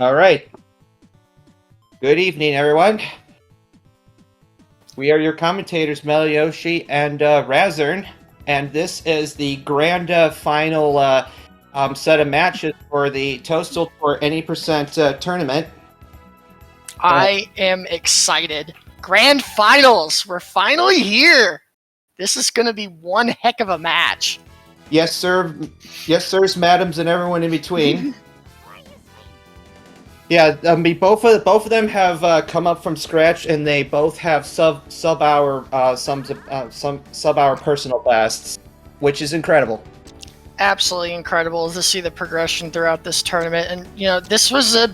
All right. Good evening, everyone. We are your commentators, Melioshi and Razern, and this is the grand final set of matches for the Toadstool for any percent tournament. I am excited. Grand finals. We're finally here. This is going to be one heck of a match. Yes, sir. Yes, sirs, madams, and everyone in between. Yeah, I mean, both of them have come up from scratch, and they both have sub hour some sub hour personal bests, which is incredible. Absolutely incredible to see the progression throughout this tournament. And this was a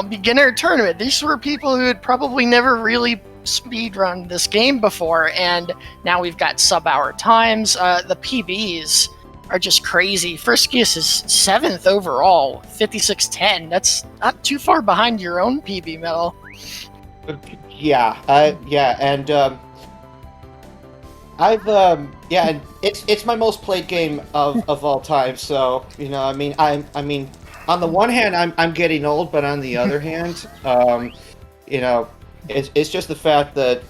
beginner tournament. These were people who had probably never really speedrun this game before, and now we've got sub hour times. The PBs are just crazy. Friskiest is 7th overall, 56:10. That's not too far behind your own PB medal. Yeah, and and it's my most played game of all time. So I mean, on the one hand, I'm getting old, but on the other hand, it's just the fact that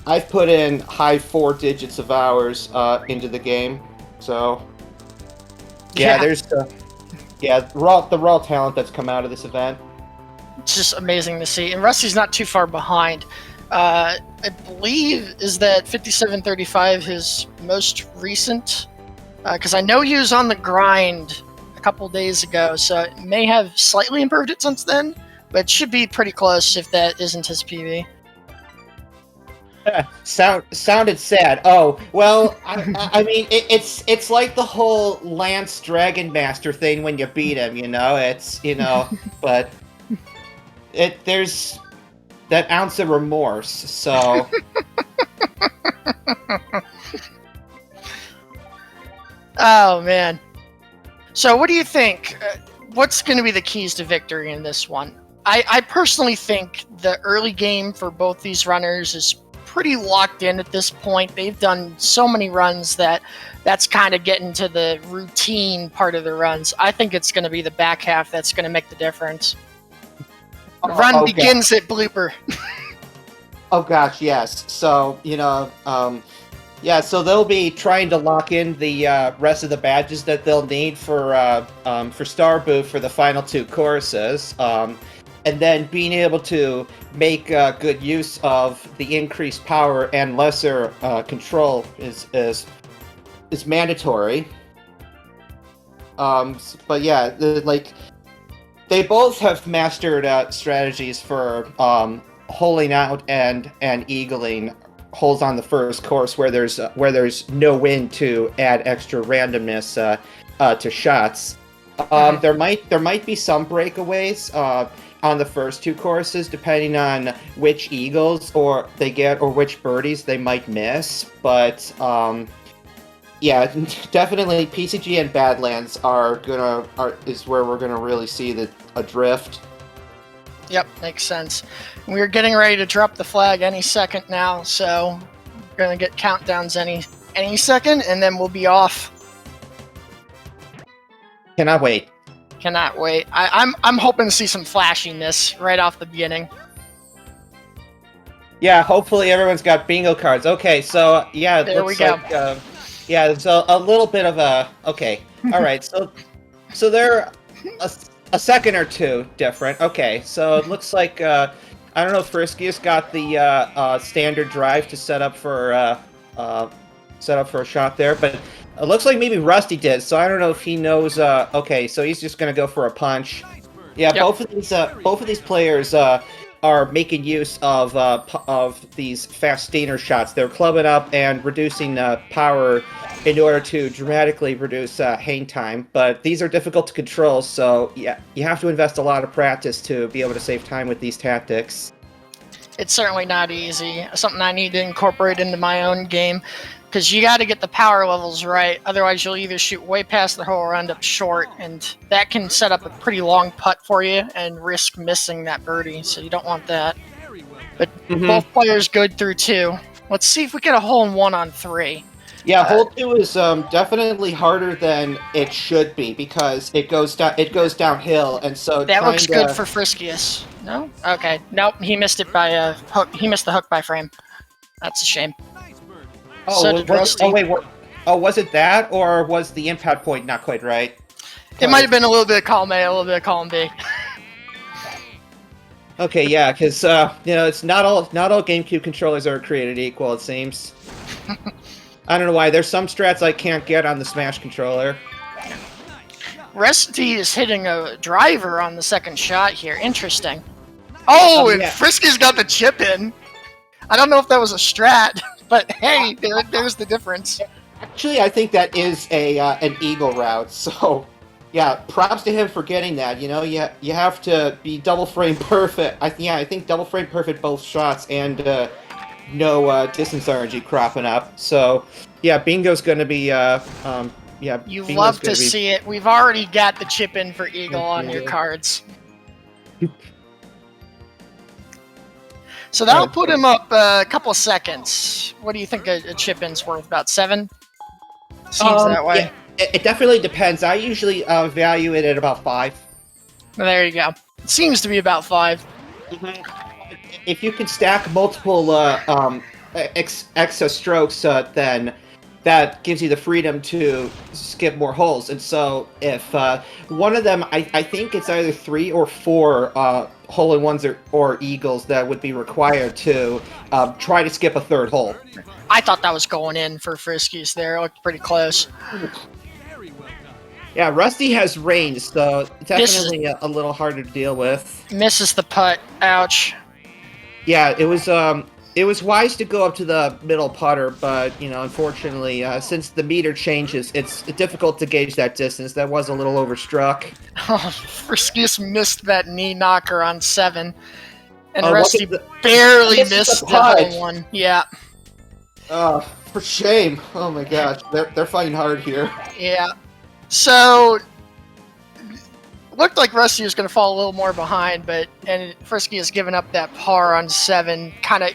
I've put in high 4 digits of hours into the game. So there's the raw talent that's come out of this event. It's just amazing to see. And Rusty's not too far behind. I believe is that 57:35 his most recent, because I know he was on the grind a couple days ago, so it may have slightly improved it since then, but it should be pretty close if that isn't his PB. Sounded sad. Oh well, I mean it's like the whole Lance Dragon Master thing when you beat him. It's but there's that ounce of remorse. So oh man. So what do you think? What's going to be the keys to victory in this one? I personally think the early game for both these runners is pretty locked in at this point. They've done so many runs that's kind of getting to the routine part of the runs. I think it's going to be the back half that's going to make the difference. The run begins at Blooper. Oh gosh, yes. So so they'll be trying to lock in the rest of the badges that they'll need for Starboot for the final 2 courses. And then being able to make good use of the increased power and lesser control is mandatory. But yeah, they both have mastered strategies for holing out and eagling holes on the first course where there's no wind to add extra randomness to shots. There might be some breakaways on the first 2 courses, depending on which eagles they get or which birdies they might miss. But definitely PCG and Badlands is where we're gonna really see a drift. Yep, makes sense. We're getting ready to drop the flag any second now, so we're gonna get countdowns any second, and then we'll be off. Cannot wait. Cannot wait. I'm hoping to see some flashiness right off the beginning. Yeah, hopefully everyone's got bingo cards. Okay, so yeah, there we go. There's a little bit of a okay. All right, so they're a second or 2 different. Okay, so it looks like I don't know if Friskiest got the standard drive to set up for a shot there, but it looks like maybe Rusty did, so I don't know if he knows. Okay, so he's just gonna go for a punch. Yeah, yep. Both of these players are making use of these fast stainer shots. They're clubbing up and reducing power in order to dramatically reduce hang time. But these are difficult to control, so yeah, you have to invest a lot of practice to be able to save time with these tactics. It's certainly not easy. Something I need to incorporate into my own game. Because you got to get the power levels right, otherwise you'll either shoot way past the hole or end up short, and that can set up a pretty long putt for you and risk missing that birdie, so you don't want that. But both players good through 2. Let's see if we get a hole in 1 on 3. Yeah, hole two is definitely harder than it should be because it goes down. It goes downhill, and so That trying looks good to. for Friskiest. No? Okay. Nope, he missed it by a hook. He missed the hook by frame. That's a shame. So Oh, did Rusty. oh wait, what? Oh, was it that, or was the impact point not quite right? It might have been a little bit of column A, a little bit of column B. Okay, yeah, because it's not all GameCube controllers are created equal. It seems. I don't know why. There's some strats I can't get on the Smash controller. Rusty is hitting a driver on the second shot here. Interesting. Oh, and yeah. Friskiest got the chip in. I don't know if that was a strat, but hey, there's the difference. Actually, I think that is an eagle route. So, yeah, props to him for getting that. You have to be double frame perfect. I think double frame perfect both shots and no distance RNG cropping up. So, yeah, Bingo's going to be You Bingo's love to gonna be- see it. We've already got the chip in for Eagle on your cards. So that'll put him up a couple of seconds. What do you think a chip in's worth? About 7? Seems that way. Yeah, it definitely depends. I usually value it at about 5. Well, there you go. It seems to be about 5. If you can stack multiple excess strokes, then that gives you the freedom to skip more holes. And so if one of them, I think it's either 3 or 4 hole-in-ones or eagles that would be required to try to skip a third hole. I thought that was going in for Friskiest there. It looked pretty close. Yeah, Rusty has range, so definitely a little harder to deal with. Misses the putt. Ouch. Yeah, it was wise to go up to the middle putter, but unfortunately, since the meter changes, it's difficult to gauge that distance. That was a little overstruck. Oh, Friskiest missed that knee knocker on 7, and Oh, Rusty barely missed the hole one. Yeah. Oh, for shame! Oh my gosh, they're fighting hard here. Yeah. So looked like Rusty was going to fall a little more behind, and Frisky has given up that par on 7, kind of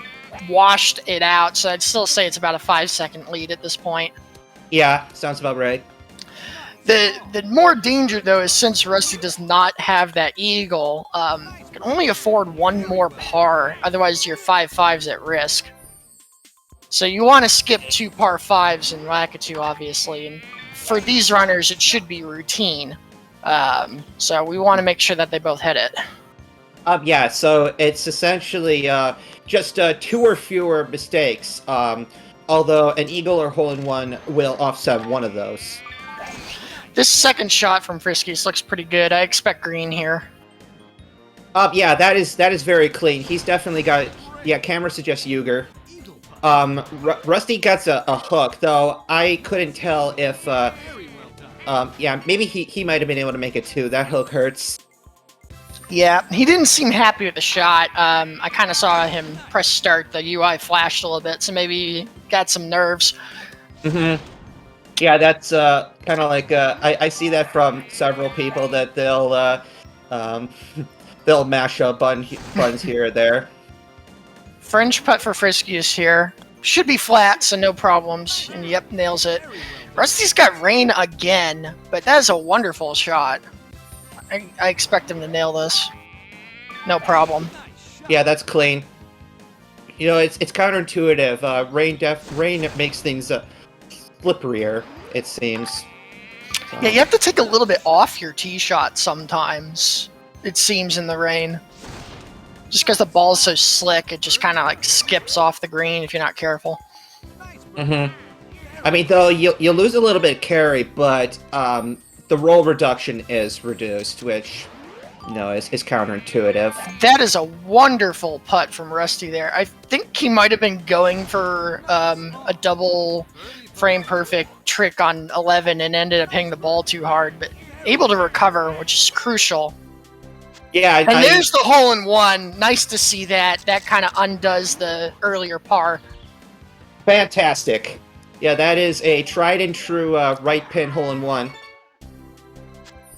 washed it out. So I'd still say it's about a 5-second lead at this point. Yeah, sounds about right. The more danger though is since Rusty does not have that eagle, you can only afford 1 more par. Otherwise, your 5-5's at risk. So you want to skip 2 par 5s in Lakitu, obviously, and for these runners, it should be routine. So we want to make sure that they both hit it. Yeah, so it's essentially just 2 or fewer mistakes, although an eagle or hole-in-one will offset one of those. This second shot from Friskiest looks pretty good. I expect green here. Yeah, that is very clean. He's definitely got... Yeah, camera suggests Yuger. Rusty gets a hook, though I couldn't tell if... yeah, maybe he might have been able to make it too. That hook hurts. Yeah, he didn't seem happy with the shot. I kind of saw him press start. The UI flashed a little bit, so maybe he got some nerves. Mm-hmm. Yeah, that's kind of like... I see that from several people, that they'll mash up buttons here or there. Fringe putt for Friskiest here. Should be flat, so no problems. And yep, nails it. Rusty's got rain again, but that is a wonderful shot. I expect him to nail this. No problem. Yeah, that's clean. It's counterintuitive. Rain makes things slipperier, it seems. So. Yeah, you have to take a little bit off your tee shot sometimes, it seems, in the rain. Just because the ball's so slick, it just kind of like skips off the green if you're not careful. Mm-hmm. I mean, though, you'll lose a little bit of carry, but the roll reduction is reduced, which, is counterintuitive. That is a wonderful putt from Rusty there. I think he might have been going for a double frame perfect trick on 11 and ended up hitting the ball too hard, but able to recover, which is crucial. Yeah, and there's the hole-in-one. Nice to see that. That kind of undoes the earlier par. Fantastic. Yeah, that is a tried-and-true right pin hole-in-one.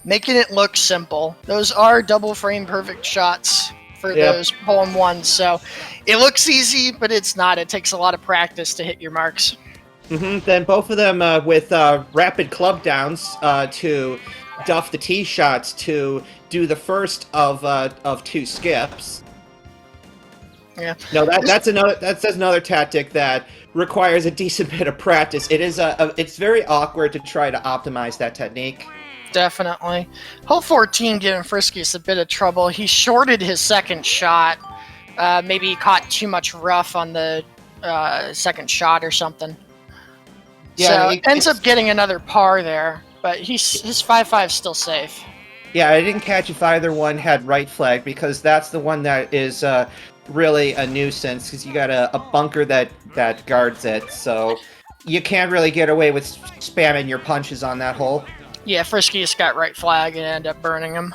Making it look simple. Those are double frame perfect shots for those hole-in-ones. So it looks easy, but it's not. It takes a lot of practice to hit your marks. Then both of them with rapid club downs to duff the tee shots to do the first of two skips. Yeah. No, that's another tactic that requires a decent bit of practice. It's very awkward to try to optimize that technique. Definitely. Hole 14 giving Friskiest a bit of trouble. He shorted his second shot. Maybe he caught too much rough on the second shot or something. Yeah, so ends up getting another par there, but his 5-5's still safe. Yeah, I didn't catch if either one had right flag, because that's the one that is really a nuisance, because you got a bunker that guards it, so you can't really get away with spamming your punches on that hole. Yeah, Friskiest got right flag and ended up burning him.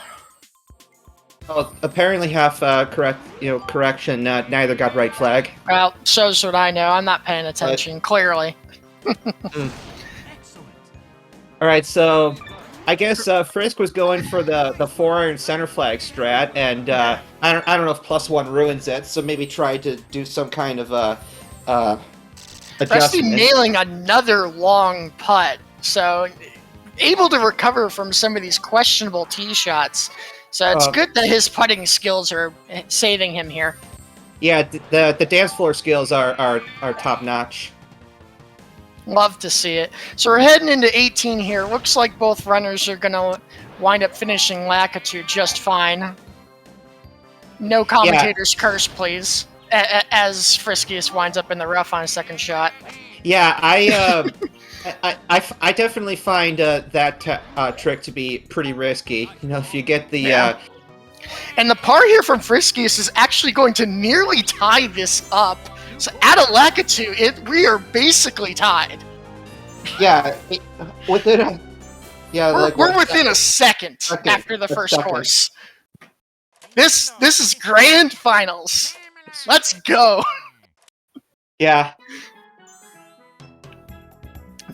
Well, apparently half correction. Neither got right flag. Well, shows what I know. I'm not paying attention, clearly. All right, so I guess Frisk was going for the 4-iron center flag strat, and I don't know if +1 ruins it, so maybe try to do some kind of adjustment. Rusty nailing another long putt, so able to recover from some of these questionable tee shots. So it's good that his putting skills are saving him here. Yeah, the dance floor skills are top notch. Love to see it. So we're heading into 18 here. Looks like both runners are going to wind up finishing Lakitu just fine. No commentator's curse, please. As Friskiest winds up in the rough on his second shot. Yeah, I definitely find that trick to be pretty risky. You know, if you get the... And the par here from Friskiest is actually going to nearly tie this up. So at a Lakitu, we are basically tied. Yeah, within we're within a second after the first course. This is grand finals. Let's go. Yeah.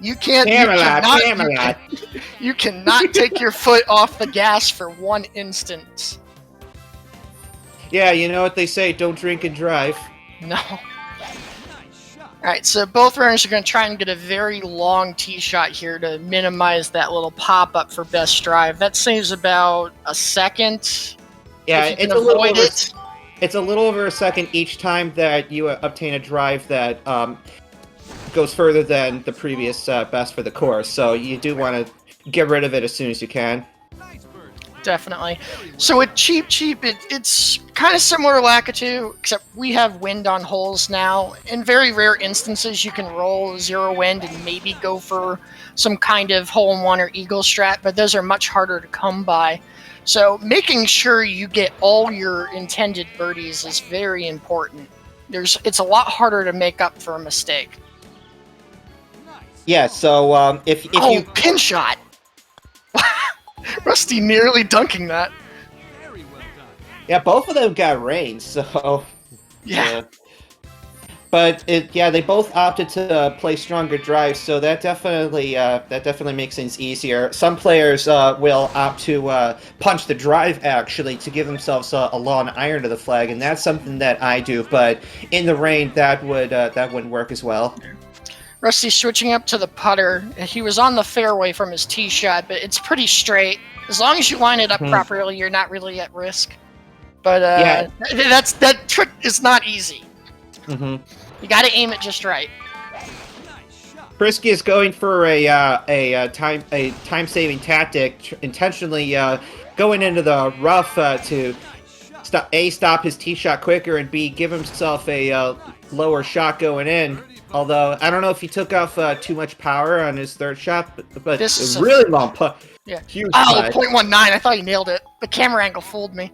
You cannot take your foot off the gas for one instant. Yeah, you know what they say, don't drink and drive. No. Alright, so both runners are going to try and get a very long tee shot here to minimize that little pop-up for best drive. That saves about a second. Yeah, it's a little over a second each time that you obtain a drive that goes further than the previous best for the course, so you do want to get rid of it as soon as you can. Definitely. So with Cheap, it's kind of similar to Lakitu, except we have wind on holes now. In very rare instances, you can roll 0 wind and maybe go for some kind of hole-in-one or eagle strat, but those are much harder to come by. So making sure you get all your intended birdies is very important. It's a lot harder to make up for a mistake. Yeah, so if you... pin shot! Rusty nearly dunking that. Yeah, both of them got rain, so... Yeah. But they both opted to play stronger drives, so that definitely makes things easier. Some players will opt to punch the drive, actually, to give themselves a long iron to the flag, and that's something that I do, but in the rain, that wouldn't work as well. Rusty switching up to the putter. He was on the fairway from his tee shot, but it's pretty straight. As long as you line it up properly, you're not really at risk. But that trick is not easy. You got to aim it just right. Frisky is going for a time-saving tactic, intentionally going into the rough to stop his tee shot quicker, and B, give himself a lower shot going in. Although, I don't know if he took off too much power on his third shot, but this is a really long putt. Yeah. Huge 0.19. I thought he nailed it. The camera angle fooled me.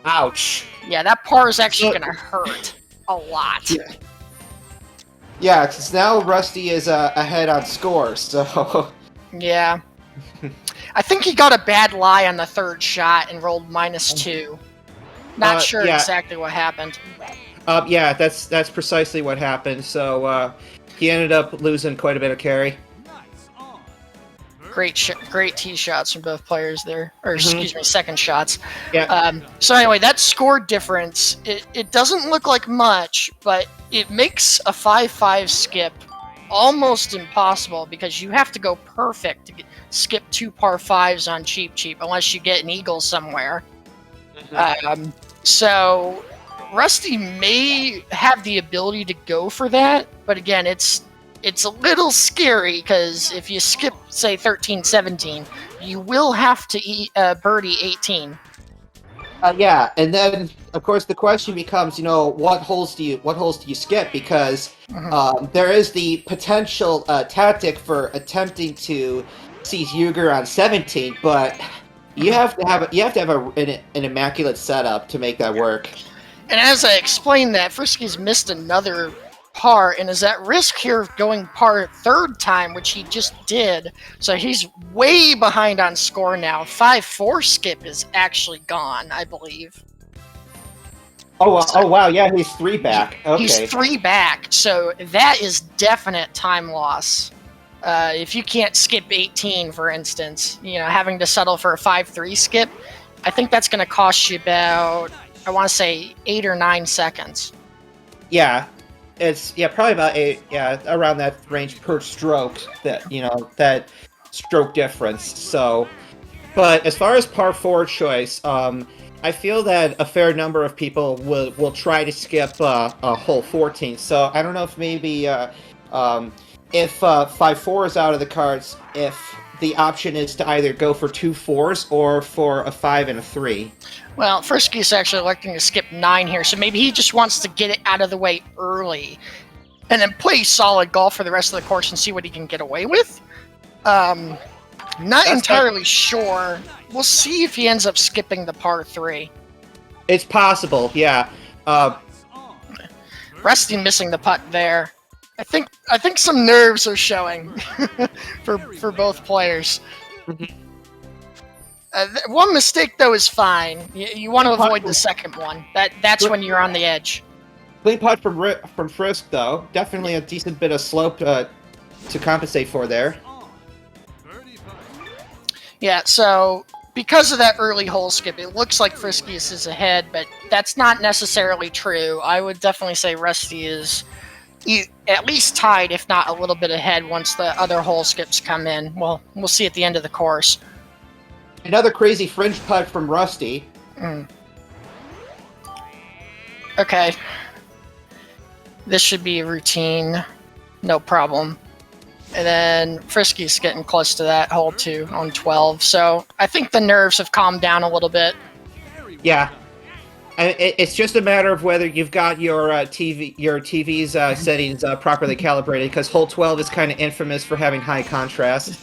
Ouch. Yeah, that par is actually going to hurt a lot. Yeah, because now Rusty is ahead on score, so... Yeah. I think he got a bad lie on the third shot and rolled -2. Not sure exactly what happened. Yeah, that's precisely what happened. So he ended up losing quite a bit of carry. Great tee shots from both players there, or excuse me, second shots. Yeah. So anyway, that score difference, it doesn't look like much, but it makes a 5-5 skip almost impossible because you have to go perfect to skip 2 par 5s on Cheap Cheap unless you get an eagle somewhere. So Rusty may have the ability to go for that, but again, it's a little scary because if you skip, say, 13, 17, you will have to birdie 18. Yeah, and then of course the question becomes, what holes do you skip? Because there is the potential tactic for attempting to seize Yuger on 17, but you have to have an immaculate setup to make that work. And as I explained that, Friskiest missed another par and is at risk here of going par 3rd time, which he just did. So he's way behind on score now. 5-4 skip is actually gone, I believe. Oh wow, yeah, he's 3 back. Okay. He's 3 back, so that is definite time loss. If you can't skip 18, for instance, having to settle for a 5-3 skip, I think that's going to cost you about, I want to say, 8 or 9 seconds. Yeah. It's probably about 8, around that range per stroke, that stroke difference. So, but as far as par 4 choice, I feel that a fair number of people will try to skip a hole 14. So I don't know if maybe if 5-4 is out of the cards, if the option is to either go for 2 4s or for a 5 and a 3. Well, Friskiest actually electing to skip 9 here, so maybe he just wants to get it out of the way early and then play solid golf for the rest of the course and see what he can get away with. Not entirely sure. We'll see if he ends up skipping the par 3. It's possible, yeah. Rusty missing the putt there. I think some nerves are showing for both players. One mistake though is fine. You want to avoid the second one. That's when you're on the edge. Clean putt from Frisk though. Definitely a decent bit of slope to compensate for there. Yeah, so because of that early hole skip, it looks like Friskiest is ahead, but that's not necessarily true. I would definitely say Rusty is at least tied, if not a little bit ahead, once the other hole skips come in. Well, we'll see at the end of the course. Another crazy fringe putt from Rusty. Okay. This should be a routine. No problem. And then Friskiest getting close to that hole too on 12. So I think the nerves have calmed down a little bit. Yeah. It's just a matter of whether you've got your TV's settings properly calibrated, because hole 12 is kind of infamous for having high contrast.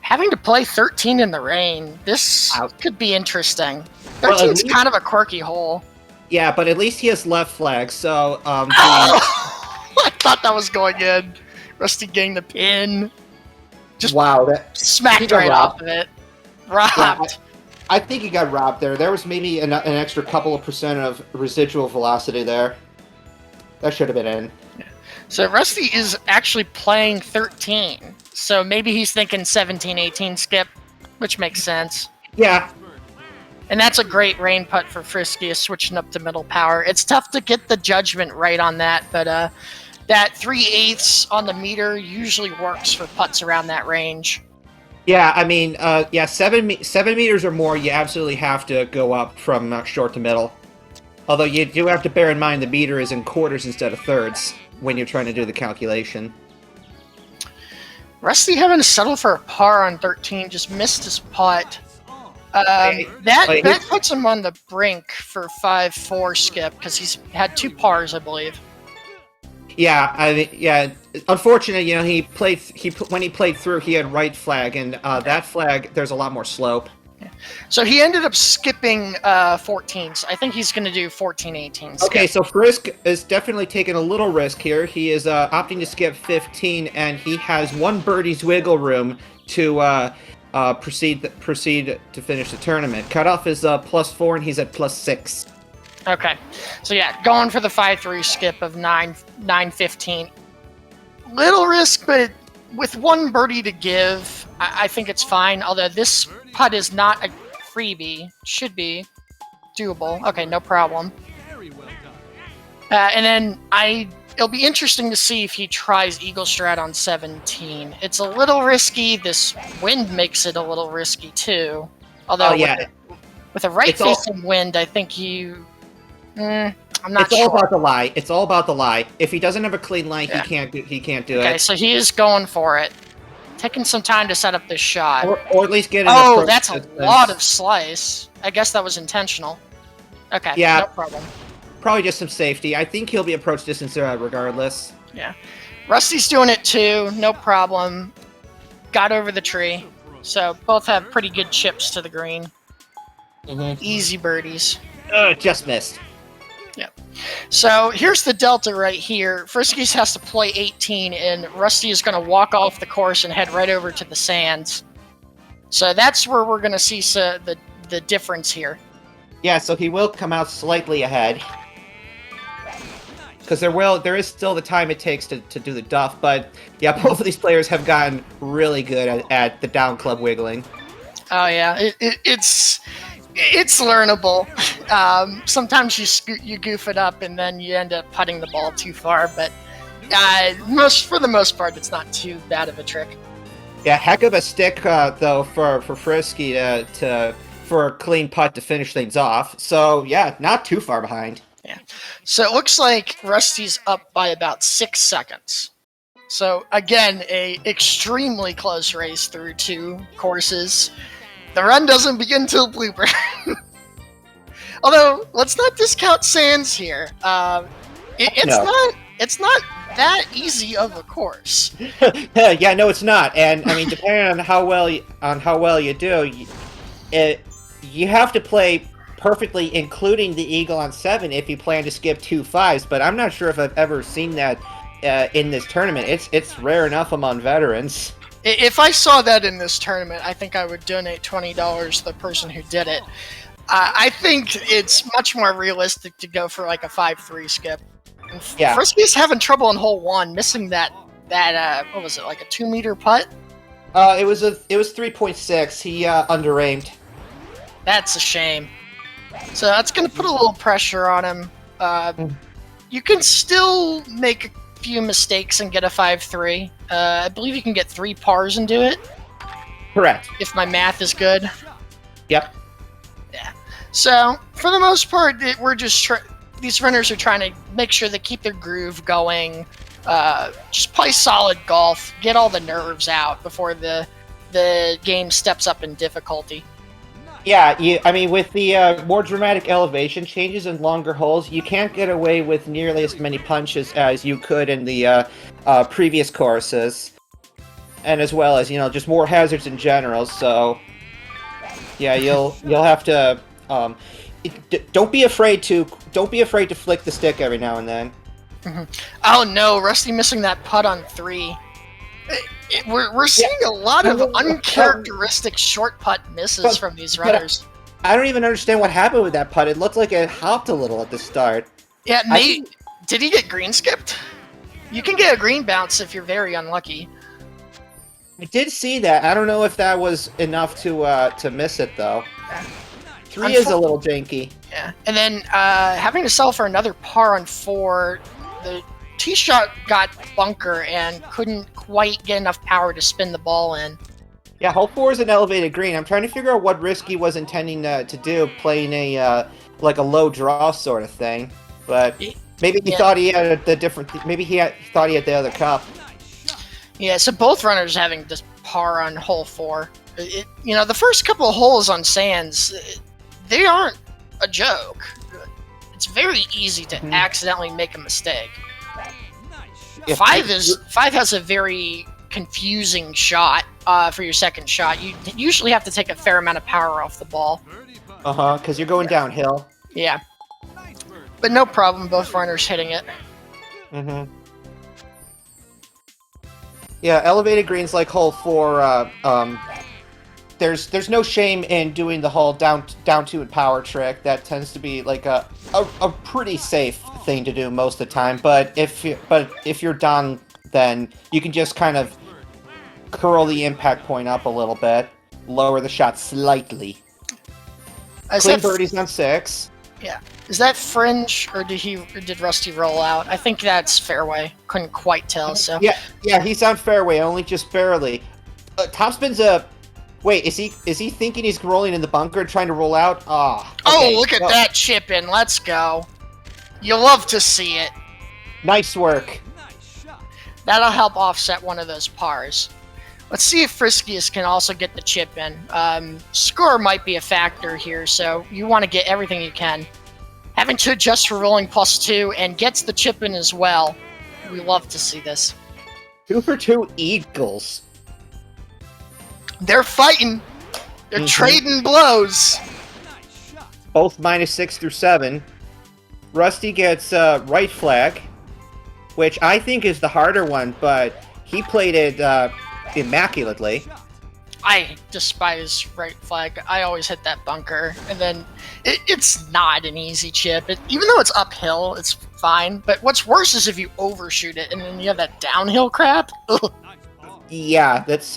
Having to play 13 in the rain, this could be interesting. 13 is kind of a quirky hole. Yeah, but at least he has left flag, so... I thought that was going in. Rusty getting the pin. Just that smacked right off of it. Robbed. Yeah, I think he got robbed there. There was maybe an extra couple of percent of residual velocity there. That should have been in. So Rusty is actually playing 13. So maybe he's thinking 17, 18 skip, which makes sense. Yeah. And that's a great rain putt for Friskiest, switching up to middle power. It's tough to get the judgment right on that, but that 3/8 on the meter usually works for putts around that range. Yeah, I mean, 7 meters or more, you absolutely have to go up from short to middle. Although you do have to bear in mind the meter is in quarters instead of thirds when you're trying to do the calculation. Rusty having to settle for a par on 13, just missed his putt. That puts him on the brink for 5-4 skip because he's had 2 pars, I believe. Yeah, unfortunately, when he played through, he had right flag, and that flag, there's a lot more slope. Yeah. So he ended up skipping 14s. I think he's going to do 14, 18. Okay, so Frisk is definitely taking a little risk here. He is opting to skip 15, and he has 1 birdie's wiggle room to proceed to finish the tournament. Cutoff is +4, and he's at +6. Okay, so yeah, going for the 5-3 skip of 9-15. Little risk, but with 1 birdie to give, I think it's fine. Although this putt is not a freebie, should be doable. Okay, no problem. And then I it'll be interesting to see if he tries Eagle Strat on 17. It's a little risky. This wind makes it a little risky too. Although with a right-facing wind, I think you... I'm not sure. It's all about the lie. It's all about the lie. If he doesn't have a clean lie, he can't do it. Okay, so he is going for it. Taking some time to set up this shot. Or at least get an Oh, that's a lot of slice. I guess that was intentional. Okay, no problem. Probably just some safety. I think he'll be approach distance regardless. Yeah. Rusty's doing it too, no problem. Got over the tree. So both have pretty good chips to the green. Easy birdies. Just missed. Yep. So here's the delta right here. Friskiest has to play 18, and Rusty is going to walk off the course and head right over to the sands. So that's where we're going to see the difference here. Yeah, so he will come out slightly ahead. Because there is still the time it takes to do the duff, but yeah, both of these players have gotten really good at the down club wiggling. Oh yeah, it's learnable. Sometimes you goof it up and then you end up putting the ball too far, but for the most part, it's not too bad of a trick. Yeah, heck of a stick though for Frisky for a clean putt to finish things off. So yeah, not too far behind. Yeah. So it looks like Rusty's up by about 6 seconds. So again, a extremely close race through 2 courses. The run doesn't begin till Blooper. Although, let's not discount Sands here. It's not that easy of a course. Yeah, no, it's not. And I mean, depending on how well you do, you have to play perfectly, including the eagle on 7, if you plan to skip 2 5s. But I'm not sure if I've ever seen that in this tournament. It's rare enough among veterans. If I saw that in this tournament, I think I would donate $20 to the person who did it. I think it's much more realistic to go for like a 5-3 skip. Yeah. Friskiest having trouble in hole 1, missing that what was it, like a 2-meter putt? It was 3.6. He under-aimed. That's a shame. So that's going to put a little pressure on him. You can still make a few mistakes and get a 5-3. I believe you can get 3 pars and do it. Correct. If my math is good. Yep. Yeah. So, for the most part, we're just these runners are trying to make sure they keep their groove going. Just play solid golf. Get all the nerves out before the game steps up in difficulty. Yeah, I mean, with the more dramatic elevation changes and longer holes, you can't get away with nearly as many punches as you could in the previous courses, and as well as just more hazards in general. So, yeah, you'll have to don't be afraid to flick the stick every now and then. Mm-hmm. Oh no, Rusty missing that putt on 3. We're seeing a lot of uncharacteristic short putt misses from these runners. I don't even understand what happened with that putt. It looked like it hopped a little at the start. Yeah, Nate, did he get green skipped? You can get a green bounce if you're very unlucky. I did see that. I don't know if that was enough to miss it though. Yeah. 3 is a little janky. Yeah, and then having to sell for another par on 4, the tee shot got bunker and couldn't quite get enough power to spin the ball in. Yeah, hole 4 is an elevated green. I'm trying to figure out what Risky was intending to do, playing a like a low draw sort of thing. But maybe he thought he had the different. Maybe thought he had the other cup. Yeah, so both runners having this par on hole 4. The first couple of holes on sands, they aren't a joke. It's very easy to accidentally make a mistake. 5 has a very confusing shot for your second shot. You usually have to take a fair amount of power off the ball. Because you're going downhill. Yeah. But no problem, both runners hitting it. Yeah, elevated greens like hole 4, there's no shame in doing the whole down to and power trick. That tends to be like a pretty safe thing to do most of the time. But if you're done, then you can just kind of curl the impact point up a little bit, lower the shot slightly. Clean birdies on 6. Yeah. Is that Fringe, or did Rusty roll out? I think that's fairway. Couldn't quite tell. So Yeah, he's on fairway, only just barely. Topspin's a. Wait, is he thinking he's rolling in the bunker, trying to roll out? Ah. Oh, look at that chip in. Let's go. You'll love to see it. Nice work. That'll help offset one of those pars. Let's see if Friskiest can also get the chip in. Score might be a factor here, so you want to get everything you can. Having to adjust for rolling +2 and gets the chip in as well. We love to see this. 2 for 2 Eagles. They're fighting. They're trading blows. Both -6 through 7. Rusty gets right flag, which I think is the harder one, but he played it immaculately. I despise right flag. I always hit that bunker, and then it's not an easy chip. Even though it's uphill, it's fine. But what's worse is if you overshoot it, and then you have that downhill crap. Ugh. Yeah, that's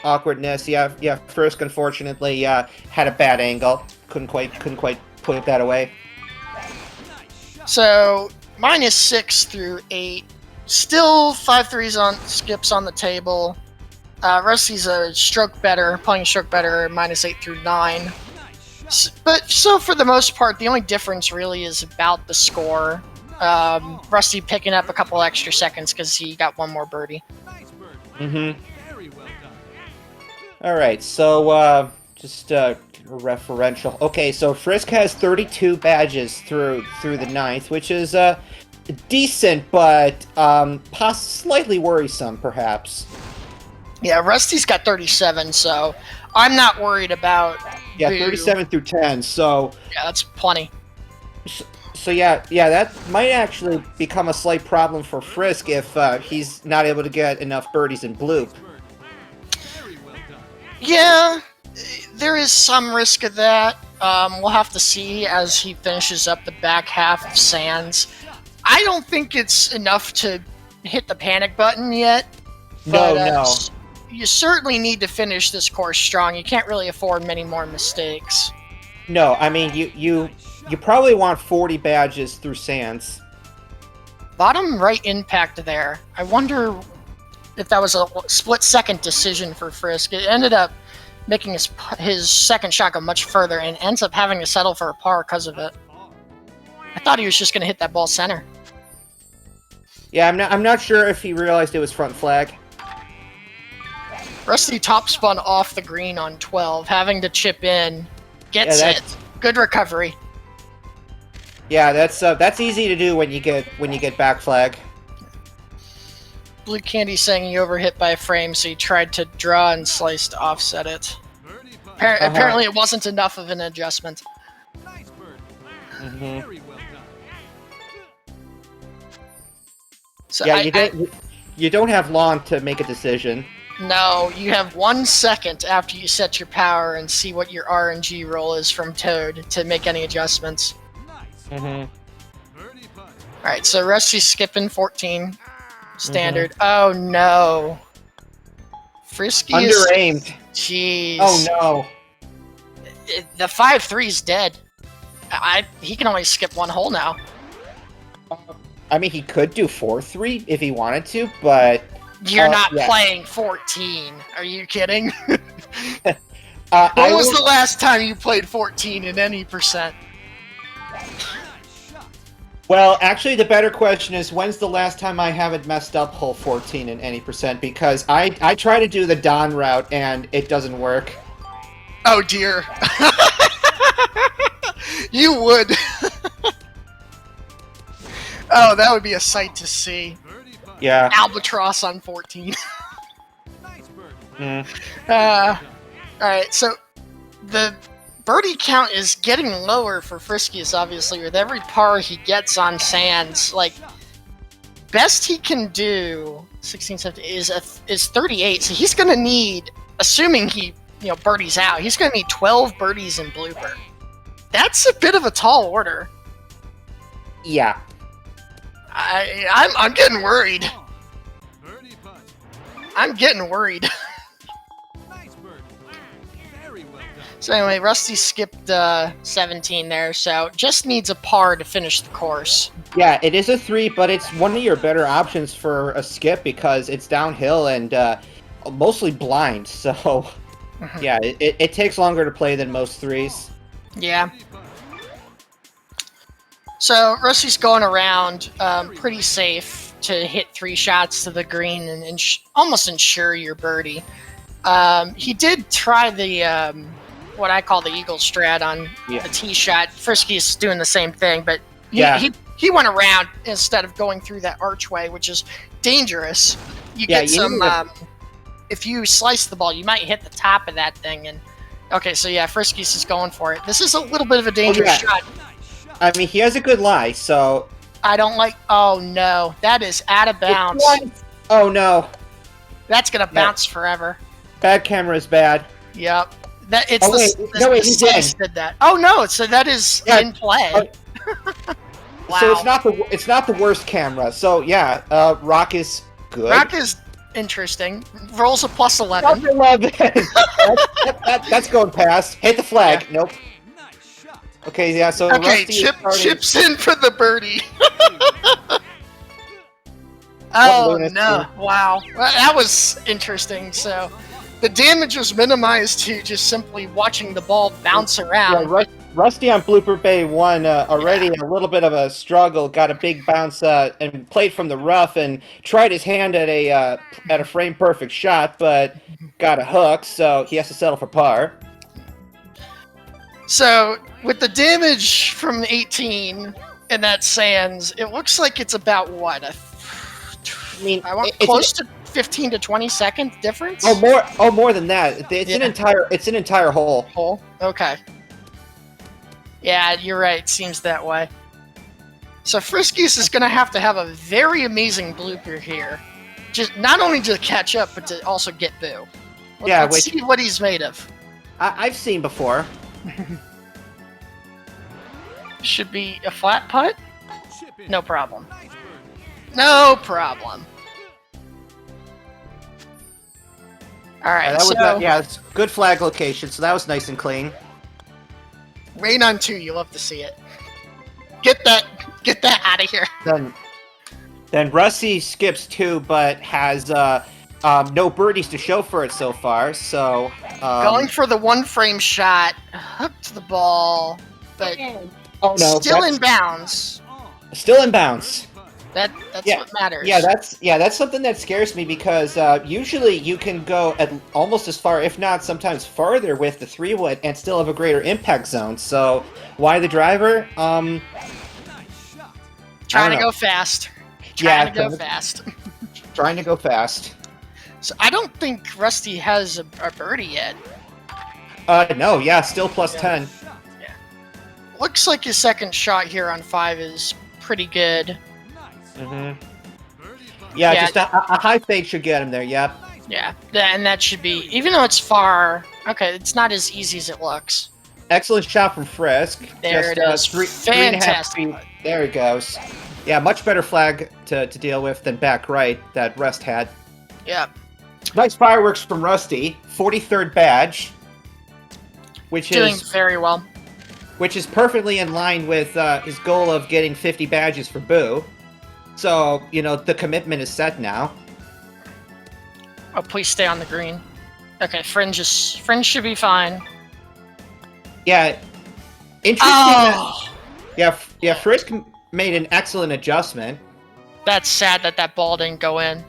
awkwardness. Yeah. Frisk unfortunately had a bad angle. Couldn't quite put that away. So -6 through 8. Still 5 threes on skips on the table. Rusty's a stroke better, playing stroke better, -8 through 9. But so for the most part, the only difference really is about the score. Rusty picking up a couple extra seconds because he got one more birdie. All right, so just referential. Okay, so Frisk has 32 badges through the 9th, which is decent, but slightly worrisome, perhaps. Yeah, Rusty's got 37, so I'm not worried about. Yeah, 37 through 10. So yeah, that's plenty. So yeah, that might actually become a slight problem for Frisk if he's not able to get enough birdies in Bloop. Yeah, there is some risk of that. We'll have to see as he finishes up the back half of Sands. I don't think it's enough to hit the panic button yet. But, No. You certainly need to finish this course strong. You can't really afford many more mistakes. No, I mean, you probably want 40 badges through Sands. Bottom right impact there. I wonder if that was a split-second decision for Frisk. It ended up making his second shot go much further and ends up having to settle for a par because of it. I thought he was just going to hit that ball center. Yeah, I'm not sure if he realized it was front flag. Rusty top spun off the green on 12, having to chip in. Gets it. Good recovery. Yeah, that's easy to do when you get back flag. Blue Candy saying he overhit by a frame, so he tried to draw and slice to offset it. Apparently it wasn't enough of an adjustment. So yeah, you don't have long to make a decision. No, you have 1 second after you set your power and see what your RNG roll is from Toad to make any adjustments. Alright, so Rusty's skipping 14. Standard. Oh no. Frisky Under-aimed. Jeez. Oh no. The 5-3's dead. He can only skip one hole now. I mean, he could do 4-3 if he wanted to, but... You're not playing 14. Are you kidding? When was was the last time you played 14 in any percent? Well, actually, the better question is, when's the last time I haven't messed up hole 14 in any percent? Because I try to do the Don route, and it doesn't work. Oh, dear. You would. Oh, that would be a sight to see. Yeah. Albatross on 14. Mm. Alright, so the birdie count is getting lower for Friskiest, obviously, with every par he gets on Sands. Like, best he can do, 16, 17, is 38. So he's going to need, assuming he birdies out, he's going to need 12 birdies in Blooper. That's a bit of a tall order. Yeah. I'm getting worried. I'm getting worried. So anyway, Rusty skipped 17 there, so just needs a par to finish the course. Yeah, it is a 3, but it's one of your better options for a skip because it's downhill and mostly blind. So, yeah, it takes longer to play than most 3s. Yeah. So Rusty's going around pretty safe to hit 3 shots to the green and almost ensure your birdie. He did try the what I call the eagle strat on the tee shot. Friskiest doing the same thing, but he went around instead of going through that archway, which is dangerous. You get some. If you slice the ball, you might hit the top of that thing. And okay, so yeah, Friskiest is going for it. This is a little bit of a dangerous shot. I mean, he has a good lie, so I don't like. Oh no, that is out of bounds. Oh no, that's gonna bounce forever. Bad camera is bad. Yep. That it's he did that. Oh no, so that is in play. Wow. So it's not the worst camera. So yeah, Rock is good. Rock is interesting. Rolls a +11. That's going past. Hit the flag. Yeah. Nope. Okay, yeah. So okay, chips in for the birdie. Oh no! Wow, that was interesting. So. The damage was minimized to just simply watching the ball bounce around. Yeah, Rusty on Blooper Bay won already a little bit of a struggle, got a big bounce and played from the rough and tried his hand at a frame perfect shot, but got a hook, so he has to settle for par. So with the damage from 18 and that sands, it looks like it's about what? Close to 15 to 20 second difference? More than that. It's an entire hole. Hole? Okay. Yeah, you're right. Seems that way. So Friskiest is going to have a very amazing blooper here. Just not only to catch up, but to also get Boo. Let's see what he's made of. I've seen before. Should be a flat putt? No problem. No problem. All right, it's good flag location, so that was nice and clean. Rain on 2, you love to see it. Get that out of here. Then Rusty skips 2, but has no birdies to show for it so far. So going for the 1-frame shot, hooked the ball, but still in bounds. Still in bounds. That's what matters. Yeah, that's something that scares me because usually you can go at almost as far, if not sometimes farther, with the 3-wood and still have a greater impact zone. So why the driver? Trying to go fast. Trying to go fast. So I don't think Rusty has a birdie yet. No, still plus 10. Yeah. Looks like his second shot here on 5 is pretty good. Mm-hmm. Yeah, just a high fade should get him there, yep. Yeah, and that should be, even though it's far, okay, it's not as easy as it looks. Excellent shot from Frisk. There it is. Fantastic. 3.5 feet. There it goes. Yeah, much better flag to deal with than back right that Rust had. Yep. Nice fireworks from Rusty. 43rd badge. Doing very well. Which is perfectly in line with his goal of getting 50 badges for Boo. So, the commitment is set now. Oh, please stay on the green. Okay, Fringe should be fine. Yeah. Interesting. Yeah, Frisk made an excellent adjustment. That's sad that ball didn't go in.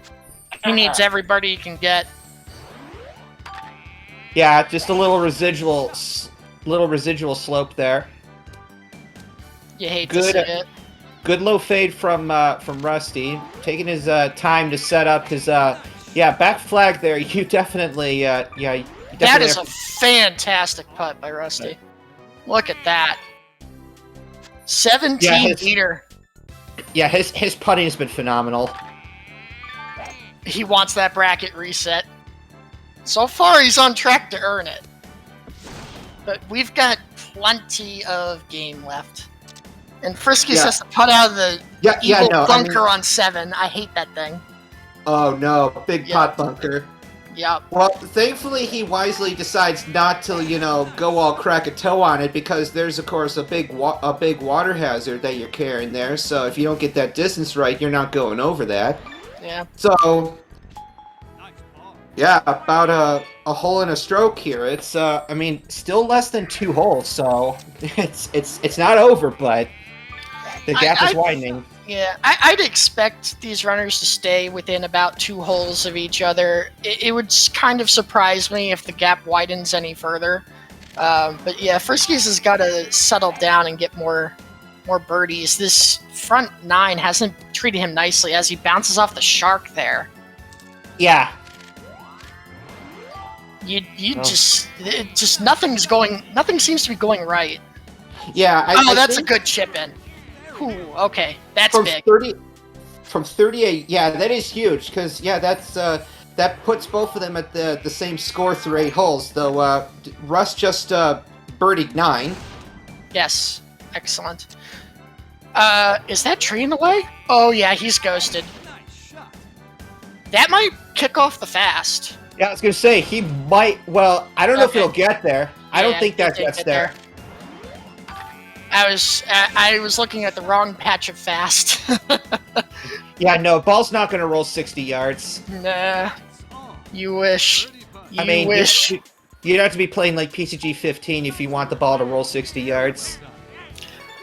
He needs everybody he can get. Yeah, just a little residual slope there. You hate to see it. Good low fade from Rusty, taking his time to set up his back flag there. You definitely that is a fantastic putt by Rusty. Right. Look at that, 17 meter. Yeah, his putting has been phenomenal. He wants that bracket reset. So far, he's on track to earn it, but we've got plenty of game left. And Friskiest has to putt out of the evil bunker on 7. I hate that thing. Oh no, big pot bunker. Yep. Well, thankfully he wisely decides not to, go all Krakatoa on it because there's of course a big water hazard that you're carrying there. So if you don't get that distance right, you're not going over that. Yeah. So yeah, about a hole and a stroke here. It's still less than 2 holes, so it's not over, but the gap is widening. Yeah, I'd expect these runners to stay within about 2 holes of each other. It would kind of surprise me if the gap widens any further. But yeah, Friskiest has got to settle down and get more birdies. This front 9 hasn't treated him nicely as he bounces off the shark there. Yeah. Just nothing seems to be going right. Yeah. That's a good chip in. Ooh, okay, that's big. From 38, yeah, that is huge because that puts both of them at the same score through 8 holes. Though Russ just birdied 9. Yes, excellent. Is that tree in the way? Oh yeah, he's ghosted. That might kick off the fast. Yeah, I was gonna say he might. Well, I don't know if he'll get there. I don't think that gets there. I was looking at the wrong patch of fast. Yeah, no, ball's not gonna roll 60 yards. Nah, you wish. You'd have to be playing like PCG 15 if you want the ball to roll 60 yards.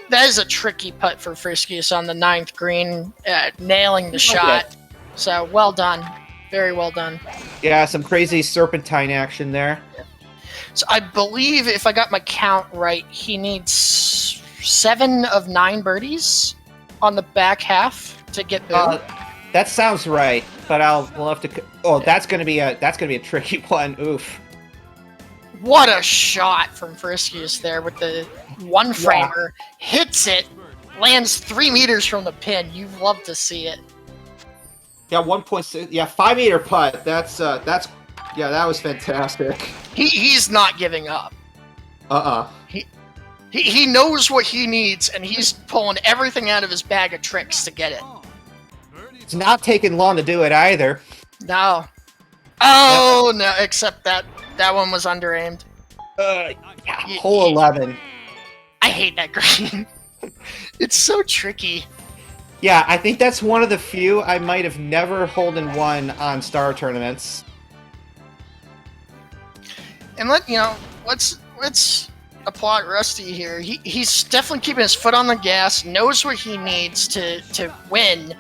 That is a tricky putt for Friskiest on the 9th green, nailing the shot. Okay. So well done, very well done. Yeah, some crazy serpentine action there. So I believe if I got my count right, he needs 7 of 9 birdies on the back half to get through. That sounds right, but we'll have to. Oh, that's gonna be a tricky one. Oof. What a shot from Friskiest there with the one framer. Yeah. Hits it, lands 3 meters from the pin. You'd love to see it. Yeah, 1.6. Yeah, 5-meter putt. That was fantastic. He's not giving up. He knows what he needs, and he's pulling everything out of his bag of tricks to get it. It's not taking long to do it either. No. Oh, no, except that one was under-aimed. Hole 11. I hate that green. It's so tricky. Yeah, I think that's one of the few I might have never holed in one on Star Tournaments. And let's applaud Rusty here. He's definitely keeping his foot on the gas, knows what he needs to win,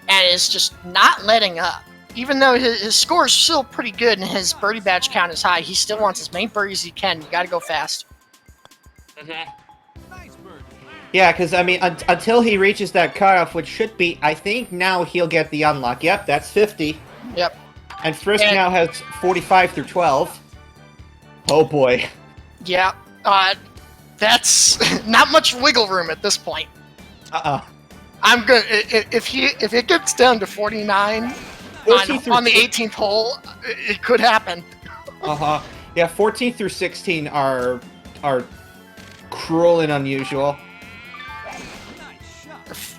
and is just not letting up. Even though his score is still pretty good and his birdie badge count is high, he still wants as many birdies as he can. You gotta go fast. Mm-hmm. Yeah, because, until he reaches that cutoff, which should be, I think now he'll get the unlock. Yep, that's 50. Yep. And Frisk now has 45 through 12. Oh, boy. Yeah, that's not much wiggle room at this point. I'm good. If it gets down to 49 on the 18th hole, it could happen. Yeah, 14 through 16 are cruel and unusual.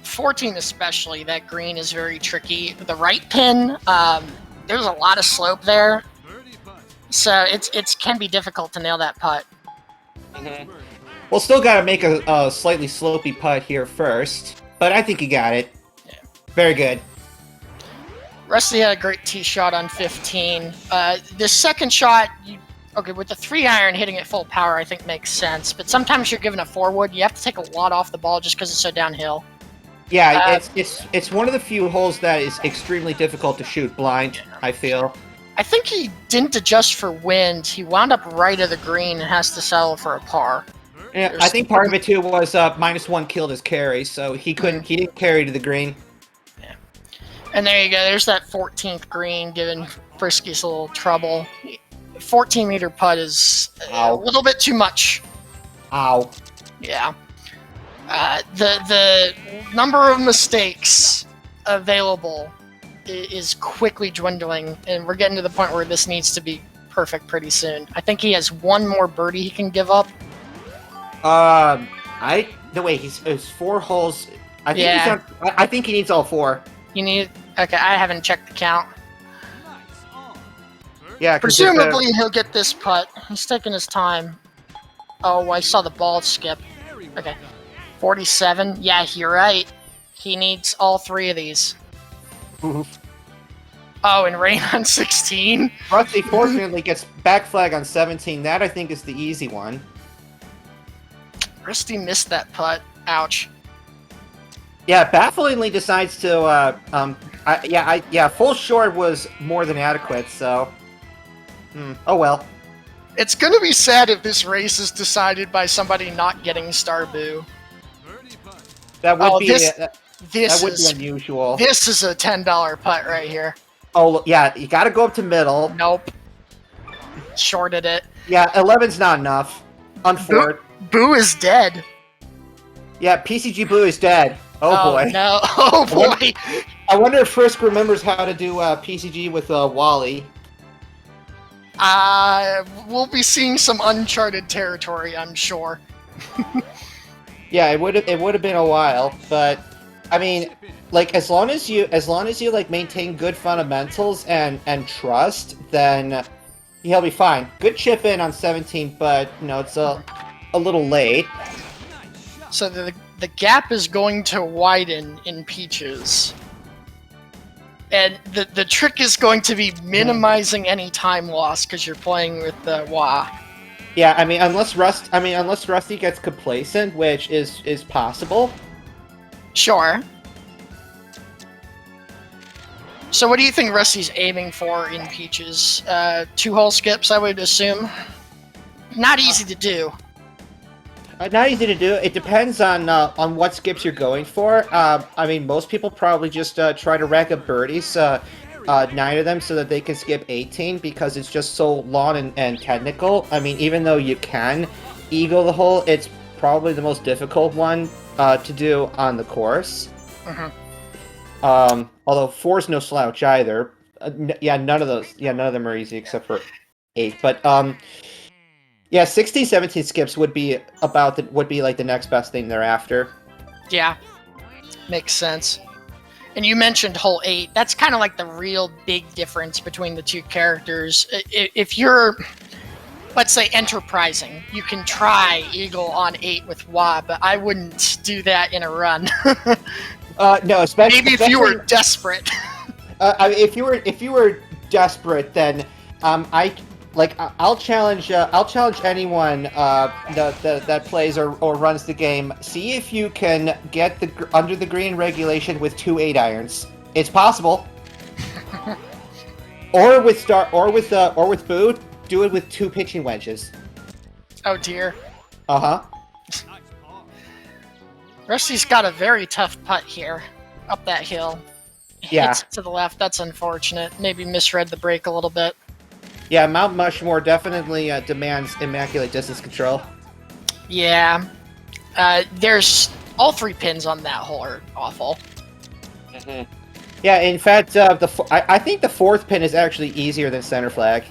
14 especially, that green is very tricky. The right pin, there's a lot of slope there, so it can be difficult to nail that putt. Mm-hmm. Well, still got to make a slightly slopey putt here first, but I think he got it. Yeah. Very good. Rusty had a great tee shot on 15. The second shot, with the 3-iron hitting at full power, I think makes sense, but sometimes you're given a 4-wood, you have to take a lot off the ball just because it's so downhill. Yeah, it's one of the few holes that is extremely difficult to shoot blind, I feel. I think he didn't adjust for wind. He wound up right of the green and has to settle for a par. Yeah, I think part of it too was -1 killed his carry, so he didn't carry to the green. Yeah. And there you go. There's that 14th green giving Friskiest a little trouble. 14-meter putt is a little bit too much. Ow. Yeah. The number of mistakes available is quickly dwindling, and we're getting to the point where this needs to be perfect pretty soon. I think he has 1 more birdie he can give up. It's 4 holes. I think he needs all 4. Okay, I haven't checked the count. Yeah, because Presumably he'll get this putt. He's taking his time. Oh, I saw the ball skip. Okay. 47. Yeah, you're right. He needs all 3 of these. Oh, and rain on 16? Rusty fortunately gets back flag on 17. That, I think, is the easy one. Rusty missed that putt. Ouch. Yeah, bafflingly decides to, full short was more than adequate, so... oh well. It's gonna be sad if this race is decided by somebody not getting Starbu. That would be... This that would is, be unusual. This is a $10 putt right here. Oh, yeah, you gotta go up to middle. Nope. Shorted it. Yeah, 11's not enough. Unfortunate. Boo is dead. Yeah, PCG Blue is dead. Oh boy. No. Oh boy. I wonder if Frisk remembers how to do PCG with Wally. We'll be seeing some uncharted territory, I'm sure. Yeah, it would have been a while, but I mean, like as long as you like maintain good fundamentals and trust, then he'll be fine. Good chip in on 17, but it's a little late. So the gap is going to widen in Peaches. And the trick is going to be minimizing any time loss because you're playing with the Wah. Yeah, I mean unless Rusty gets complacent, which is possible. Sure. So what do you think Rusty's aiming for in Peaches? 2-hole skips, I would assume. Not easy to do. Not easy to do. It depends on what skips you're going for. I mean, most people probably just try to rack up birdies, 9 of them, so that they can skip 18 because it's just so long and technical. I mean, even though you can eagle the hole, it's probably the most difficult one to do on the course. Although 4's no slouch either. None of them are easy except for 8. But yeah, 16, 17 skips would be like the next best thing thereafter. Yeah, makes sense. And you mentioned hole 8. That's kind of like the real big difference between the two characters. If you're, let's say, enterprising, you can try eagle on 8 with Wah, but I wouldn't do that in a run. No, especially maybe if you were desperate. If you were desperate, then I'll challenge anyone that plays or runs the game. See if you can get under the green regulation with 2 8-irons. It's possible. or with Boo, do it with 2 pitching wedges. Oh dear. Rusty's got a very tough putt here, up that hill. Yeah. Hits to the left. That's unfortunate. Maybe misread the break a little bit. Yeah, Mount Mushmore definitely demands immaculate distance control. Yeah. There's all 3 pins on that hole are awful. Yeah, in fact, I think the 4th pin is actually easier than center flag.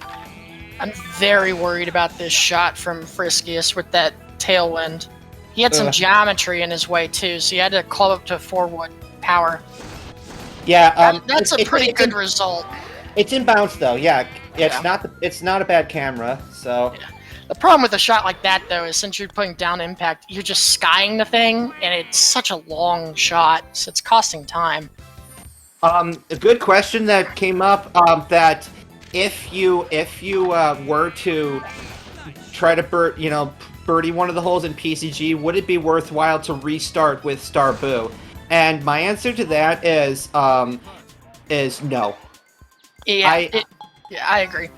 I'm very worried about this shot from Friskiest with that tailwind. He had some geometry in his way too, so he had to club up to 4-wood power. Yeah, that's a pretty good result. It's in bounce though. Yeah, it's not a bad camera. So the problem with a shot like that though is since you're putting down impact, you're just skying the thing, and it's such a long shot, so it's costing time. A good question that came up that if you were to try to birdie one of the holes in PCG, would it be worthwhile to restart with Starbu? And my answer to that is no. Yeah, I agree.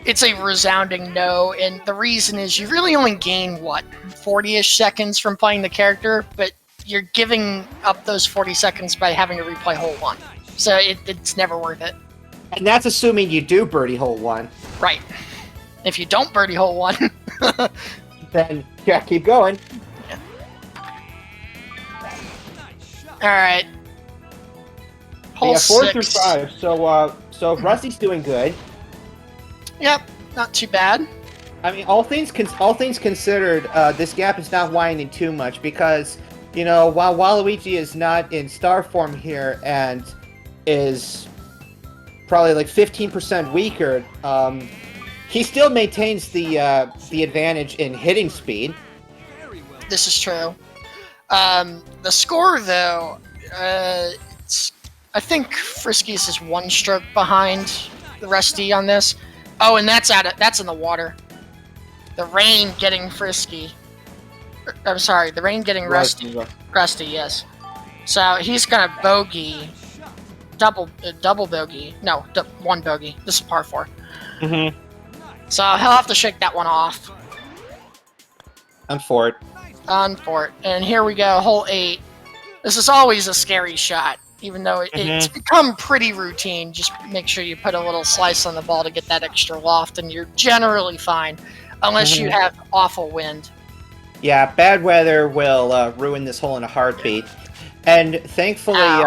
It's a resounding no, and the reason is you really only gain, 40-ish seconds from playing the character, but you're giving up those 40 seconds by having to replay hole 1. So it's never worth it. And that's assuming you do birdie hole 1. Right. If you don't birdie hole 1... then, yeah, keep going. Yeah. Alright. Hole 4 6. through 5, so Rusty's doing good. Yep, not too bad. I mean, all things considered, this gap is not widening too much because, while Waluigi is not in star form here and is probably like 15% weaker, he still maintains the advantage in hitting speed. This is true. The score, though, I think Friskiest is 1 stroke behind Rusty on this. Oh, and that's in the water. The rain getting Frisky. I'm sorry, the rain getting Rusty. Rusty, yes. So he's gonna bogey, double bogey. No, 1 bogey. This is par 4. Mm-hmm. So he'll have to shake that one off. I'm for it. On for it. And here we go, hole 8. This is always a scary shot, even though it's become pretty routine. Just make sure you put a little slice on the ball to get that extra loft, and you're generally fine, unless you have awful wind. Yeah, bad weather will ruin this hole in a heartbeat. And thankfully,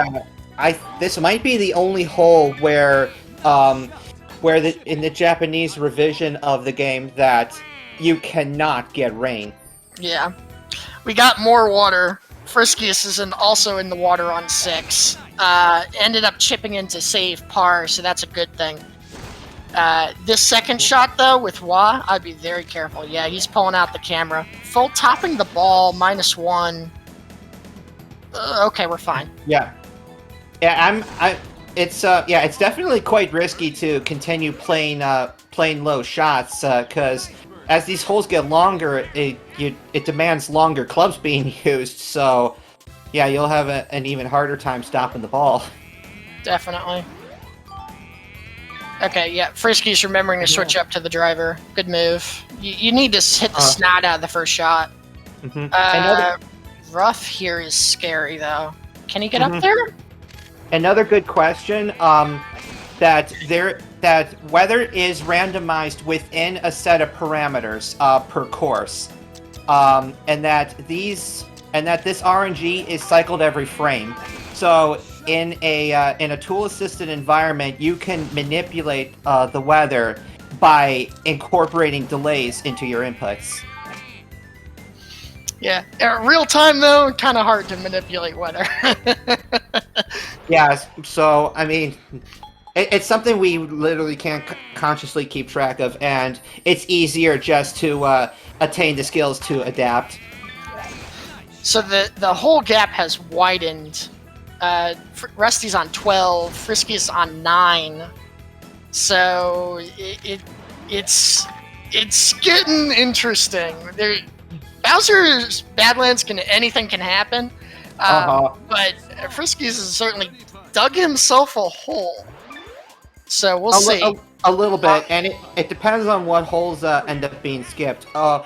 this might be the only hole where in the Japanese revision of the game that you cannot get rain. Yeah. We got more water. Friskiest is also in the water on 6. Ended up chipping into save par, so that's a good thing. This second shot, though, with Wah, I'd be very careful. Yeah, he's pulling out the camera. Full topping the ball, -1. Okay, we're fine. Yeah. Yeah, it's definitely quite risky to continue playing low shots, because as these holes get longer, it demands longer clubs being used, so yeah, you'll have an even harder time stopping the ball. Definitely. Okay, yeah, Frisky's remembering to switch up to the driver. Good move. You need to hit the snot out of the first shot. Rough here is scary, though. Can he get up there? Another good question, that weather is randomized within a set of parameters per course, and that this RNG is cycled every frame. So in a tool-assisted environment, you can manipulate the weather by incorporating delays into your inputs. Yeah, real time though, kind of hard to manipulate weather. Yeah, so I mean, it's something we literally can't consciously keep track of, and it's easier just to attain the skills to adapt. So the whole gap has widened. Rusty's on 12, Friskiest on 9. So it's getting interesting. Bowser's Badlands anything can happen, but Friskiest has certainly dug himself a hole. So we'll see. A little bit, and it depends on what holes end up being skipped. Well,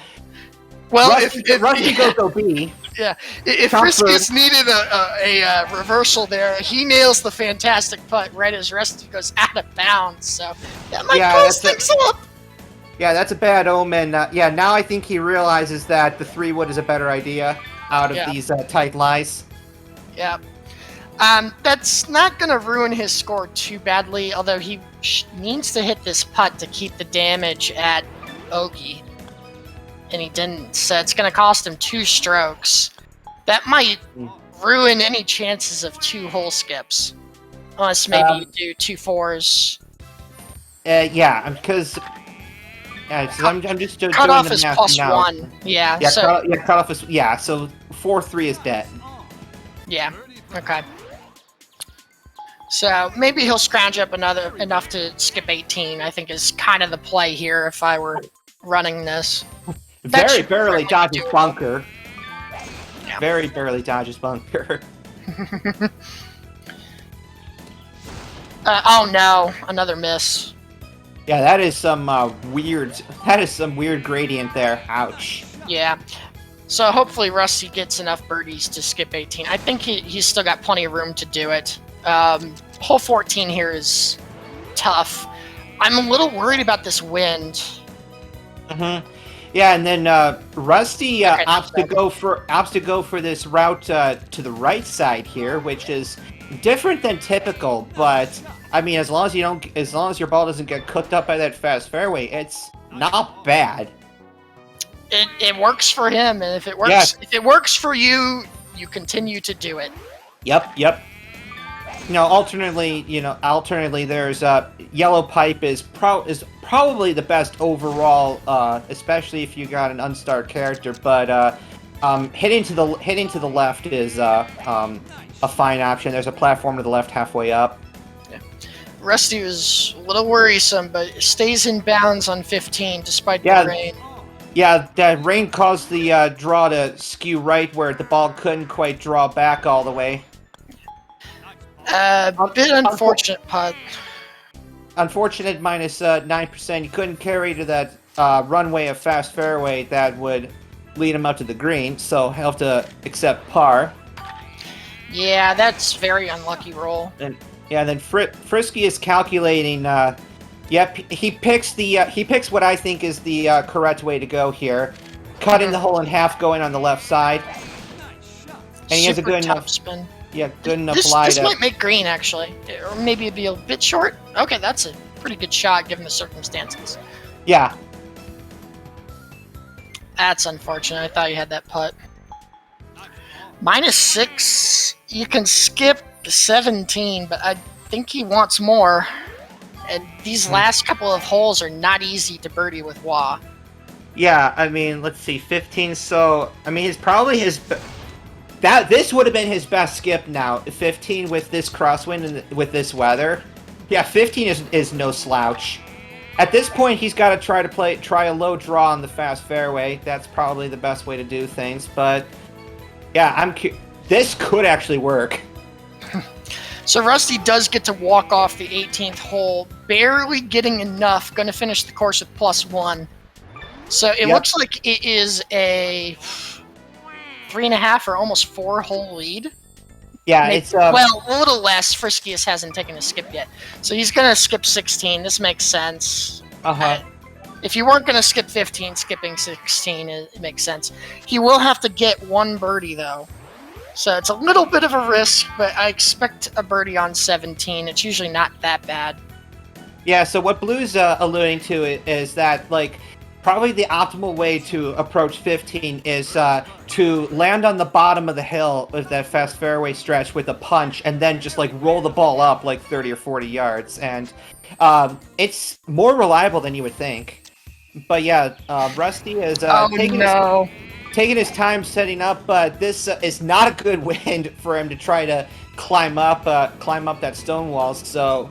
if Rusty goes OB. Yeah, if Friskiest needed a reversal there, he nails the fantastic putt right as Rusty goes out of bounds. So that might close things up. Yeah, that's a bad omen. Now I think he realizes that the 3-wood is a better idea out of these tight lies. Yeah. That's not going to ruin his score too badly, although he needs to hit this putt to keep the damage at bogey. And he didn't, so it's going to cost him 2 strokes. That might ruin any chances of 2 hole skips. Unless maybe you do 2 4s. Because... I'm just doing cutoff the is math plus now. 1. Yeah. Cutoff is so 4-3 is dead. Yeah. Okay. So maybe he'll scrounge up enough to skip 18. I think is kind of the play here if I were running this. Very barely dodges bunker. Yeah. Very barely dodges bunker. Oh no! Another miss. Yeah, that is some weird gradient there. Ouch. Yeah. So hopefully Rusty gets enough birdies to skip 18. I think he's still got plenty of room to do it. Hole 14 here is tough. I'm a little worried about this wind. Yeah, and then Rusty opts to go for this route to the right side here, which is different than typical, but I mean, as long as your ball doesn't get cooked up by that fast fairway, it's not bad. It works for him, and if it works, if it works for you, you continue to do it. Yep. alternately, there's yellow pipe is probably the best overall, especially if you got an unstarred character. But hitting to the left is a fine option. There's a platform to the left halfway up. Yeah. Rusty was a little worrisome, but stays in bounds on 15 despite the rain. Yeah, that rain caused the draw to skew right where the ball couldn't quite draw back all the way. A bit unfortunate putt. Unfortunate minus 9%. You couldn't carry to that runway of fast fairway that would lead him up to the green, so he'll have to accept par. Yeah, that's very unlucky roll. And then Frisky is calculating. Yep, he picks what I think is the correct way to go here, cutting the hole in half, going on the left side, and he has a good enough spin. Yeah, good enough This lie to... might make green, actually. Or maybe it'd be a bit short. Okay, that's a pretty good shot, given the circumstances. Yeah. That's unfortunate. I thought you had that putt. -6. You can skip 17, but I think he wants more. And these last couple of holes are not easy to birdie with Wah. Yeah, I mean, let's see, 15, so... I mean, this would have been his best skip now. 15 with this crosswind and with this weather. Yeah, 15 is no slouch. At this point, he's got to try a low draw on the fast fairway. That's probably the best way to do things. But yeah, this could actually work. So Rusty does get to walk off the 18th hole, barely getting enough. Going to finish the course with +1. So it looks like it is a 3.5 or almost 4 hole lead. Yeah, Maybe, it's well, a little less. Friskiest hasn't taken a skip yet, so he's gonna skip 16. This makes sense. If you weren't gonna skip 15, skipping 16 it makes sense. He will have to get 1 birdie though, so it's a little bit of a risk. But I expect a birdie on 17. It's usually not that bad. Yeah. So what Blue's alluding to is that probably the optimal way to approach 15 is to land on the bottom of the hill with that fast fairway stretch with a punch, and then just roll the ball up 30 or 40 yards, and it's more reliable than you would think. But yeah, Rusty is taking his time setting up, but this is not a good wind for him to try to climb up that stone wall. So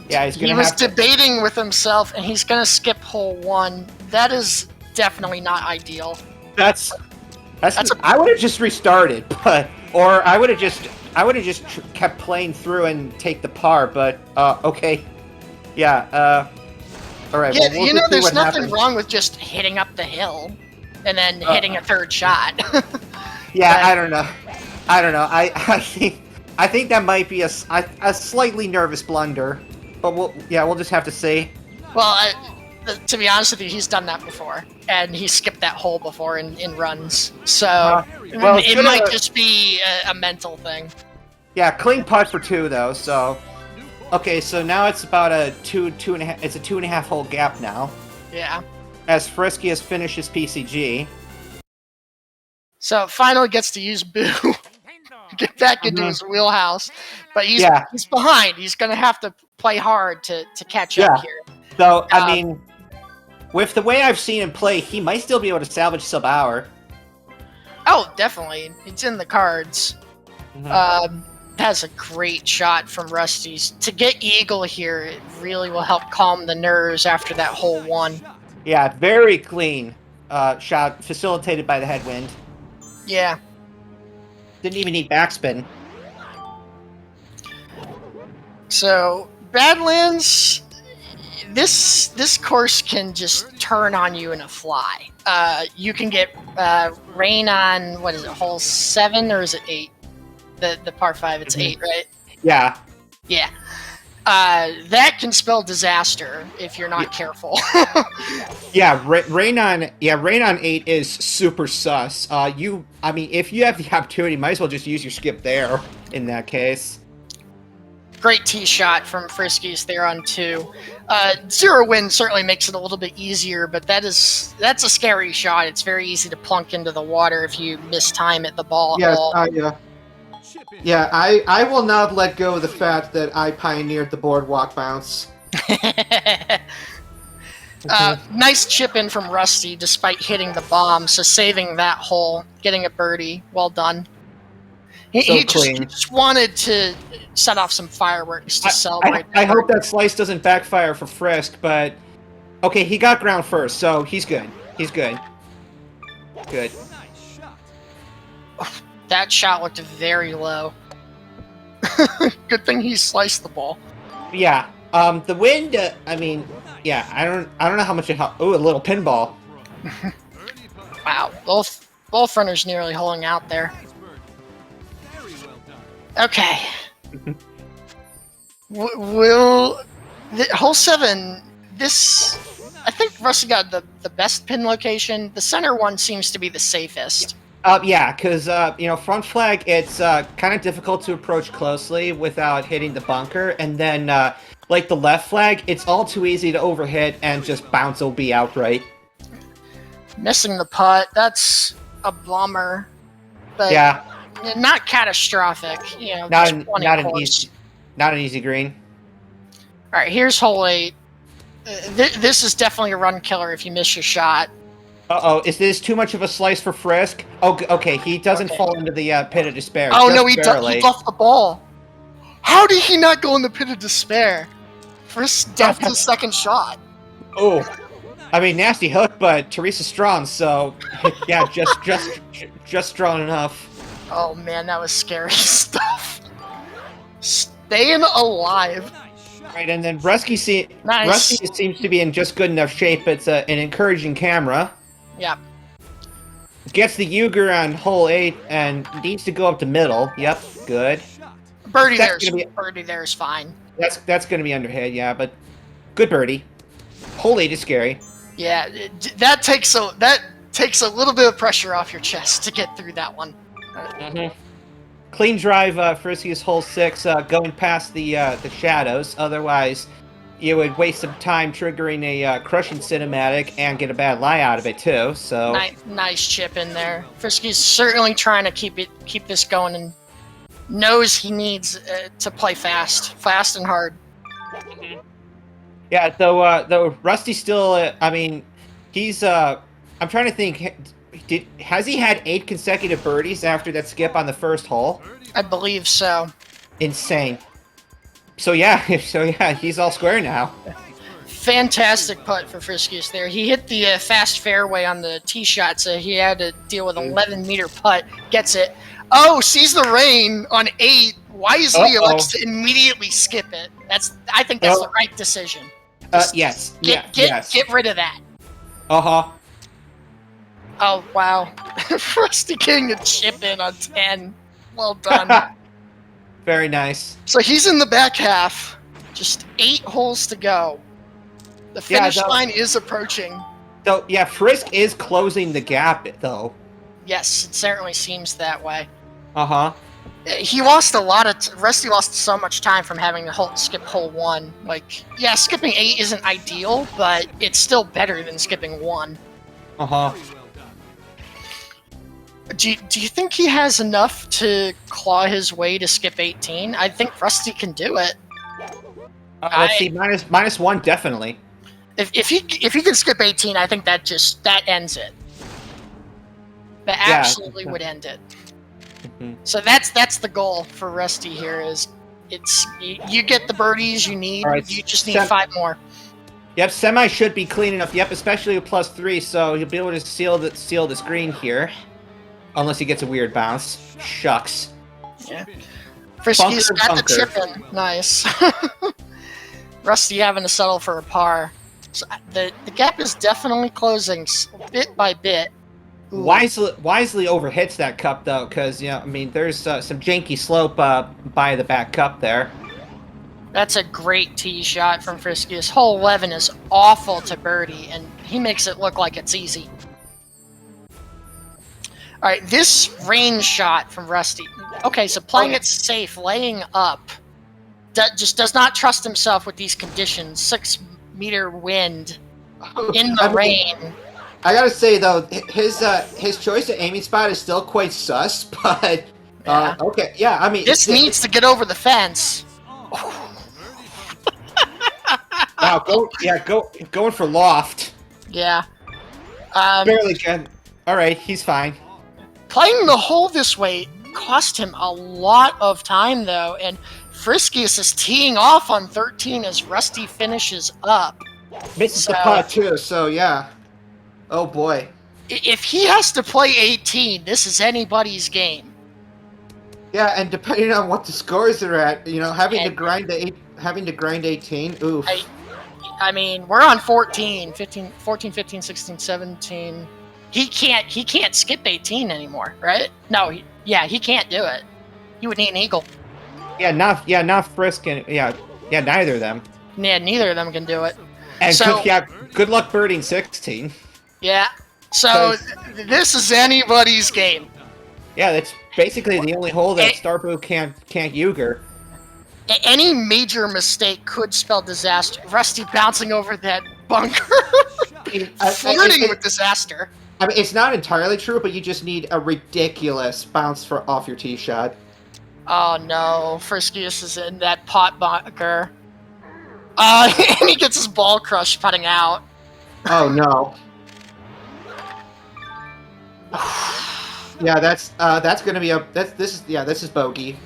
yeah, he was debating with himself, and he's gonna skip hole 1. That is definitely not ideal. I would have just restarted, or I would have just kept playing through and take the par. But okay, yeah. All right. Yeah, well, there's nothing wrong with just hitting up the hill and then hitting a third shot. Yeah, I don't know. I think that might be a slightly nervous blunder, but we'll just have to see. Well, to be honest with you, he's done that before, and he skipped that hole before in runs. So it might just be a mental thing. Yeah, clean putt for 2 though. So okay, so now it's about a 2.5. It's a 2.5 hole gap now. Yeah. As Friskiest finishes PCG. So finally gets to use Boo. Get back into his wheelhouse, but he's behind. He's gonna have to play hard to catch up here. So I mean, with the way I've seen him play, he might still be able to salvage sub-hour. Oh, definitely. It's in the cards. That's a great shot from Rusty's. To get eagle here, it really will help calm the nerves after that hole 1. Yeah, very clean shot, facilitated by the headwind. Yeah. Didn't even need backspin. So, Badlands, this course can just turn on you in a fly. You can get rain on, what is it, hole 7 or is it 8? The par 5, it's 8, right? Yeah. Yeah. That can spell disaster if you're not careful. Yeah, rain on 8 is super sus. If you have the opportunity, might as well just use your skip there in that case. Great tee shot from Friskiest there on 2. 0 wind certainly makes it a little bit easier, but that's a scary shot. It's very easy to plunk into the water if you mistime it, the ball. Yes, yeah. Yeah, I will not let go of the fact that I pioneered the boardwalk bounce. Nice chip in from Rusty, despite hitting the bomb, so saving that hole, getting a birdie. Well done. He just wanted to set off some fireworks to celebrate. I hope that slice doesn't backfire for Frisk, but okay, he got ground first, so he's good. He's good. Good. That shot looked very low. Good thing he sliced the ball. Yeah. The wind. I mean, yeah. I don't know how much it helped. Ooh, a little pinball. Wow. Both runners nearly holing out there. Okay. Hole 7. This, I think Rusty got the best pin location. The center one seems to be the safest. Yeah, because front flag, it's kind of difficult to approach closely without hitting the bunker, and then like the left flag, it's all too easy to overhit and just bounce OB outright. Missing the putt, that's a bummer, but yeah, not catastrophic. Not an easy green. All right, here's hole 8. This is definitely a run killer if you miss your shot. Uh-oh, is this too much of a slice for Frisk? Oh, okay, he doesn't fall into the pit of despair. Oh, no, he duffed the ball. How did he not go in the pit of despair? Frisk duffed his second shot. Oh, I mean, nasty hook, but Teresa's strong, so yeah, just strong enough. Oh, man, that was scary stuff. Staying alive. Right, and then Rusty seems to be in just good enough shape. It's an encouraging camera. Yep. Gets the Uger on hole 8 and needs to go up the middle. Yep, good. Birdie there is fine. That's going to be underhit, yeah, but good birdie. Hole 8 is scary. Yeah, that takes a little bit of pressure off your chest to get through that one. Mm-hmm. Clean drive, Friskiest hole 6, going past the shadows. Otherwise, you would waste some time triggering a crushing cinematic and get a bad lie out of it too. So nice chip in there. Friskiest certainly trying to keep this going and knows he needs to play fast and hard. Yeah, though Rusty still. I mean, he's. I'm trying to think. Has he had 8 consecutive birdies after that skip on the first hole? I believe so. Insane. So yeah, he's all square now. Fantastic putt for Friskiest there. He hit the fast fairway on the tee shot, so he had to deal with an 11-meter putt. Gets it. Oh, sees the rain on 8. Wisely elects to immediately skip it. I think that's the right decision. Yes. Get rid of that. Uh-huh. Oh, wow. Rusty King a chip in on 10. Well done. Very nice. So he's in the back half. Just 8 holes to go. The finish line is approaching. So, yeah, Frisk is closing the gap, though. Yes, it certainly seems that way. Uh-huh. He lost a lot of... Rusty lost so much time from having to skip hole 1. Like, yeah, skipping 8 isn't ideal, but it's still better than skipping 1. Uh-huh. Do you think he has enough to claw his way to skip 18? I think Rusty can do it. Let's see, minus 1, definitely. If he can skip 18, I think that ends it. That absolutely would end it. Mm-hmm. So that's the goal for Rusty here. You get the birdies you need. Right, you just need 5 more. Yep, semi should be clean enough. Yep, especially with +3, so he'll be able to seal the screen here. Unless he gets a weird bounce. Shucks. Yeah. Friskiest got the chip in. Nice. Rusty having to settle for a par. So the gap is definitely closing bit by bit. Ooh. Wisely overhits that cup, though, because, there's some janky slope by the back cup there. That's a great tee shot from Friskiest. Hole 11 is awful to birdie, and he makes it look like it's easy. All right, this range shot from Rusty. Okay, so playing it safe, laying up, just does not trust himself with these conditions. 6-meter wind in the rain. I gotta say though, his choice of aiming spot is still quite sus, but Yeah. Okay. Yeah. I mean, This needs to get over the fence. Wow. Going for loft. Yeah. Barely can. All right. He's fine. Playing the hole this way cost him a lot of time, though, and Friskiest is teeing off on 13 as Rusty finishes up. Misses the putt too. So yeah. Oh boy. If he has to play 18, this is anybody's game. Yeah, and depending on what the scores are at, having to grind 18. Oof. I mean, we're on 14, 15, 16, 17. He can't skip 18 anymore, right? No, he can't do it. He would need an eagle. Not Frisk and neither of them. Yeah, neither of them can do it. And good luck birding 16. Yeah. So this is anybody's game. Yeah, that's basically the only hole that Starbo can't Euger. Any major mistake could spell disaster. Rusty bouncing over that bunker. Flirting with disaster. I mean, it's not entirely true, but you just need a ridiculous bounce off your tee shot. Oh no, Friskiest is in that pot bunker. And he gets his ball crushed putting out. Oh no. Yeah, that's gonna be this is bogey.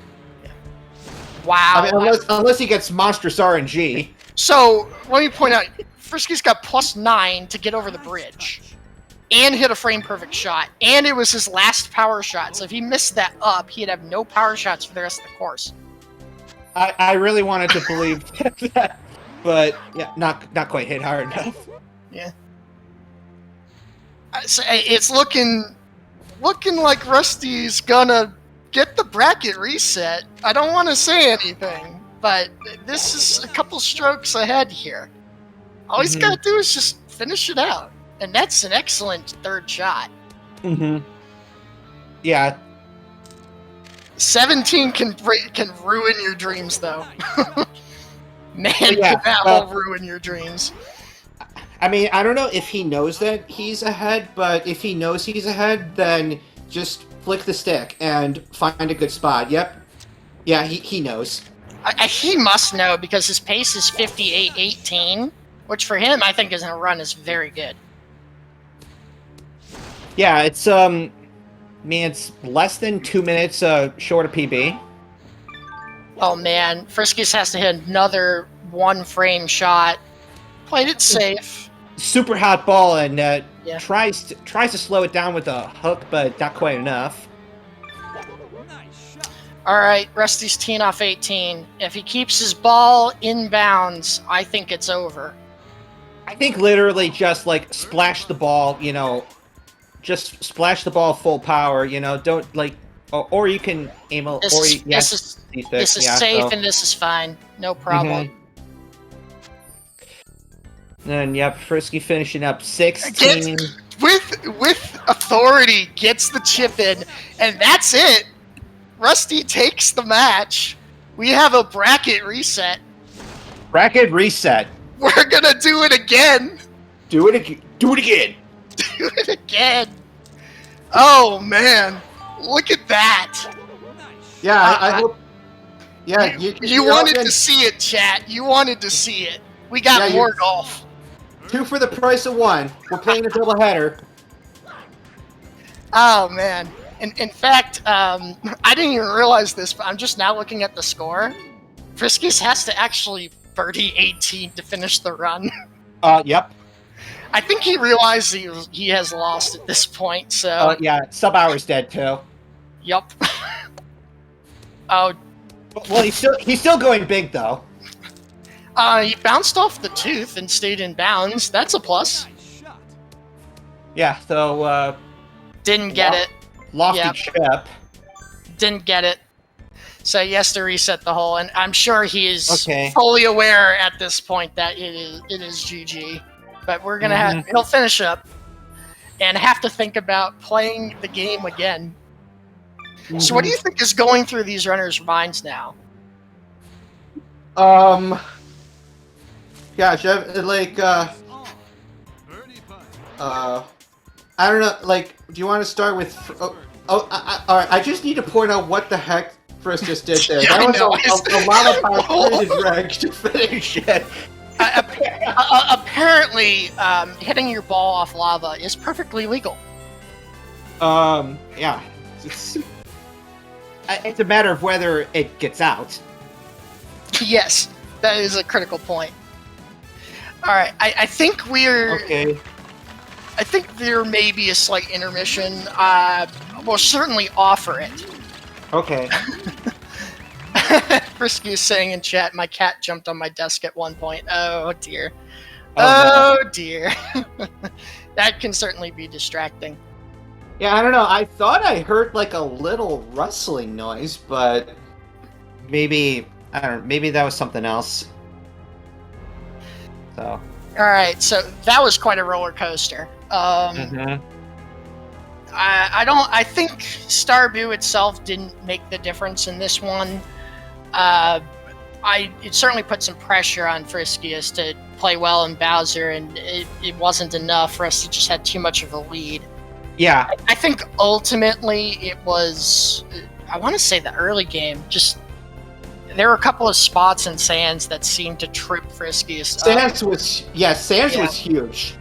Wow. I mean, unless he gets monstrous RNG. So let me point out, Friskiest got +9 to get over the bridge, and hit a frame perfect shot, and it was his last power shot. So if he missed that up, he'd have no power shots for the rest of the course. I really wanted to believe that, but yeah, not quite hit hard enough. Yeah. So it's looking like Rusty's gonna get the bracket reset. I don't want to say anything, but this is a couple strokes ahead here. All he's got to do is just finish it out, and that's an excellent third shot. Yeah. 17 can ruin your dreams, though. Man, can that hole ruin your dreams. I mean, I don't know if he knows that he's ahead, but if he knows he's ahead, then just flick the stick and find a good spot. Yep. Yeah, he knows. He must know because his pace is 58.18, which for him, I think, is in a run is very good. Yeah, it's it's less than 2 minutes short of PB. Oh man, Friskiest has to hit another one frame shot. Played it safe. Super hot ball and tries to slow it down with a hook, but not quite enough. All right, Rusty's teeing off 18. If he keeps his ball inbounds, I think it's over. I think literally just like splash the ball, just splash the ball full power, don't like, or you can aim a. This is safe and this is fine, no problem. And yep, Frisky finishing up 16. With authority, gets the chip in, and that's it. Rusty takes the match. We have a bracket reset. Bracket reset. We're gonna do it again. Do it again. Do it again. Oh man, look at that. Yeah, I hope. Yeah, you wanted to see it, chat. You wanted to see it. We got more golf. 2 for the price of 1. We're playing a doubleheader. Oh man. In fact, I didn't even realize this, but I'm just now looking at the score. Friskiest has to actually birdie 18 to finish the run. Yep. I think he realized he has lost at this point, so... yeah, sub-hour's dead, too. Yup. Oh. Well, he's still going big, though. He bounced off the tooth and stayed in bounds. That's a plus. Yeah, so, Didn't get it. Lofty chip. Didn't get it. So he has to reset the hole, and I'm sure he is fully aware at this point that it is GG. But we're gonna he'll finish up and have to think about playing the game again. So what do you think is going through these runners' minds now? Gosh, like, I don't know, like, do you want to start with, all right. I just need to point out what the heck Frisk just did there. Yeah, That was a lot of power drag to finish it. Apparently, hitting your ball off lava is perfectly legal. Yeah. It's a matter of whether it gets out. Yes, that is a critical point. All right, I think we're... Okay. I think there may be a slight intermission. We'll certainly offer it. Okay. Frisky is saying in chat, my cat jumped on my desk at one point. Oh, dear. Oh, Oh, dear. That can certainly be distracting. Yeah, I don't know. I thought I heard like a little rustling noise, but maybe I don't know. Maybe that was something else. So. All right, so that was quite a roller coaster. I think Starbu itself didn't make the difference in this one. It certainly put some pressure on Friskiest to play well in Bowser, and it wasn't enough. Rusty just had too much of a lead. Yeah. I think ultimately it was, I want to say the early game, just there were a couple of spots in Sands that seemed to trip Friskiest Sands was huge.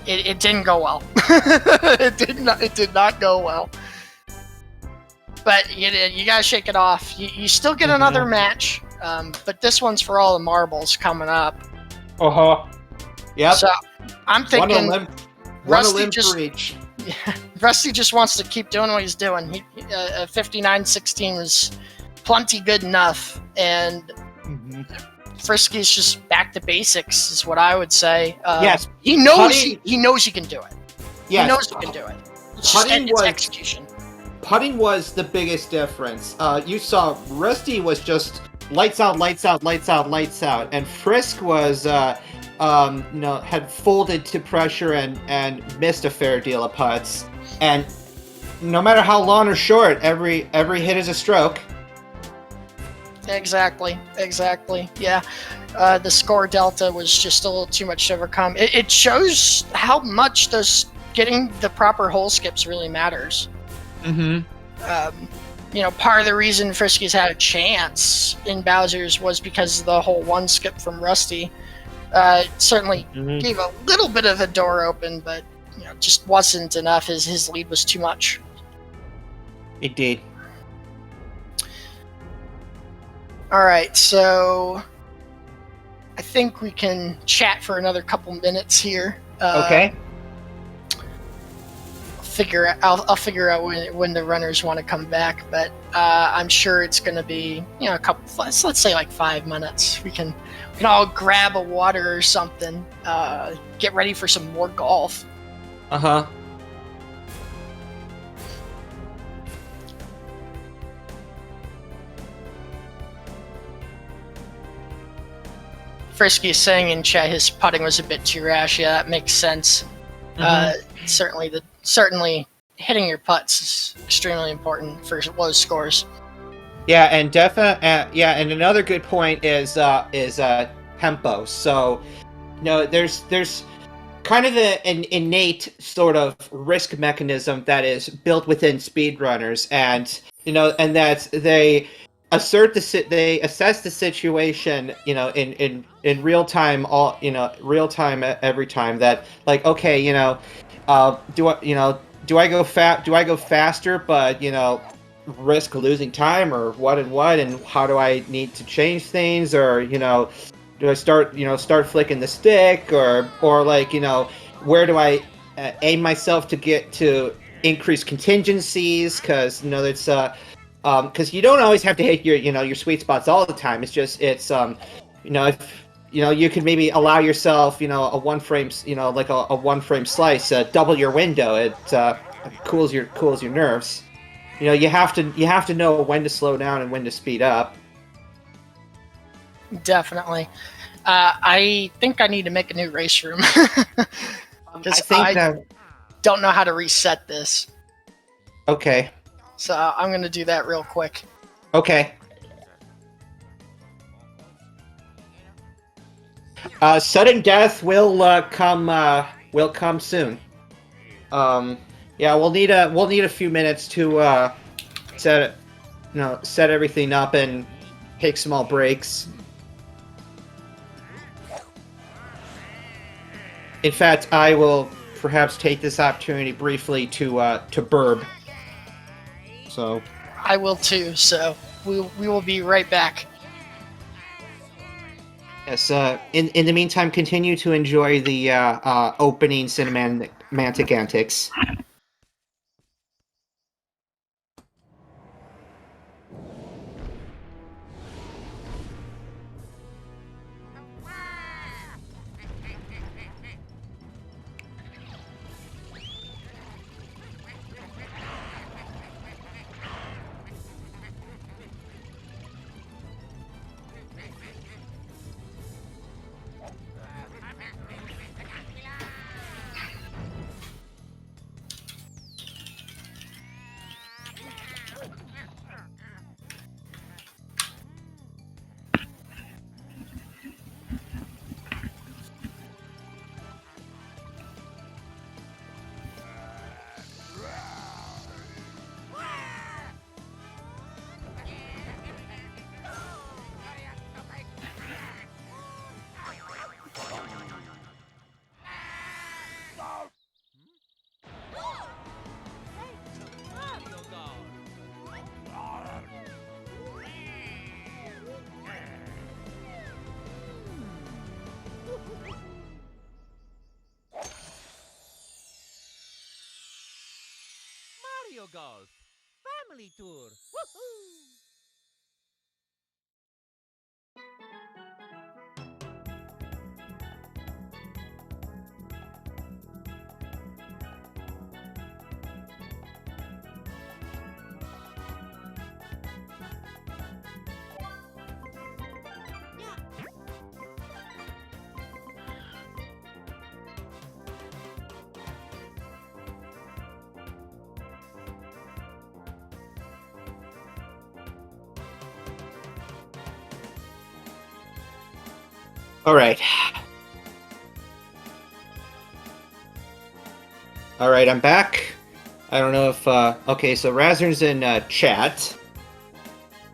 It didn't go well. It did not go well. But you gotta shake it off. You still get another match, but this one's for all the marbles coming up. Yep. So I'm thinking Rusty just for each. Yeah, Rusty just wants to keep doing what he's doing. 59-16 was plenty good enough, and Frisky's just back to basics, is what I would say. Yes, he knows he knows he can do it. Yes. He knows he can do it. It's just execution. Putting was the biggest difference. You saw Rusty was just lights out, lights out, lights out, lights out, and Frisk was had folded to pressure and missed a fair deal of putts. And no matter how long or short, every hit is a stroke. Exactly. Yeah. The score delta was just a little too much to overcome. It shows how much getting the proper hole skips really matters. Part of the reason Friskies had a chance in Bowser's was because of the whole one skip from Rusty. It certainly gave a little bit of a door open, but just wasn't enough. His lead was too much. It did. All right, so I think we can chat for another couple minutes here. Okay. I'll figure out when the runners want to come back, but I'm sure it's going to be a couple. Let's say like 5 minutes. We can all grab a water or something. Get ready for some more golf. Frisky is saying in chat his putting was a bit too rash. Yeah, that makes sense. Certainly hitting your putts is extremely important for low scores. Yeah, and and another good point is tempo. So, there's kind of an innate sort of risk mechanism that is built within speedrunners, and that they assess the situation, in real time, real time every time. That like, okay, do I go faster, but risk losing time, or what, and how do I need to change things, or do I start flicking the stick, or like where do I aim myself to get to increase contingencies, because it's because you don't always have to hit your sweet spots all the time. It's just if you could maybe allow yourself a one frame like a one frame slice, double your window. It cools your nerves. You have to know when to slow down and when to speed up. Definitely. I think I need to make a new race room because I don't know how to reset this. Okay. So I'm going to do that real quick. Okay. Sudden death will come soon. Yeah, we'll need a few minutes to set set everything up and take small breaks. In fact, I will perhaps take this opportunity briefly to burb. So I will too. So we will be right back. yes. In the meantime, continue to enjoy the opening cinematic antics. Mario Golf Family Tour. Woohoo! All right. All right, I'm back. I don't know if okay, so Razzer's in chat.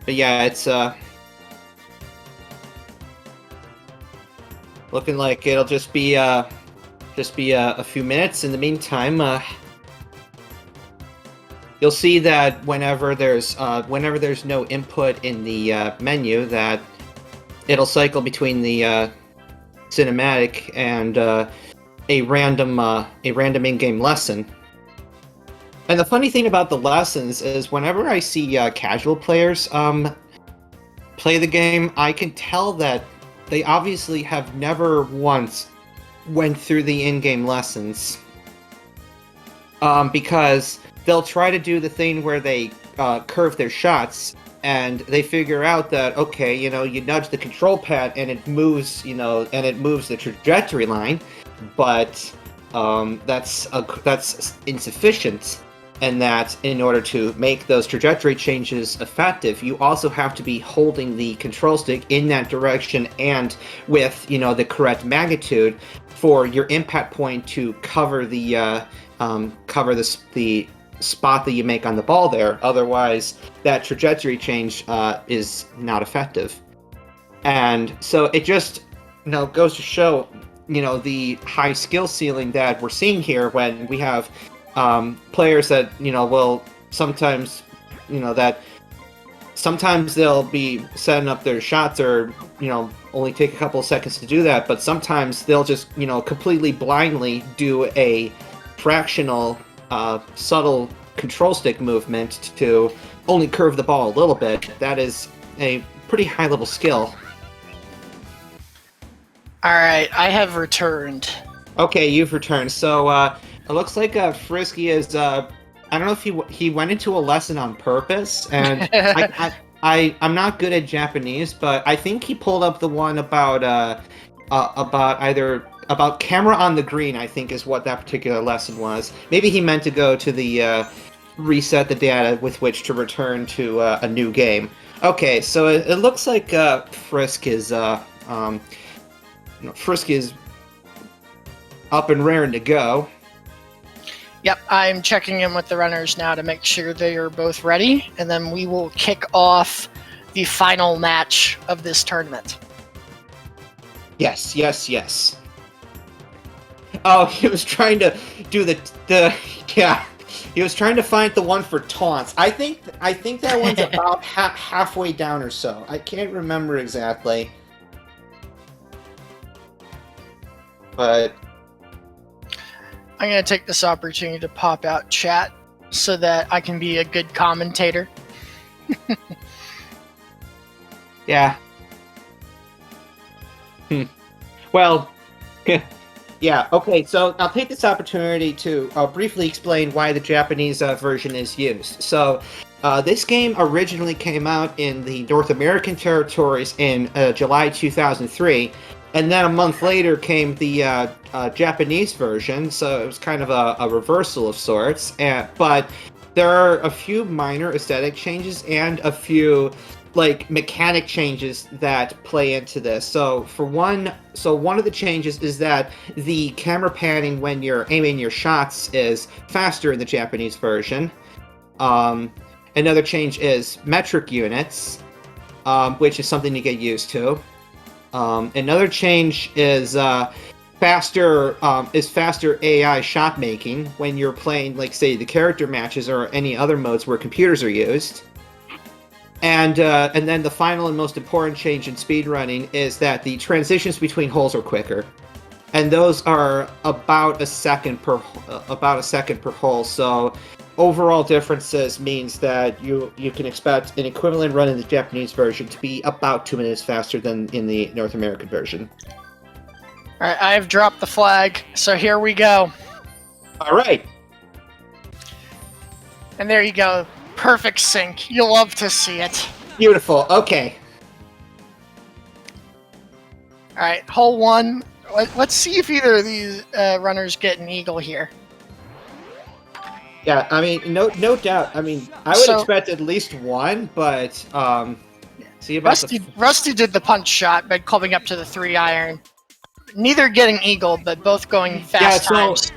But yeah, it's looking like it'll just be a few minutes. In the meantime, you'll see that whenever there's no input in the menu, that it'll cycle between the cinematic and a random in-game lesson. And the funny thing about the lessons is whenever I see casual players play the game, I can tell that they obviously have never once went through the in-game lessons. Because they'll try to do the thing where they curve their shots, and they figure out that, okay, you nudge the control pad and it moves, the trajectory line, but that's insufficient. And that in order to make those trajectory changes effective, you also have to be holding the control stick in that direction and with, the correct magnitude for your impact point to cover the spot that you make on the ball there. Otherwise, that trajectory change is not effective. And so it just, goes to show, the high skill ceiling that we're seeing here when we have players that will sometimes that sometimes they'll be setting up their shots or only take a couple of seconds to do that, but sometimes they'll just completely blindly do a fractional subtle control stick movement to only curve the ball a little bit. That is a pretty high level skill. Alright, I have returned. Okay, you've returned. So it looks like Frisky is I don't know if he went into a lesson on purpose, and I'm not good at Japanese, but I think he pulled up the one about camera on the green, I think is what that particular lesson was. Maybe he meant to go to the reset the data with which to return to a new game. Okay, so it looks like Frisk is up and raring to go. Yep, I'm checking in with the runners now to make sure they are both ready, and then we will kick off the final match of this tournament. Yes, yes, yes. Oh, he was trying to do the yeah. He was trying to find the one for taunts. I think that one's about halfway down or so. I can't remember exactly. But I'm going to take this opportunity to pop out chat so that I can be a good commentator. yeah. Well, yeah, okay, so I'll take this opportunity to briefly explain why the Japanese version is used. So, this game originally came out in the North American territories in July 2003, and then a month later came the Japanese version, so it was kind of a reversal of sorts. But there are a few minor aesthetic changes and a few mechanic changes that play into this. So one of the changes is that the camera panning when you're aiming your shots is faster in the Japanese version. Another change is metric units, which is something to get used to. Another change is faster AI shot making when you're playing, say, the character matches or any other modes where computers are used. And then the final and most important change in speedrunning is that the transitions between holes are quicker, and those are about a second per hole. So overall differences means that you can expect an equivalent run in the Japanese version to be about 2 minutes faster than in the North American version. All right, I've dropped the flag, so here we go. All right. And there you go. Perfect sync. You'll love to see it. Beautiful. Okay. All right, hole one. Let's see if either of these runners get an eagle here. Yeah, I mean, no doubt. I mean, I would expect at least one, but see about Rusty did the punch shot by clubbing up to the 3-iron. Neither getting eagle, but both going fast times.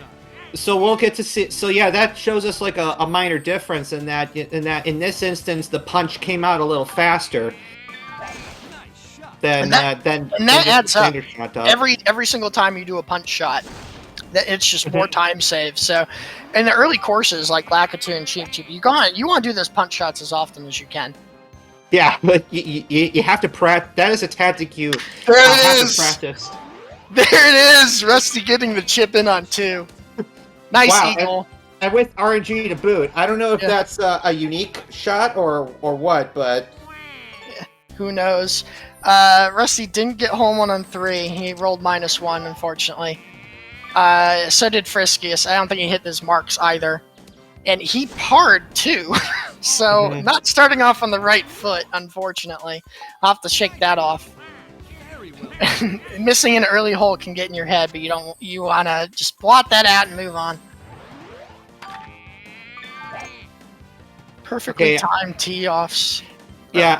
So we'll get to see. So yeah, that shows us a minor difference in that in this instance the punch came out a little faster than that adds up. Shot does. Every single time you do a punch shot, it's just more time saved. So in the early courses like Lakitu and Cheap Cheap, you want to do those punch shots as often as you can. Yeah, but you have to practice. That is a tactic you have to practice. There it is. Rusty getting the chip in on 2. Nice eagle. And with RNG to boot. I don't know if that's a unique shot or what, but who knows? Rusty didn't get home 1 on 3. He rolled -1, unfortunately. So did Friskiest. I don't think he hit his marks either. And he parred too. So not starting off on the right foot, unfortunately. I'll have to shake that off. Missing an early hole can get in your head, but you want to just blot that out and move on. Perfectly timed tee-offs. Yeah,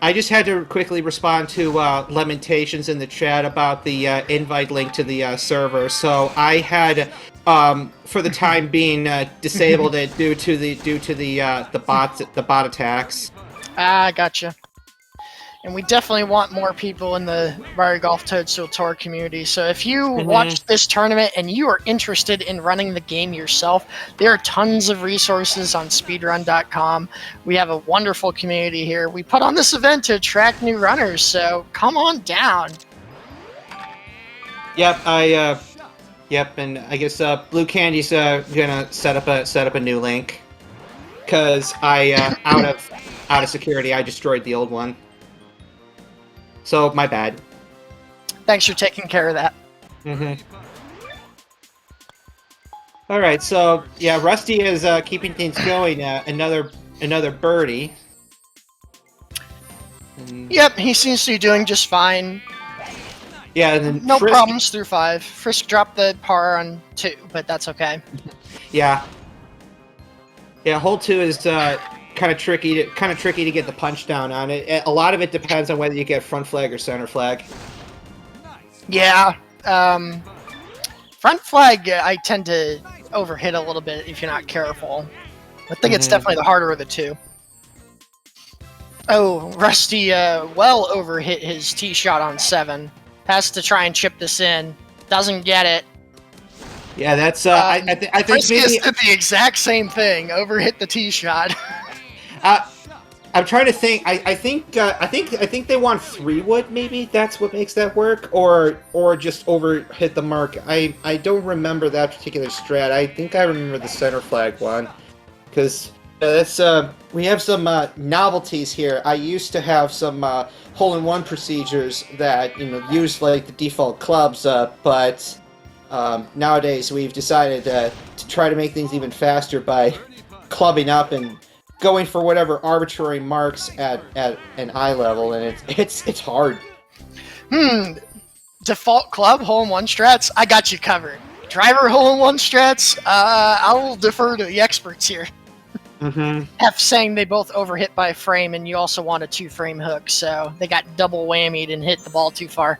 I just had to quickly respond to Lamentations in the chat about the invite link to the server. So I had, for the time being, disabled it due to the bot attacks. Ah, gotcha. And we definitely want more people in the Mario Golf Toadstool Tour community. So if you watch this tournament and you are interested in running the game yourself, there are tons of resources on speedrun.com. We have a wonderful community here. We put on this event to attract new runners, so come on down. Yep, and I guess Blue Candy's gonna set up a new link because out of security I destroyed the old one. So, my bad. Thanks for taking care of that. Alright, so, yeah, Rusty is keeping things going. Another birdie. Yep, he seems to be doing just fine. Yeah, and then no problems through 5. Frisk dropped the par on 2, but that's okay. Yeah. Yeah, hole 2 is kind of tricky to get the punch down on it. A lot of it depends on whether you get front flag or center flag. Yeah, front flag I tend to overhit a little bit if you're not careful. I think it's definitely the harder of the two. Oh, Rusty well overhit his tee shot on 7. Has to try and chip this in. Doesn't get it. Yeah, that's. I think Friskiest maybe did the exact same thing. Overhit the tee shot. I'm trying to think. I think they want 3-wood. Maybe that's what makes that work, or just overhit the mark. I don't remember that particular strat. I think I remember the center flag one, because that's we have some novelties here. I used to have some hole-in-one procedures that use like the default clubs, but nowadays we've decided to try to make things even faster by clubbing up and going for whatever arbitrary marks at an eye level, and it's hard. Default club hole-in-one strats. I got you covered. Driver hole-in-one strats. I will defer to the experts here. F saying they both overhit by a frame, and you also want a 2-frame hook, so they got double whammied and hit the ball too far.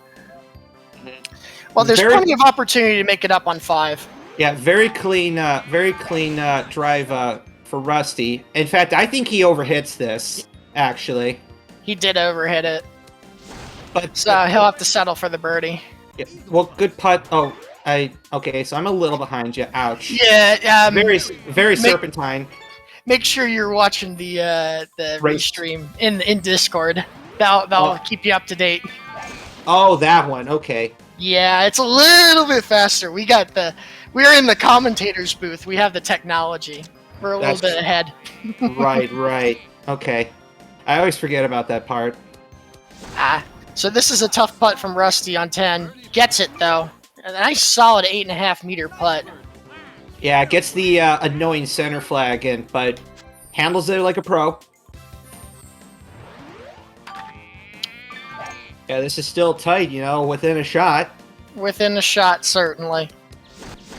Well, there's plenty of opportunity to make it up on 5. Yeah, very clean drive for Rusty. In fact, I think he overhits this, actually. He did overhit it. But so he'll have to settle for the birdie. Yeah, well, good putt. Oh, okay, so I'm a little behind you. Ouch. Yeah, very serpentine. Make sure you're watching the restream in Discord. That'll keep you up to date. Oh, that one. Okay. Yeah, it's a little bit faster. We're in the commentators booth. We have the technology. We're a little bit ahead. Right. Okay. I always forget about that part. So this is a tough putt from Rusty on 10. Gets it, though. A nice solid 8.5-meter putt. Yeah, gets the annoying center flag in, but handles it like a pro. Yeah, this is still tight, within a shot. Within a shot, certainly.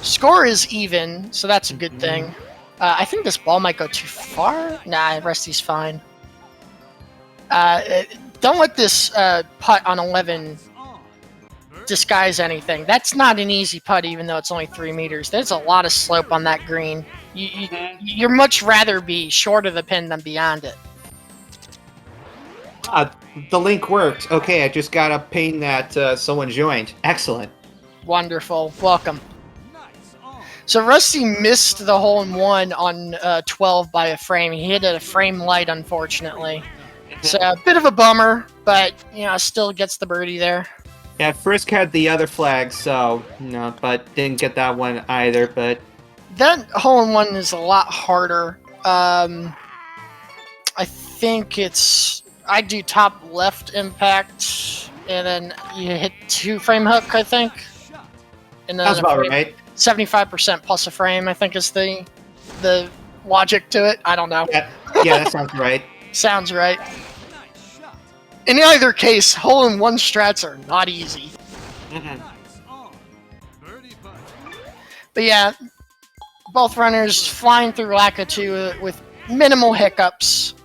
Score is even, so that's a good thing. I think this ball might go too far. Nah, Rusty's fine. Don't let this putt on 11 disguise anything. That's not an easy putt, even though it's only 3 meters. There's a lot of slope on that green. You'd much rather be short of the pin than beyond it. The link worked. Okay, I just got a ping that someone joined. Excellent. Wonderful. Welcome. So Rusty missed the hole-in-one on 12 by a frame. He hit a frame light, unfortunately. So a bit of a bummer, but still gets the birdie there. Yeah, Frisk had the other flag, so but didn't get that one either. But that hole-in-one is a lot harder. I think I do top left impact, and then you hit 2-frame hook, I think. And then that's about right. 75% plus a frame, I think, is the logic to it. I don't know. Yeah, that sounds right. Sounds right. In either case, hole-in-one strats are not easy. But yeah, both runners flying through Laka 2 with minimal hiccups.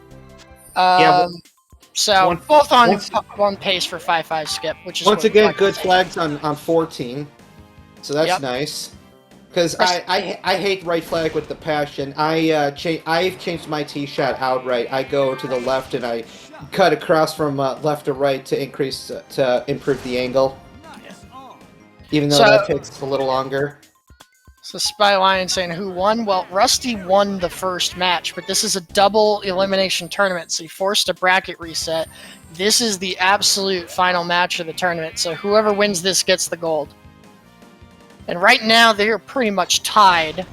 So both on pace for 5-5 skip, which is once again good flags on 14. So that's nice. Because I hate right flag with the passion. I've changed my tee shot outright. I go to the left and I cut across from left to right to improve the angle. Yeah. Even though that takes a little longer. So Spylion saying who won? Well, Rusty won the first match, but this is a double elimination tournament, so he forced a bracket reset. This is the absolute final match of the tournament, so whoever wins this gets the gold. And right now, they're pretty much tied.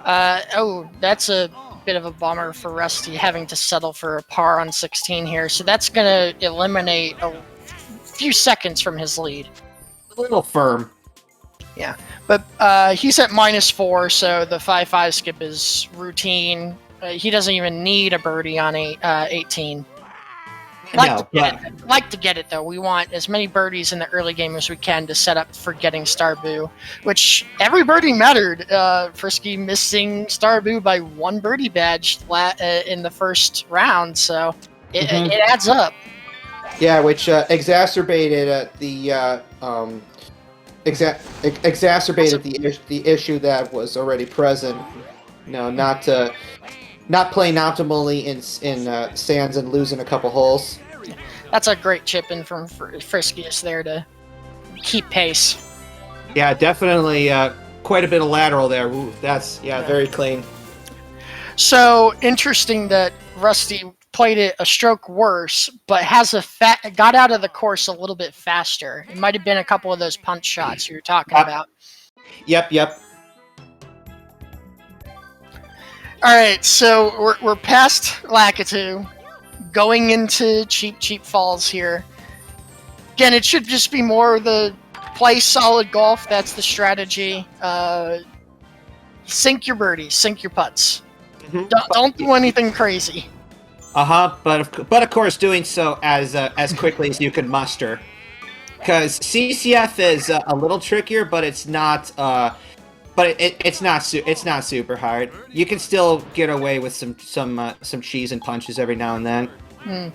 That's a bit of a bummer for Rusty, having to settle for a par on 16 here. So that's going to eliminate a few seconds from his lead. A little firm. Yeah, but he's at -4, so the 5-5 skip is routine. He doesn't even need a birdie on 18. Like to get it, though. We want as many birdies in the early game as we can to set up for getting Starboo, which every birdie mattered. Frisky missing Starboo by 1 birdie badge in the first round, so it adds up. Yeah, which exacerbated exacerbated the issue that was already present. Not playing optimally in sands and losing a couple holes. That's a great chip in from Friskiest there to keep pace. Yeah, definitely quite a bit of lateral there. Ooh, that's very clean. So interesting that Rusty played it a stroke worse, but got out of the course a little bit faster. It might have been a couple of those punch shots you were talking about. Yep. All right, so we're past Lakitu, going into Cheap Falls here. Again, it should just be more of the play solid golf. That's the strategy. Sink your birdies, sink your putts. Mm-hmm. Don't do anything crazy. But of course, doing so as quickly as you can muster, because CCF is a little trickier, but it's not. It's not super hard. You can still get away with some cheese and punches every now and then.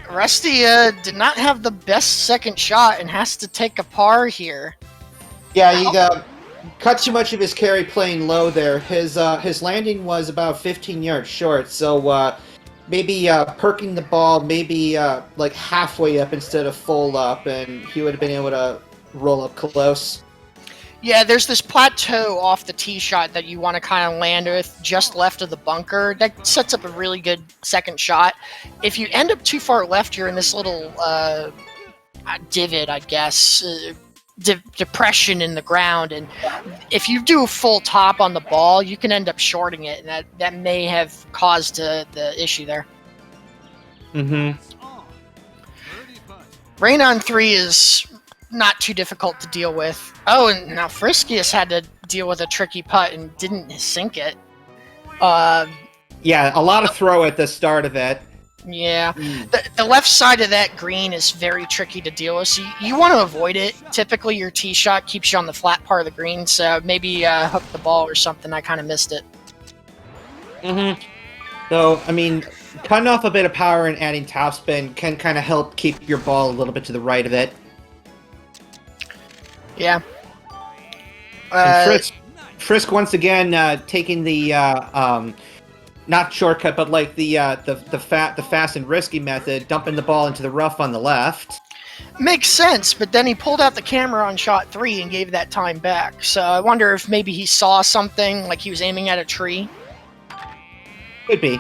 Rusty did not have the best second shot and has to take a par here. Yeah, he cut too much of his carry playing low there. His landing was about 15 yards short, so maybe perking the ball maybe like halfway up instead of full up, and he would have been able to roll up close. Yeah, there's this plateau off the tee shot that you want to kind of land with just left of the bunker. That sets up a really good second shot. If you end up too far left, you're in this little divot, I guess, depression in the ground. And if you do a full top on the ball, you can end up shorting it. And that may have caused the issue there. Mm-hmm. Rain on 3 is not too difficult to deal with. Oh, and now Friskiest had to deal with a tricky putt and didn't sink it. Yeah, a lot of throw at the start of it. Yeah. The left side of that green is very tricky to deal with, so you want to avoid it. Typically, your tee shot keeps you on the flat part of the green, so maybe hook the ball or something. I kind of missed it. Mm-hmm. So, I mean, cutting off a bit of power and adding topspin can kind of help keep your ball a little bit to the right of it. Yeah. Frisk once again taking the not shortcut, but like the fast and risky method, dumping the ball into the rough on the left. Makes sense, but then he pulled out the camera on shot 3 and gave that time back. So I wonder if maybe he saw something, like he was aiming at a tree. Could be.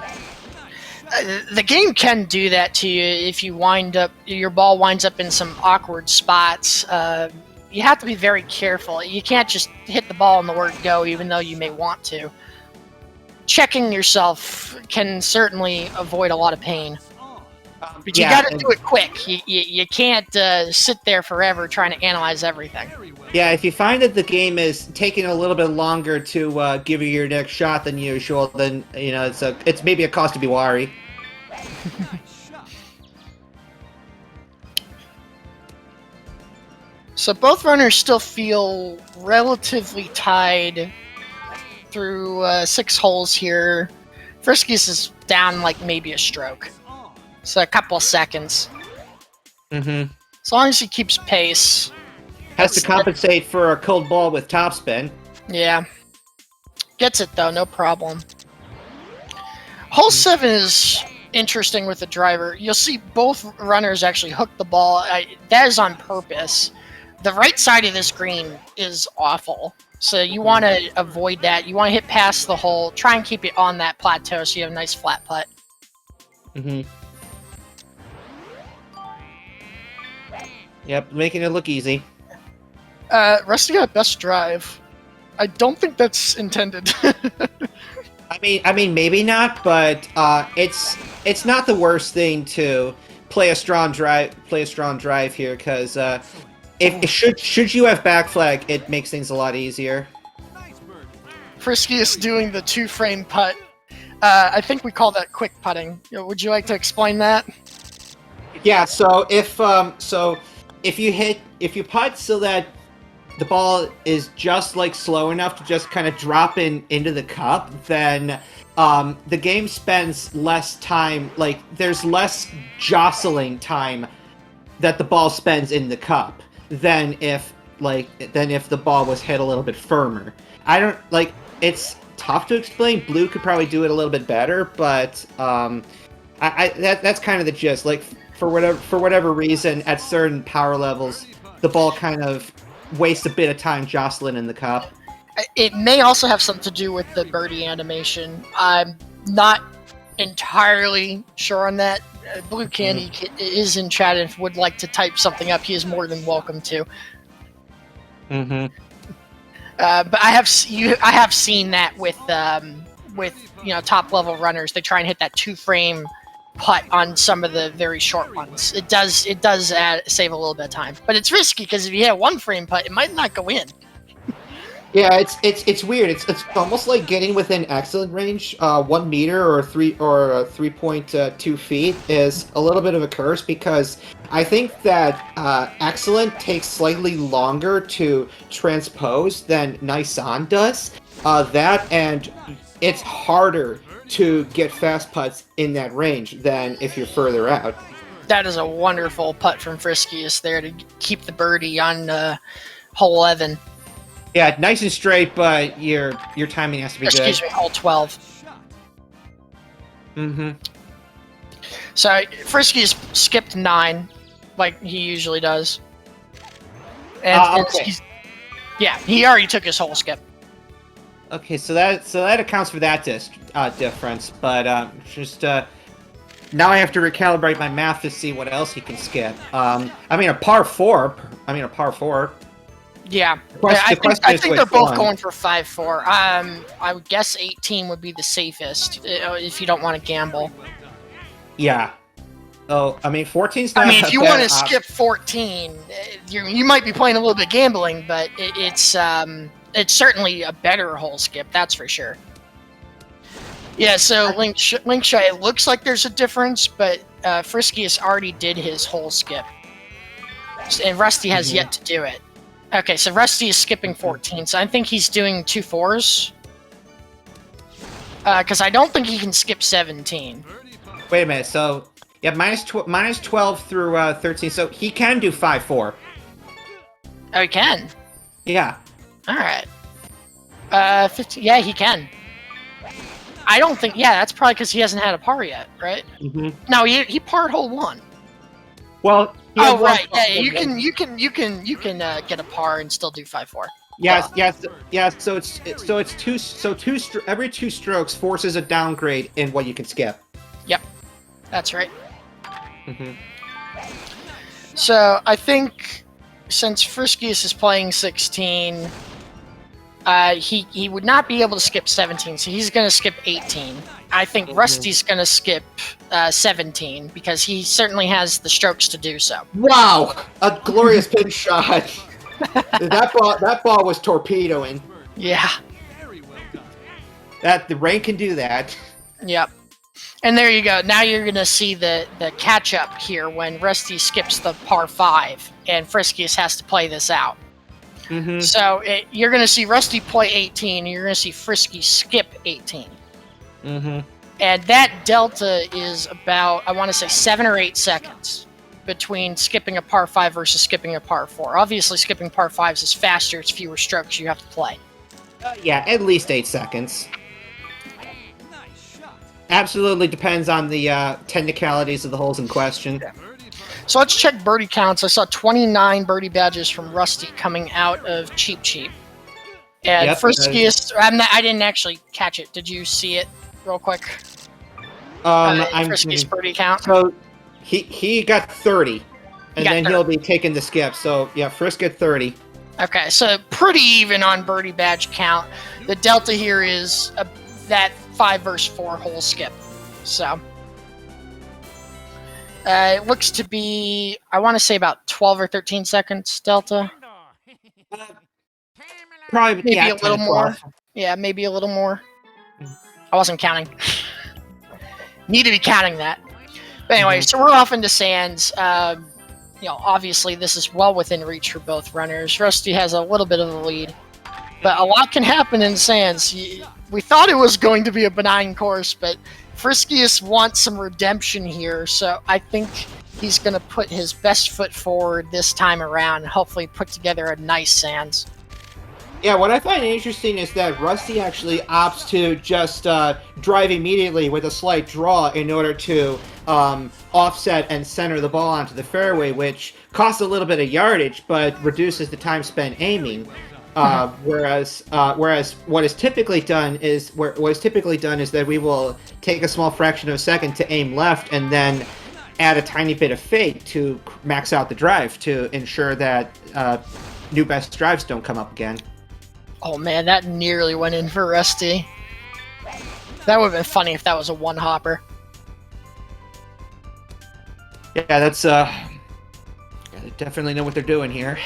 The game can do that to you if your ball winds up in some awkward spots. You have to be very careful. You can't just hit the ball and the word go, even though you may want to. Checking yourself can certainly avoid a lot of pain. But you got to do it quick. You can't sit there forever trying to analyze everything. Yeah, if you find that the game is taking a little bit longer to give you your next shot than usual, then it's maybe a cause to be wary. So both runners still feel relatively tied through 6 holes here. Friskiest is down like maybe a stroke. So a couple seconds. Mm-hmm. As long as he keeps pace. Has to compensate for a cold ball with topspin. Yeah. Gets it though, no problem. Hole 7 is interesting with the driver. You'll see both runners actually hook the ball. That is on purpose. The right side of this green is awful. So you want to avoid that. You want to hit past the hole. Try and keep it on that plateau so you have a nice flat putt. Mm-hmm. Yep, making it look easy. Rusty got best drive. I don't think that's intended. I mean, maybe not, but it's not the worst thing to play a strong drive here, because if should you have back flag, it makes things a lot easier. Friskiest doing the 2-frame putt. I think we call that quick putting. Would you like to explain that? Yeah. So if you putt so that the ball is just like slow enough to just kind of drop into the cup, then the game spends less time. Like there's less jostling time that the ball spends in the cup than if than if the ball was hit a little bit firmer. I don't like. It's tough to explain. Blue could probably do it a little bit better, but that's kind of the gist. Like for whatever reason, at certain power levels, the ball kind of wastes a bit of time jostling in the cup. It may also have something to do with the birdie animation. I'm not entirely sure on that. Blue Candy is in chat and would like to type something up. He is more than welcome to. Mm-hmm. But I have seen that with top level runners. They try and hit that 2-frame putt on some of the very short ones. It does save a little bit of time, but it's risky because if you hit a 1-frame putt, it might not go in. Yeah, it's weird. It's almost like getting within excellent range. 1 meter or 3.2 feet is a little bit of a curse because I think that excellent takes slightly longer to transpose than Nice-on does. That and it's harder to get fast putts in that range than if you're further out. That is a wonderful putt from Friskiest there to keep the birdie on hole 11. Yeah, nice and straight, but your timing has to be good. Excuse me, hole 12. Mm-hmm. So Friskiest skipped 9, like he usually does. And okay. He already took his whole skip. Okay, so that accounts for that difference, but now I have to recalibrate my math to see what else he can skip. A par 4. Yeah, I think they're both going for 5-4. I would guess 18 would be the safest if you don't want to gamble. Yeah. Oh, 14's not. If you want to skip 14, you might be playing a little bit gambling, but it's certainly a better hole skip, that's for sure. Yeah, so Link Shy, it looks like there's a difference, but Friskiest already did his hole skip, and Rusty has yet to do it. Okay, so Rusty is skipping 14, so I think he's doing 2 4s. Because I don't think he can skip 17. Wait a minute, so, yeah, minus 12 through 13, so he can do 5-4. Oh, he can? Yeah. Alright. 15, yeah, he can. I don't think, that's probably because he hasn't had a par yet, right? Mm-hmm. No, he parred hole 1. Well, right. Yeah, you can get a par and still do 5-4. Yes. So every 2 strokes forces a downgrade in what you can skip. Yep, that's right. Mm-hmm. So I think since Friskiest is playing 16, he would not be able to skip 17, so he's going to skip 18. I think Rusty's going to skip 17 because he certainly has the strokes to do so. Wow, a glorious pin shot. That ball was torpedoing. Yeah. The rain can do that. Yep. And there you go. Now you're going to see the catch up here when Rusty skips the par 5 and Friskiest has to play this out. Mm-hmm. So you're going to see Rusty play 18, and you're going to see Frisky skip 18. Mm-hmm. And that delta is about, I want to say, 7 or 8 seconds between skipping a par 5 versus skipping a par 4. Obviously, skipping par 5s is faster. It's fewer strokes you have to play. Yeah, at least 8 seconds. Absolutely depends on the technicalities of the holes in question. Yeah. So let's check birdie counts. I saw 29 birdie badges from Rusty coming out of Cheap Cheap. And Friskiest, I didn't actually catch it. Did you see it real quick? Friskiest birdie count? So he got 30. And then he'll be taking the skip. So yeah, Frisk at 30. Okay, so pretty even on birdie badge count. The delta here is that 5 versus 4 hole skip. So it looks to be, I want to say about 12 or 13 seconds delta. Probably maybe a little more. Yeah, maybe a little more. I wasn't counting. Need to be counting that. But anyway, so we're off into Sands. Obviously this is well within reach for both runners. Rusty has a little bit of a lead, but a lot can happen in Sands. We thought it was going to be a benign course, but Friskiest wants some redemption here, so I think he's going to put his best foot forward this time around and hopefully put together a nice Sands. Yeah, what I find interesting is that Rusty actually opts to just drive immediately with a slight draw in order to offset and center the ball onto the fairway, which costs a little bit of yardage but reduces the time spent aiming. Whereas what is typically done is that we will take a small fraction of a second to aim left and then add a tiny bit of fate to max out the drive to ensure that new best drives don't come up again. Oh man, that nearly went in for Rusty. That would have been funny if that was a one-hopper. Yeah, that's they definitely know what they're doing here.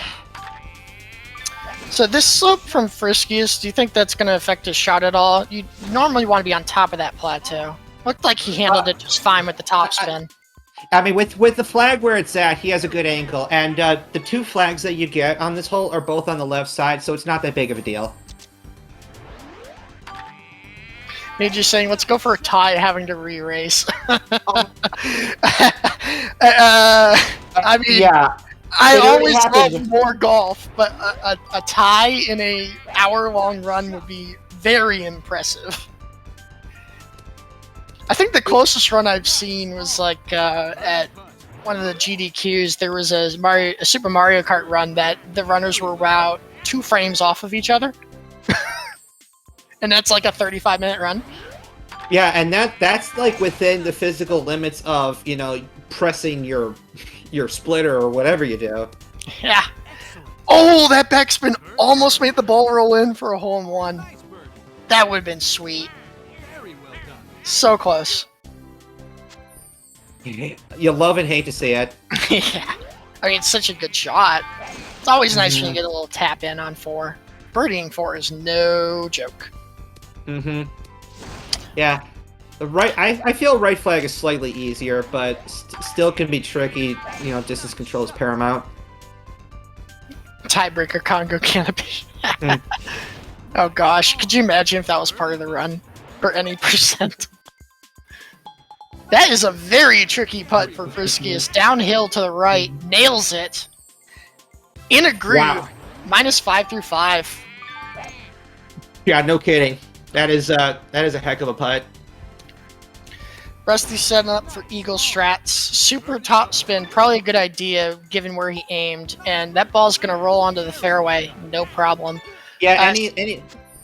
So this slope from Friskiest, do you think that's going to affect his shot at all? You normally want to be on top of that plateau. Looked like he handled it just fine with the top spin. I mean, with the flag where it's at, he has a good angle, and the two flags that you get on this hole are both on the left side, so it's not that big of a deal. Made you saying, let's go for a tie, having to re-race. I mean, yeah, I always love more golf, but a tie in a hour-long run would be very impressive. I think the closest run I've seen was like at one of the GDQs. There was a Super Mario Kart run that the runners were about 2 frames off of each other, and that's like a 35-minute run. Yeah, and that's like within the physical limits of pressing your splitter or whatever you do. Yeah. Oh, that backspin almost made the ball roll in for a hole-in-one. That would have been sweet. So close. You love and hate to see it. Yeah. I mean, it's such a good shot. It's always nice when you get a little tap in on 4. Birdieing 4 is no joke. Mm-hmm. Yeah. I feel right flag is slightly easier, but still can be tricky. Distance control is paramount. Tiebreaker Congo canopy. Oh gosh, could you imagine if that was part of the run? For any percent. That is a very tricky putt for Friskiest. Downhill to the right, nails it. In a groove. Wow. -5 through 5. Yeah, no kidding. That is a heck of a putt. Rusty setting up for eagle strats. Super top spin, probably a good idea given where he aimed, and that ball's gonna roll onto the fairway, no problem. Yeah,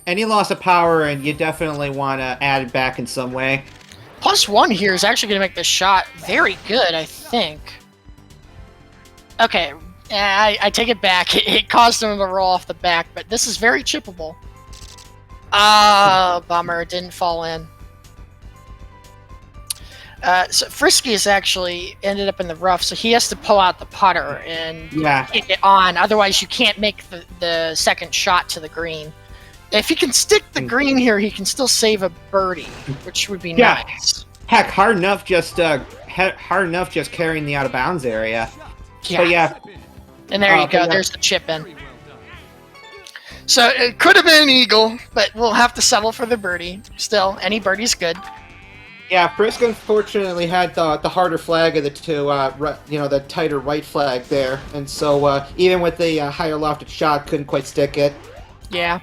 any loss of power, and you definitely want to add it back in some way. +1 here is actually going to make this shot very good, I think. Okay, I take it back. It caused him to roll off the back, but this is very chippable. Ah, bummer. It didn't fall in. So Friskiest actually ended up in the rough, so he has to pull out the putter and get it on. Otherwise, you can't make the second shot to the green. If he can stick the green here, he can still save a birdie, which would be nice. Heck, hard enough just carrying the out of bounds area. Yeah. But yeah. And there you go. There's the chip in. So it could have been an eagle, but we'll have to settle for the birdie. Still, any birdie's good. Yeah, Frisk unfortunately had the harder flag of the two, the tighter right flag there, and so even with the higher lofted shot, couldn't quite stick it. Yeah.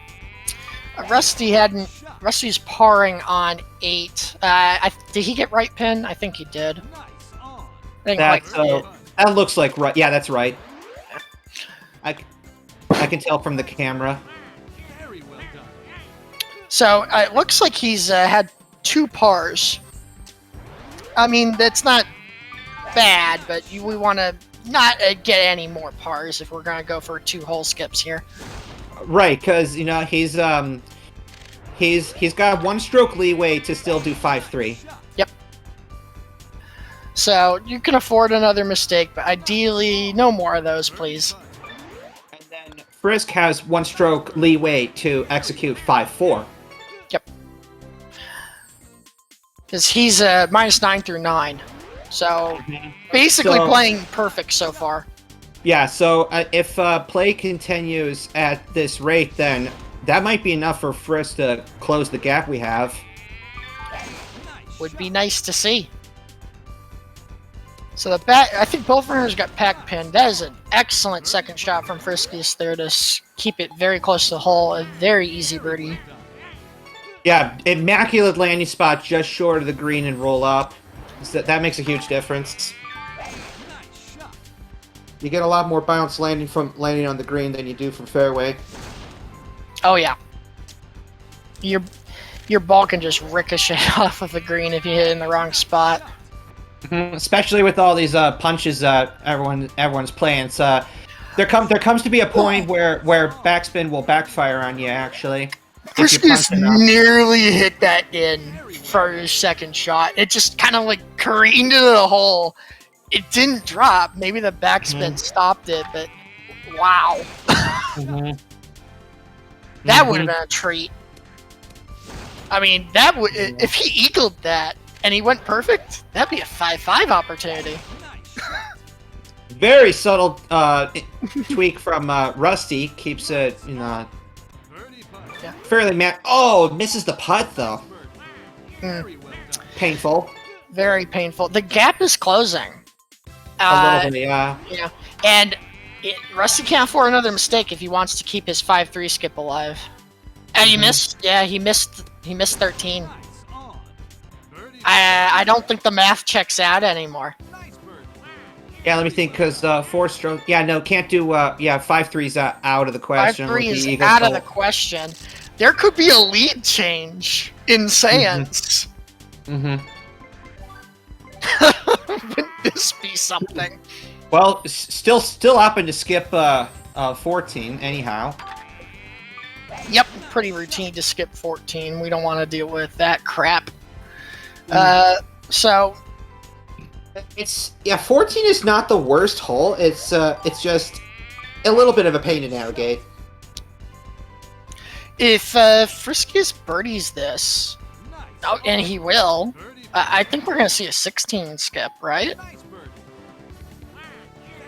Rusty's parring on 8. Did he get right pin? I think he did. That looks like right. Yeah, that's right. I can tell from the camera. So it looks like he's had 2 pars. I mean, that's not bad, but we want to not get any more pars if we're going to go for 2 hole skips here. Right, because he's got 1 stroke leeway to still do 5-3. Yep. So you can afford another mistake, but ideally, no more of those, please. And then Frisk has 1 stroke leeway to execute 5-4. Yep. Because he's -9 through 9. So basically playing perfect so far. Yeah, so if play continues at this rate, then that might be enough for Frisk to close the gap we have. Would be nice to see. So I think both runners got pack pinned. That is an excellent second shot from Friskiest there to keep it very close to the hole. A very easy birdie. Yeah, immaculate landing spot just short of the green and roll up. So that makes a huge difference. You get a lot more bounce landing on the green than you do from fairway. Oh yeah. Your ball can just ricochet off of the green if you hit it in the wrong spot. Especially with all these punches everyone's playing. So there comes to be a point where backspin will backfire on you actually. Friskiest nearly hit that in for his second shot. It just kind of like careened into the hole. It didn't drop. Maybe the backspin stopped it, but wow. That would have been a treat. I mean, that would if he eagled that and he went perfect, that'd be a 5-5 opportunity. Very subtle tweak from Rusty. Keeps it, fairly Oh, misses the putt though. Painful. Very painful. The gap is closing. A little bit, yeah. Yeah, and Rusty can't afford another mistake if he wants to keep his 5-3 skip alive. And he missed. Yeah, he missed 13. I don't think the math checks out anymore. Yeah, let me think, because 4-stroke. Yeah, no, can't do. 5-3's out of the question. 5-3 is out of the question. There could be a lead change in Sands. Wouldn't this be something? Well, still opting to skip 14 anyhow. Yep, pretty routine to skip 14. We don't want to deal with that crap. So it's 14 is not the worst hole. It's just a little bit of a pain to navigate. If Friskiest birdies this, and he will, I think we're going to see a 16 skip, right?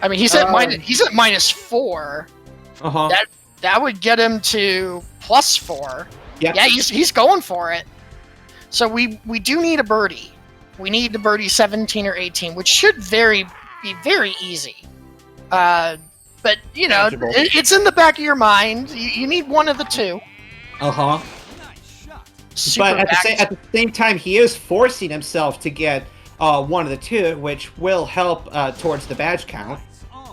I mean, he's at -4. That would get him to +4. Yep. Yeah, he's going for it. So we do need a birdie. We need to birdie 17 or 18, which should be very easy. But Manageable. It's in the back of your mind. You need one of the two. But at the same time, he is forcing himself to get one of the two, which will help towards the badge count.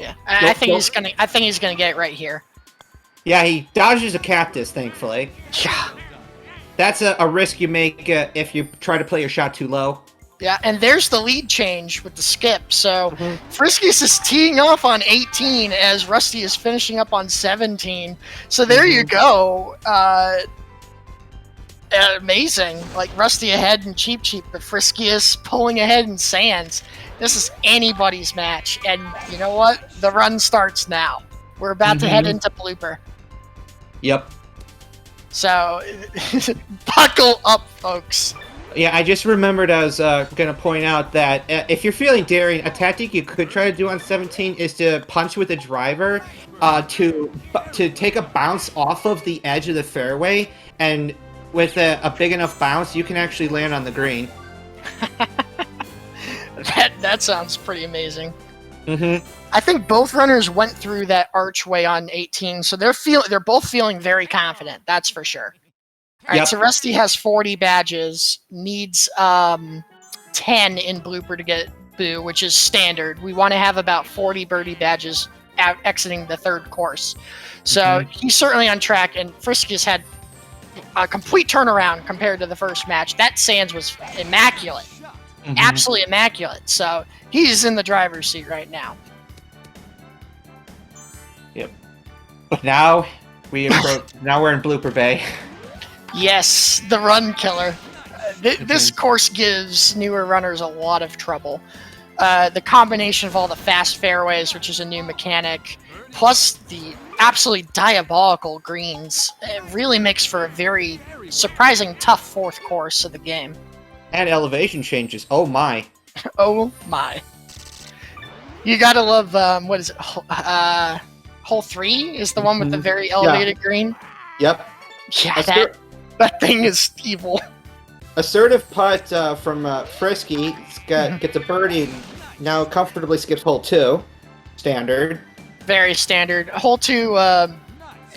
Yeah, I think he's gonna get it right here. Yeah, he dodges a cactus, thankfully. Yeah. That's a risk you make if you try to play your shot too low. Yeah, and there's the lead change with the skip. So Friskiest is teeing off on 18 as Rusty is finishing up on 17. So there you go. Amazing. Like Rusty ahead in Cheap Cheap, but Friskiest pulling ahead in Sands. This is anybody's match. And you know what? The run starts now. We're about to head into Blooper. Yep. So, buckle up, folks. Yeah, I just remembered I was going to point out that if you're feeling daring, a tactic you could try to do on 17 is to punch with a driver to take a bounce off of the edge of the fairway, and with a big enough bounce, you can actually land on the green. That sounds pretty amazing. I think both runners went through that archway on 18, so they're both feeling very confident. That's for sure. All right, so Rusty has 40 badges, needs 10 in Blooper to get Boo, which is standard. We want to have about 40 birdie badges exiting the third course. So he's certainly on track, and Friskiest had a complete turnaround compared to the first match. That Sands was immaculate. Absolutely immaculate. So he's in the driver's seat right now. Yep. But now we're in Blooper Bay. Yes, the run killer. This course gives newer runners a lot of trouble. The combination of all the fast fairways, which is a new mechanic, plus the absolutely diabolical greens, it really makes for a very surprising tough fourth course of the game. And elevation changes. Oh my. Oh my. You gotta love, what is it? Hole 3 is the one with the very elevated green? Yep. Yeah, that thing is evil. Assertive putt from Frisky. Gets a birdie. now comfortably skips hole 2. Standard. Very standard. Hole 2,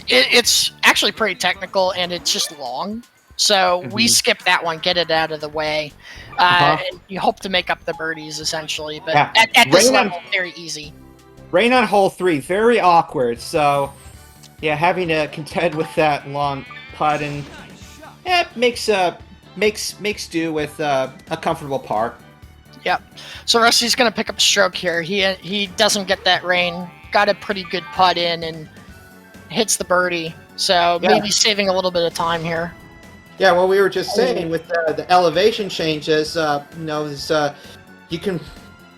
it's actually pretty technical, and it's just long. So we skip that one, get it out of the way. And you hope to make up the birdies, essentially. But at this level, very easy. Rain on hole 3, very awkward. So, yeah, having to contend with that long putt and makes do with a comfortable par. Yep. So Rusty's going to pick up a stroke here. He doesn't get that rain. Got a pretty good putt in and hits the birdie. So maybe saving a little bit of time here. Yeah, well, we were just saying with the elevation changes, you can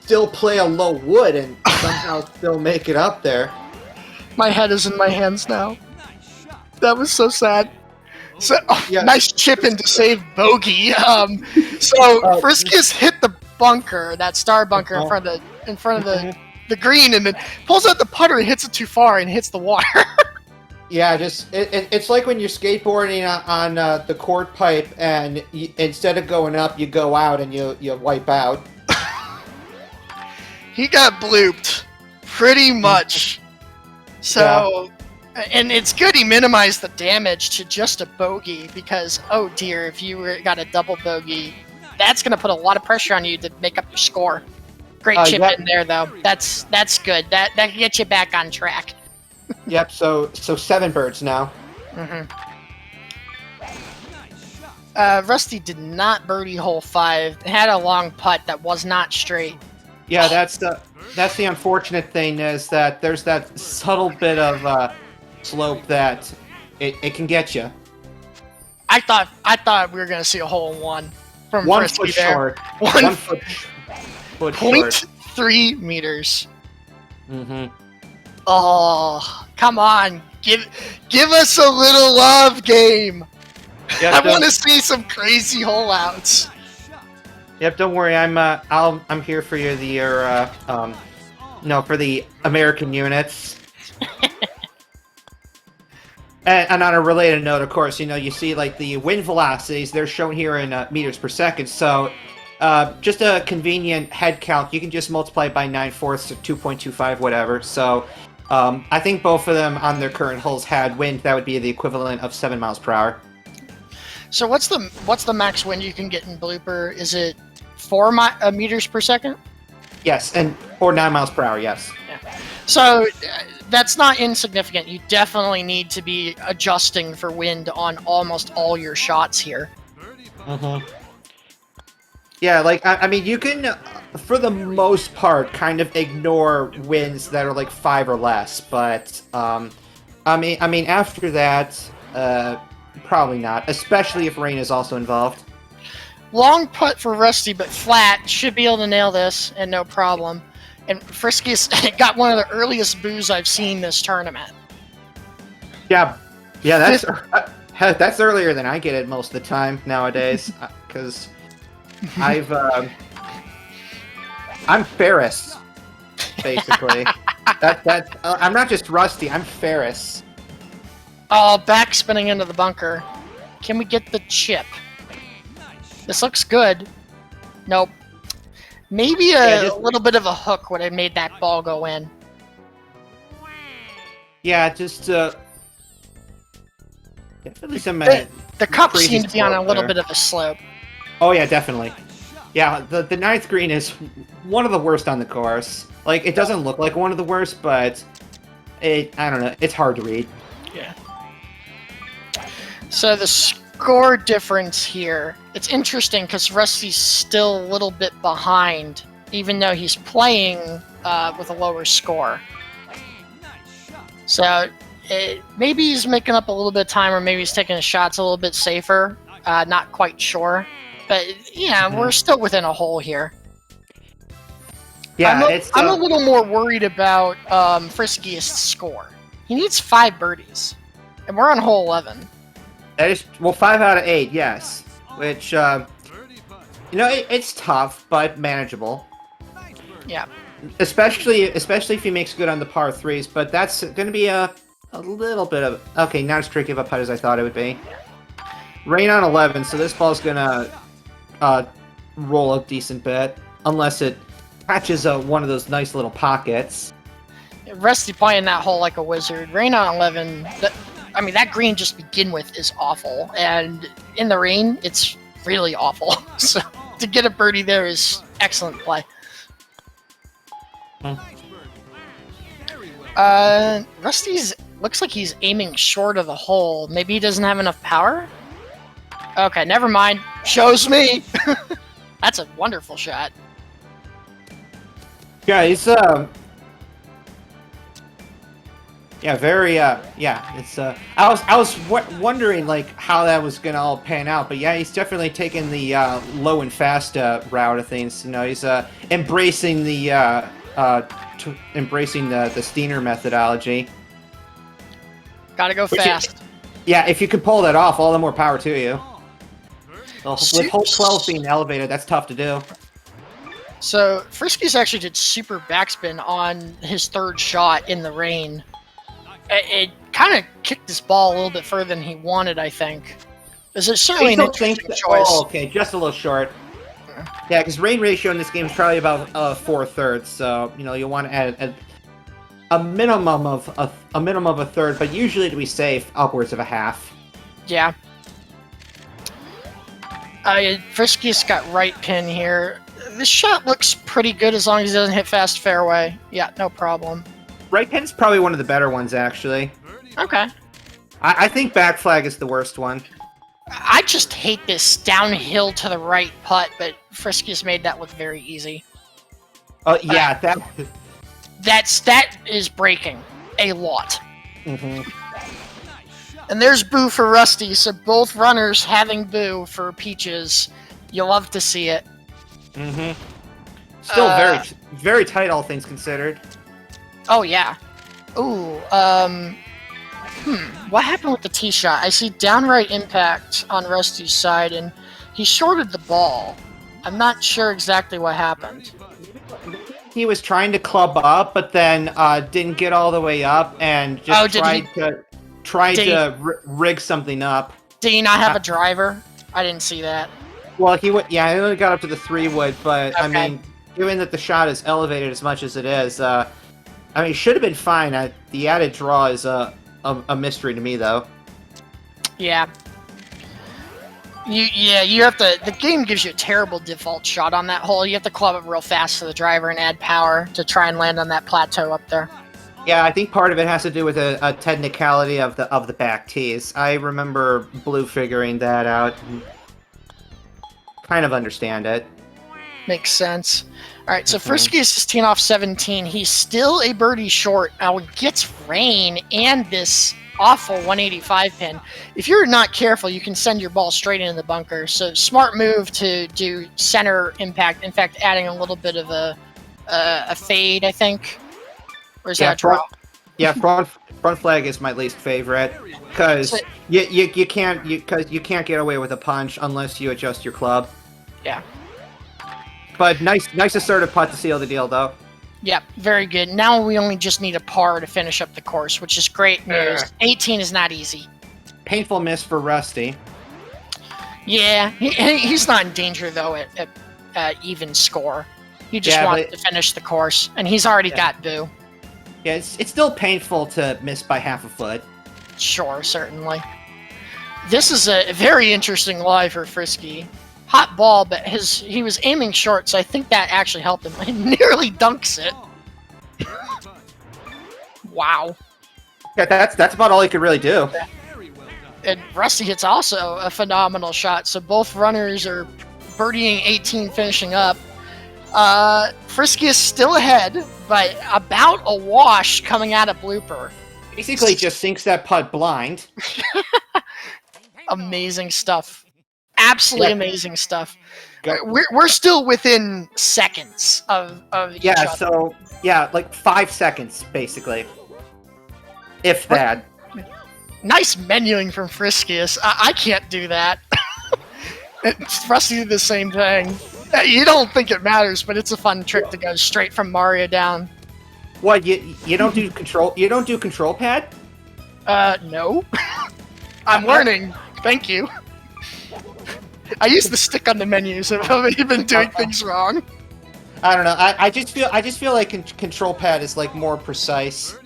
still play a low wood and somehow still make it up there. My head is in my hands now. That was so sad. So nice chip in to save bogey. Friskiest hit the bunker, that star bunker in front of the green, and then pulls out the putter and hits it too far and hits the water. Yeah, it's like when you're skateboarding on the court pipe, and instead of going up, you go out and you wipe out. He got blooped, pretty much. So, and it's good he minimized the damage to just a bogey, because, oh dear, if you got a double bogey, that's going to put a lot of pressure on you to make up your score. Great chip in there, though. That's good. That can get you back on track. Yep, so 7 birds now. Rusty did not birdie hole 5. Had a long putt that was not straight. Yeah, that's the unfortunate thing, is that there's that subtle bit of slope that it can get you. I thought we were gonna see a hole in 1 from 1 Frisky foot there. short. 1 foot short. 0.3 meters. Mm-hmm. Oh, come on. Give us a little love, game. Yep, I want to see some crazy hole outs. Yep, don't worry. I'm here for you. For the American units. and on a related note, of course, you see like the wind velocities. They're shown here in meters per second. So, just a convenient head count. You can just multiply it by 9/4 to 2.25, whatever. So. I think both of them on their current holes had wind that would be the equivalent of 7 miles per hour. So what's the max wind you can get in Blooper? Is it 4 meters per second? Yes, or 9 miles per hour. Yes. Yeah. So that's not insignificant. You definitely need to be adjusting for wind on almost all your shots here. Yeah, like I mean, you can, for the most part, kind of ignore winds that are like 5 or less. But I mean, after that, probably not. Especially if rain is also involved. Long putt for Rusty, but flat. Should be able to nail this, and no problem. And Friskiest got one of the earliest boos I've seen this tournament. Yeah, that's earlier than I get it most of the time nowadays, because. I'm Ferris, basically. I'm not just Rusty. I'm Ferris. Oh, back spinning into the bunker. Can we get the chip? This looks good. Nope. Maybe a little bit of a hook would have made that ball go in. Yeah, just definitely some. The cup seemed to be on a little bit of a slope. Oh yeah, definitely. Yeah, the 9th green is one of the worst on the course. Like, it doesn't look like one of the worst, but I don't know, it's hard to read. Yeah. So the score difference here, it's interesting because Rusty's still a little bit behind, even though he's playing with a lower score. So maybe he's making up a little bit of time, or maybe he's taking his shots a little bit safer. Not quite sure. But, yeah, we're still within a hole here. Yeah, I'm a little more worried about Friskiest's score. He needs 5 birdies. And we're on hole 11. That is, 5 out of 8, yes. Which, it's tough, but manageable. Yeah. Especially if he makes good on the par 3s, but that's going to be a little bit of... Okay, not as tricky of a putt as I thought it would be. Rain on 11, so this ball's going to roll a decent bit, unless it catches one of those nice little pockets. Rusty playing that hole like a wizard. Rain on 11. That green just to begin with is awful, and in the rain, it's really awful. So to get a birdie there is excellent play. Rusty's looks like he's aiming short of the hole. Maybe he doesn't have enough power? Okay, never mind. Shows me. That's a wonderful shot. Yeah, he's very it's I was wondering like how that was gonna all pan out, but yeah, he's definitely taking the low and fast route of things. You know, he's embracing the Steiner methodology. Gotta go fast. If you can pull that off, all the more power to you. With hole 12 being elevated, that's tough to do. So Friskiest actually did super backspin on his third shot in the rain. It kind of kicked his ball a little bit further than he wanted, I think. It's certainly an interesting choice. Oh, okay, just a little short. Yeah, because rain ratio in this game is probably about 4/3, so you know you'll want to add a minimum of a third, but usually to be safe, upwards of a half. Yeah. Friskiest got right pin here. This shot looks pretty good as long as he doesn't hit fast fairway. Yeah, no problem. Right pin's probably one of the better ones, actually. Okay. I think back flag is the worst one. I just hate this downhill to the right putt, but Friskiest made that look very easy. Oh yeah, that is breaking a lot. Mm-hmm. And there's boo for Rusty, so both runners having boo for Peaches. You'll love to see it. Mm-hmm. Still very tight, all things considered. Oh yeah. Ooh, what happened with the tee shot? I see downright impact on Rusty's side, and he shorted the ball. I'm not sure exactly what happened. He was trying to club up, but then didn't get all the way up, and just tried to rig something up. Did he not have a driver? I didn't see that. Well, he went. Yeah, he only got up to the 3-wood, but okay. I mean, given that the shot is elevated as much as it is, I mean, it should have been fine. The added draw is a mystery to me, though. Yeah. You have to. The game gives you a terrible default shot on that hole. You have to club it real fast to the driver and add power to try and land on that plateau up there. Yeah, I think part of it has to do with a technicality of the back tees. I remember Blue figuring that out. Kind of understand it. Makes sense. All right, so Friskiest is teeing off 17. He's still a birdie short. Now it gets rain and this awful 185 pin. If you're not careful, you can send your ball straight into the bunker. So smart move to do center impact. In fact, adding a little bit of a fade, I think. Or is that a draw? Yeah, front flag is my least favorite because you can't get away with a punch unless you adjust your club. Yeah. But nice assertive putt to seal the deal, though. Yeah, very good. Now we only just need a par to finish up the course, which is great news. 18 is not easy. Painful miss for Rusty. Yeah, he's not in danger, though, at even score. He just wants to finish the course, and he's already got boo. Yeah, it's still painful to miss by half a foot. Sure, certainly. This is a very interesting lie for Frisky. Hot ball, but he was aiming short, so I think that actually helped him. He nearly dunks it. Wow. Yeah, that's about all he could really do. And Rusty hits also a phenomenal shot, so both runners are birdieing 18, finishing up. Friskiest still ahead, but about a wash coming out of Blooper. Basically just sinks that putt blind. Amazing stuff. Absolutely amazing stuff. We're still within seconds of each other. So like 5 seconds basically, if that. Nice menuing from Friskiest. I can't do that. Rusty did the same thing. You don't think it matters, but it's a fun trick to go straight from Mario down. What you don't do control? You don't do control pad? No. I'm learning. Thank you. I use the stick on the menus if I've been doing things wrong. I don't know. I just feel like control pad is like more precise.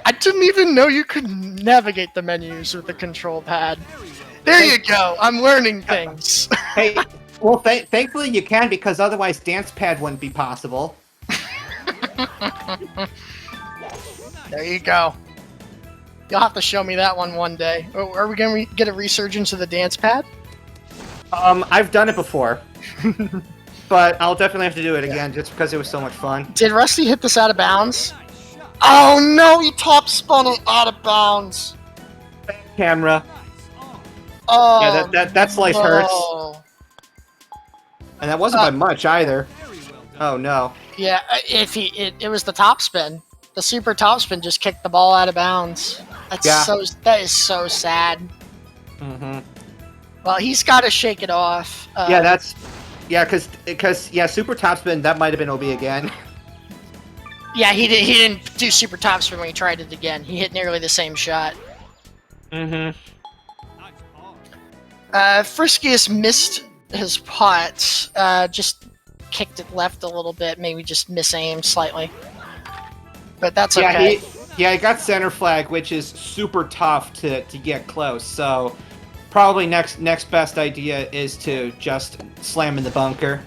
I didn't even know you could navigate the menus with the control pad. There you go. I'm learning things. Hey, well, thankfully you can, because otherwise dance pad wouldn't be possible. There you go. You'll have to show me that one day. Are we going to get a resurgence of the dance pad? I've done it before. But I'll definitely have to do it again, just because it was so much fun. Did Rusty hit this out of bounds? Oh no, he top spun it out of bounds. Camera. Oh, Yeah, that slice hurts. And that wasn't by much either. Oh no. Yeah, it was the top spin. The super top spin just kicked the ball out of bounds. That is so sad. Mm-hmm. Well, he's got to shake it off. Because super topspin, that might have been OB again. Yeah, he didn't do super topspin when he tried it again. He hit nearly the same shot. Mm-hmm. Friskiest missed his putt. Just kicked it left a little bit, maybe just misaimed slightly. But that's okay. He got center flag, which is super tough to get close. So probably next best idea is to just slam in the bunker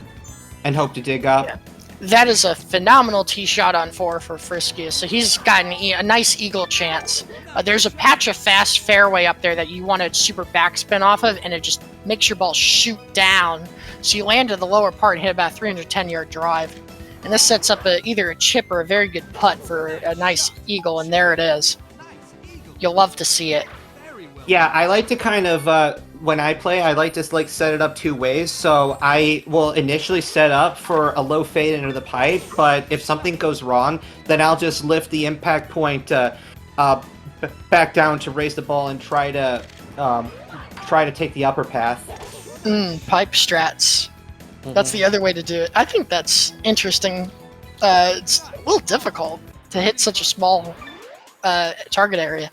and hope to dig up. Yeah. That is a phenomenal tee shot on 4 for Friskiest. So he's got a nice eagle chance. There's a patch of fast fairway up there that you want to super backspin off of, and it just makes your ball shoot down. So you land to the lower part and hit about a 310-yard drive. And this sets up either a chip or a very good putt for a nice eagle, and there it is. You'll love to see it. Yeah, I like to kind of, when I play, I like to set it up two ways. So I will initially set up for a low fade into the pipe, but if something goes wrong, then I'll just lift the impact point back down to raise the ball and try to take the upper path. Pipe strats. That's the other way to do it. I think that's interesting. It's a little difficult to hit such a small target area.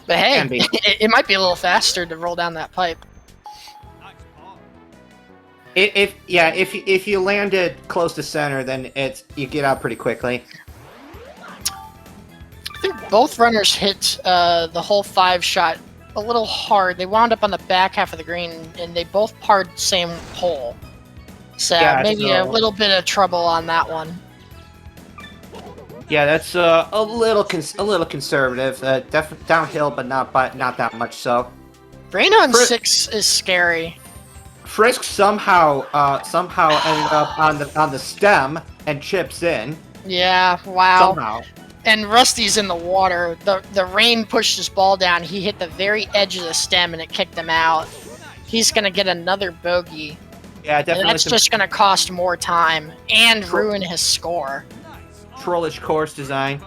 But hey, it might be a little faster to roll down that pipe. If you land it close to center, then you get out pretty quickly. I think both runners hit the hole 5 shot a little hard. They wound up on the back half of the green, and they both parred the same hole. So maybe a little bit of trouble on that one. Yeah, that's a little conservative. Downhill, but not that much so. Rain on 6 is scary. Frisk somehow ended up on the stem and chips in. Yeah, wow. Somehow. And Rusty's in the water. The rain pushed his ball down. He hit the very edge of the stem and it kicked him out. He's gonna get another bogey. Yeah, definitely. And that's just gonna cost more time and ruin his score. Trollish course design.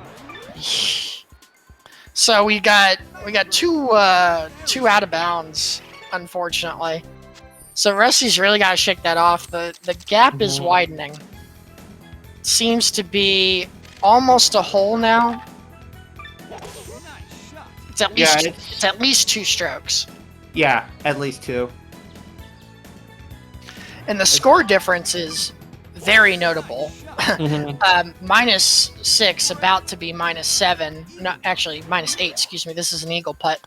So we got two out of bounds, unfortunately. So Rusty's really got to shake that off. The gap is widening. Seems to be almost a hole now. It's at least 2 strokes. Yeah, at least 2. And the score difference is very notable. -6, about to be -7. No, actually, -8, excuse me. This is an eagle putt.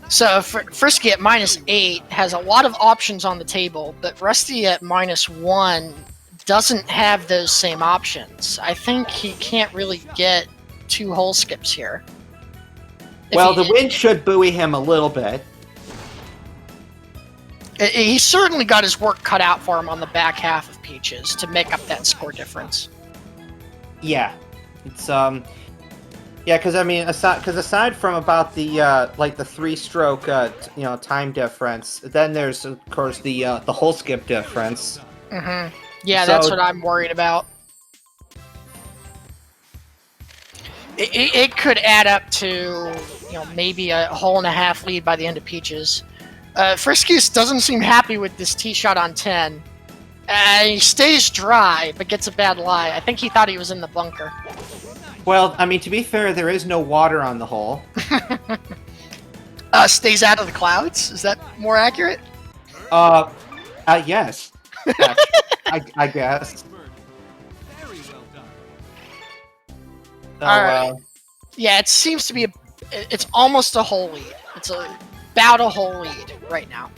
So Frisky at -8 has a lot of options on the table, but Rusty at -1 doesn't have those same options. I think he can't really get 2 hole skips here. Well, the wind should buoy him a little bit. He certainly got his work cut out for him on the back half of Peaches to make up that score difference. Yeah, it's because I mean, aside from about the the 3-stroke time difference, then there's of course the hole skip difference. Yeah, so that's what I'm worried about. It could add up to maybe a hole and a half lead by the end of Peaches. Friskiest doesn't seem happy with this tee shot on 10. He stays dry, but gets a bad lie. I think he thought he was in the bunker. Well, I mean, to be fair, there is no water on the hole. Stays out of the clouds? Is that more accurate? Yes. I guess. Very well done. Oh, All right. Yeah, it seems to be it's almost a whole lead. It's about a whole lead right now.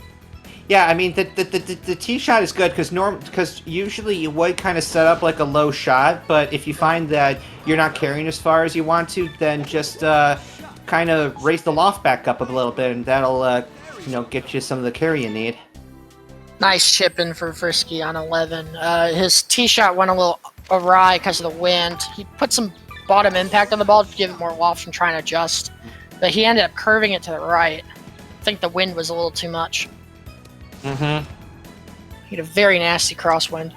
Yeah, I mean the tee shot is good because usually you would kind of set up like a low shot, but if you find that you're not carrying as far as you want to, then just kind of raise the loft back up a little bit, and that'll get you some of the carry you need. Nice chip in for Frisky on 11. His tee shot went a little awry because of the wind. He put some bottom impact on the ball to give it more loft and try and adjust, but he ended up curving it to the right. I think the wind was a little too much. Mm-hmm. He had a very nasty crosswind.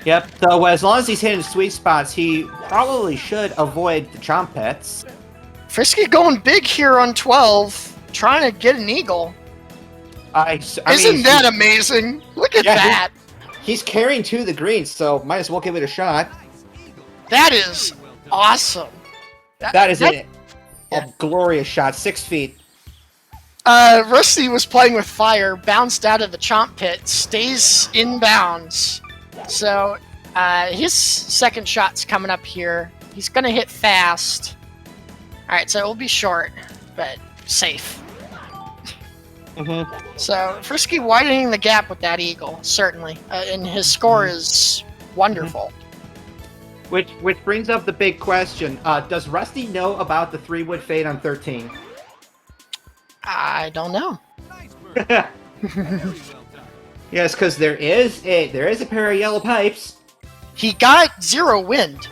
Yep. So as long as he's hitting sweet spots, he probably should avoid the chomp pits. Frisky going big here on 12, trying to get an eagle. Isn't that amazing? Look at that. He's carrying to the green, so might as well give it a shot. That is awesome. That is a glorious shot. 6 feet. Rusty was playing with fire, bounced out of the chomp pit, stays in bounds. So his second shot's coming up here. He's going to hit fast. All right, so it will be short, but safe. Mm-hmm. So Frisky widening the gap with that eagle, certainly. And his score is wonderful. Which brings up the big question. Does Rusty know about the 3-wood fade on 13? I don't know. Nice bird. Very well done. Yes, because there is a pair of yellow pipes. He got 0 wind.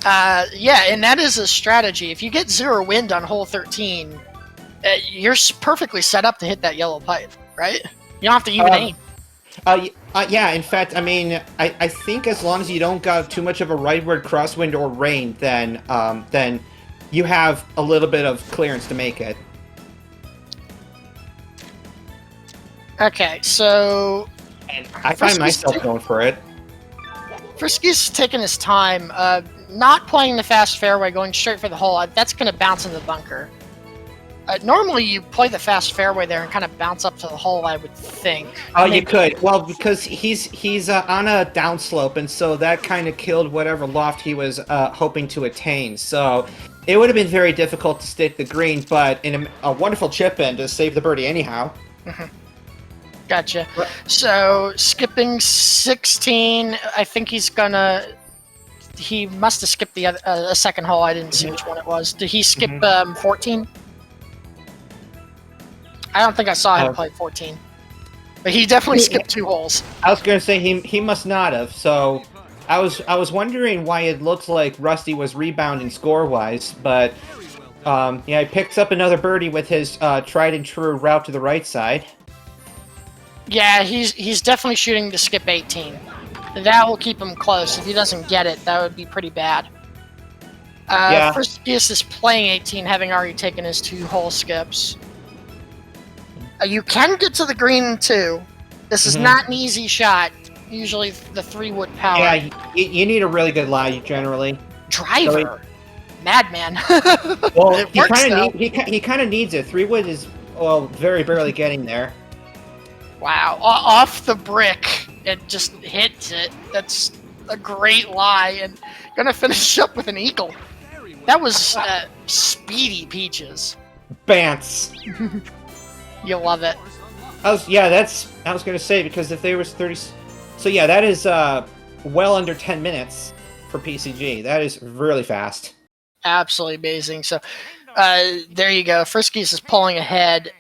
Yeah, and that is a strategy. If you get 0 wind on hole 13, you're perfectly set up to hit that yellow pipe, right? You don't have to even aim. Yeah, in fact, I mean, I think as long as you don't got too much of a rightward crosswind or rain, then you have a little bit of clearance to make it. Okay, so... And I find myself going for it. Frisky's taking his time, not playing the fast fairway, going straight for the hole. That's going to bounce in the bunker. Normally you play the fast fairway there and kind of bounce up to the hole, I would think. Oh, maybe. You could. Well, because he's on a downslope, and so that kind of killed whatever loft he was hoping to attain. So it would have been very difficult to stick the green, but in a wonderful chip in to save the birdie anyhow. Mm-hmm. Gotcha. So skipping 16, I think he's gonna... He must have skipped the a second hole. I didn't see which one it was. Did he skip 14? I don't think I saw him play 14. But he definitely skipped 2 holes. I was going to say he must not have. So I was wondering why it looked like Rusty was rebounding score-wise. But yeah, he picks up another birdie with his tried and true route to the right side. Yeah, he's definitely shooting to skip 18. That will keep him close. If he doesn't get it, that would be pretty bad. Friskiest is playing 18, having already taken his 2 hole skips. You can get to the green, too. This is not an easy shot. Usually the 3-wood power. Yeah, you need a really good lie, generally. Driver. Madman. Well, it works, he kind of needs it. 3-wood is, well, very barely getting there. Wow. Off the brick. It just hits it. That's a great lie. And gonna finish up with an eagle. That was speedy peaches. Bants. You love it. I was gonna say, because if they was 30, so yeah, that is well under 10 minutes for PCG. That is really fast. Absolutely amazing. So there you go. Friskiest is pulling ahead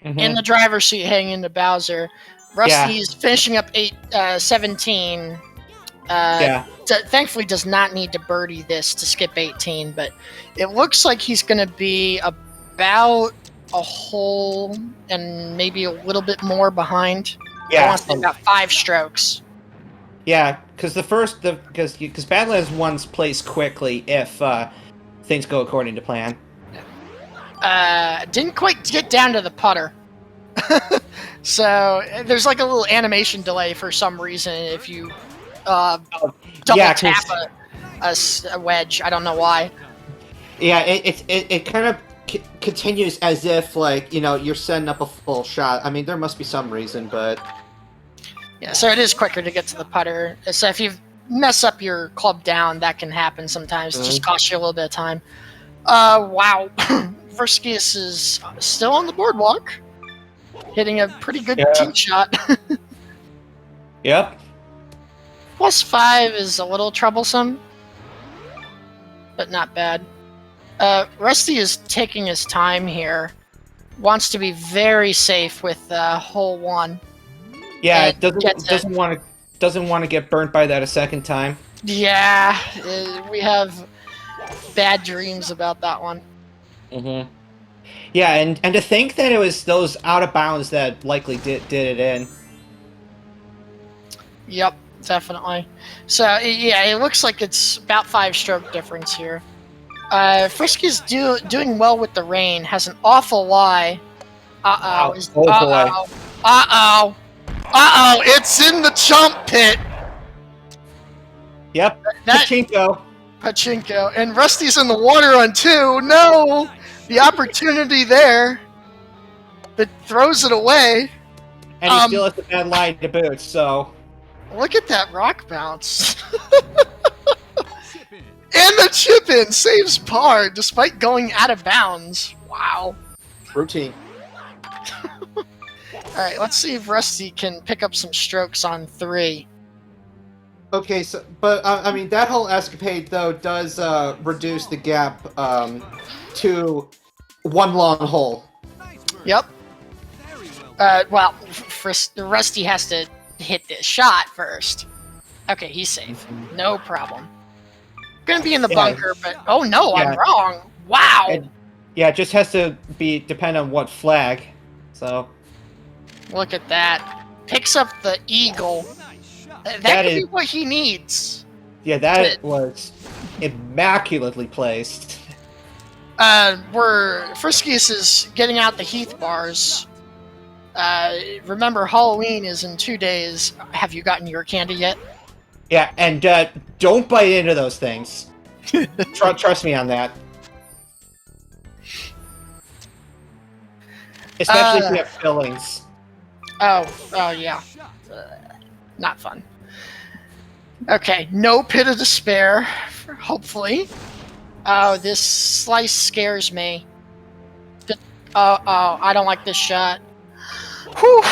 in the driver's seat, hanging into Bowser. Rusty's finishing up 17. Thankfully does not need to birdie this to skip 18, but it looks like he's going to be about a hole and maybe a little bit more behind. I want to say about 5 strokes. Yeah, because because Badlands 1's plays quickly if things go according to plan. Didn't quite get down to the putter. So there's like a little animation delay for some reason if you double tap a wedge. I don't know why. Yeah, it kind of continues as if, like, you're setting up a full shot. I mean, there must be some reason, but... Yeah, so it is quicker to get to the putter. So if you mess up your club down, that can happen sometimes. It just costs you a little bit of time. Wow. Friskiest is still on the boardwalk, hitting a pretty good tee shot. Yep. +5 is a little troublesome, but not bad. Rusty is taking his time here. Wants to be very safe with hole 1. Yeah, it doesn't want to get burnt by that a second time. Yeah, we have bad dreams about that one. Mm-hmm. Yeah, and to think that it was those out of bounds that likely did it in. Yep, definitely. So yeah, it looks like it's about 5-stroke difference here. Friskiest doing well with the rain. Has an awful lie. Boy. It's in the chump pit. Yep. Pachinko. And Rusty's in the water on 2. No! The opportunity there. That throws it away. And he still has a bad line to boot, so... Look at that rock bounce. And the chip in saves par despite going out of bounds. Wow. Routine. Alright, let's see if Rusty can pick up some strokes on 3. Okay, so I mean that whole escapade though does reduce the gap to 1 long hole. Yep. Well, Rusty has to hit this shot first. Okay, he's safe. No problem. Gonna be in the bunker, but oh no, I'm wrong. Wow. It just has to depend on what flag. So look at that. Picks up the eagle. That could be what he needs. Yeah, that was immaculately placed. Where Friskiest is getting out the Heath bars. Remember, Halloween is in 2 days. Have you gotten your candy yet? Yeah, and don't bite into those things. Trust me on that. Especially if you have fillings. Oh yeah. Not fun. Okay, no pit of despair, hopefully. Oh, this slice scares me. Oh, I don't like this shot. Whew,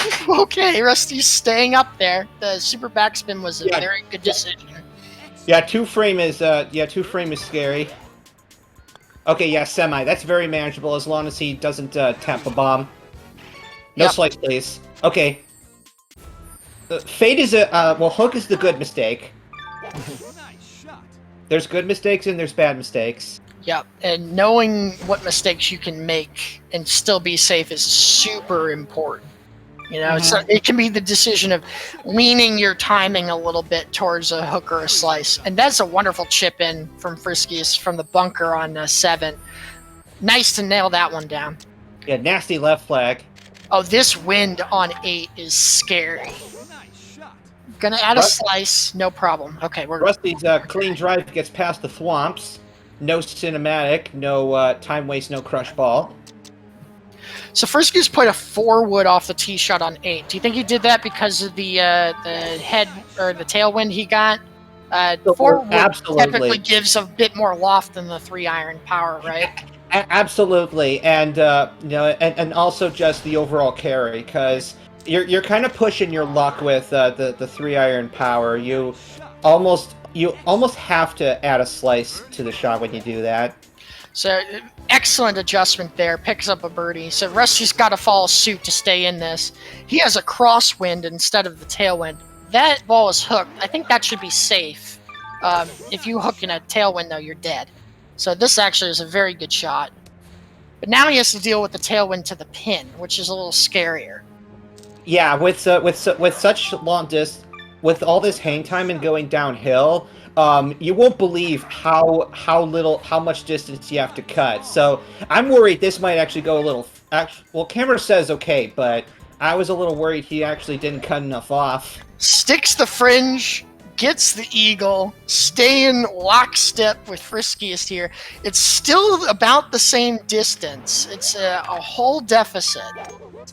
okay, Rusty's staying up there. The super backspin was a very good decision. Yeah, 2-frame is scary. Okay, yeah, semi. That's very manageable as long as he doesn't tap a bomb. No slice, please. Okay. Fade is hook is the good mistake. There's good mistakes and there's bad mistakes. Yep, and knowing what mistakes you can make and still be safe is super important. You know, it can be the decision of leaning your timing a little bit towards a hook or a slice. And that's a wonderful chip in from Friskiest from the bunker on 7. Nice to nail that one down. Yeah, nasty left flag. Oh, this wind on 8 is scary. Gonna add a slice, no problem. Okay, we're Rusty's clean drive gets past the thwomps. No cinematic, no time waste, no crush ball. So Friskiest put a 4-wood off the tee shot on 8. Do you think he did that because of the head or the tailwind he got? 4-wood typically gives a bit more loft than the 3-iron power, right? Absolutely, and and also just the overall carry, because you're kind of pushing your luck with the 3-iron power. You almost have to add a slice to the shot when you do that. So, excellent adjustment there. Picks up a birdie. So, Rusty's got to follow suit to stay in this. He has a crosswind instead of the tailwind. That ball is hooked. I think that should be safe. If you hook in a tailwind, though, you're dead. So, this actually is a very good shot. But now he has to deal with the tailwind to the pin, which is a little scarier. Yeah, with such long distance, with all this hang time and going downhill, you won't believe how much distance you have to cut. So I'm worried this might actually go a little. Well, camera says okay, but I was a little worried he actually didn't cut enough off. Sticks the fringe, gets the eagle, staying lockstep with Friskiest here. It's still about the same distance. It's a whole deficit.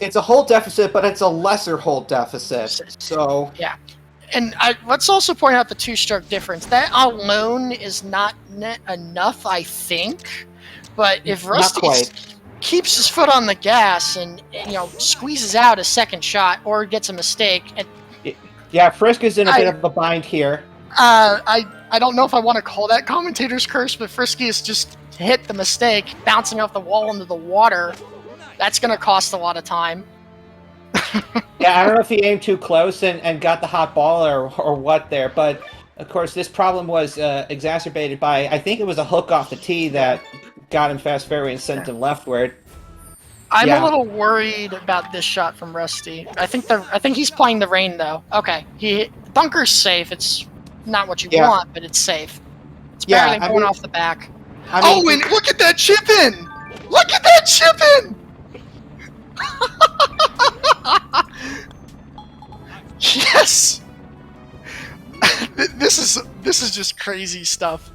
it's a hole deficit, but it's a lesser hole deficit. So Yeah. And let's also point out the two-stroke difference. That alone is not enough, I think. But if Not Rusty quite. keeps his foot on the gas and squeezes out a second shot or gets a mistake, and yeah, Frisk is in a bit of a bind here. I don't know if I want to call that commentator's curse, but Friskiest just hit the mistake, bouncing off the wall into the water. That's going to cost a lot of time. Yeah, I don't know if he aimed too close and got the hot ball or what there, but of course this problem was exacerbated by, I think it was a hook off the tee that got him fast fairway and sent him leftward. I'm a little worried about this shot from Rusty. I think he's playing the rain though. Okay, bunker's safe. It's not what you want, but it's safe. It's better than going off the back. And look at that chip in! Look at that chip in! Yes! This is just crazy stuff.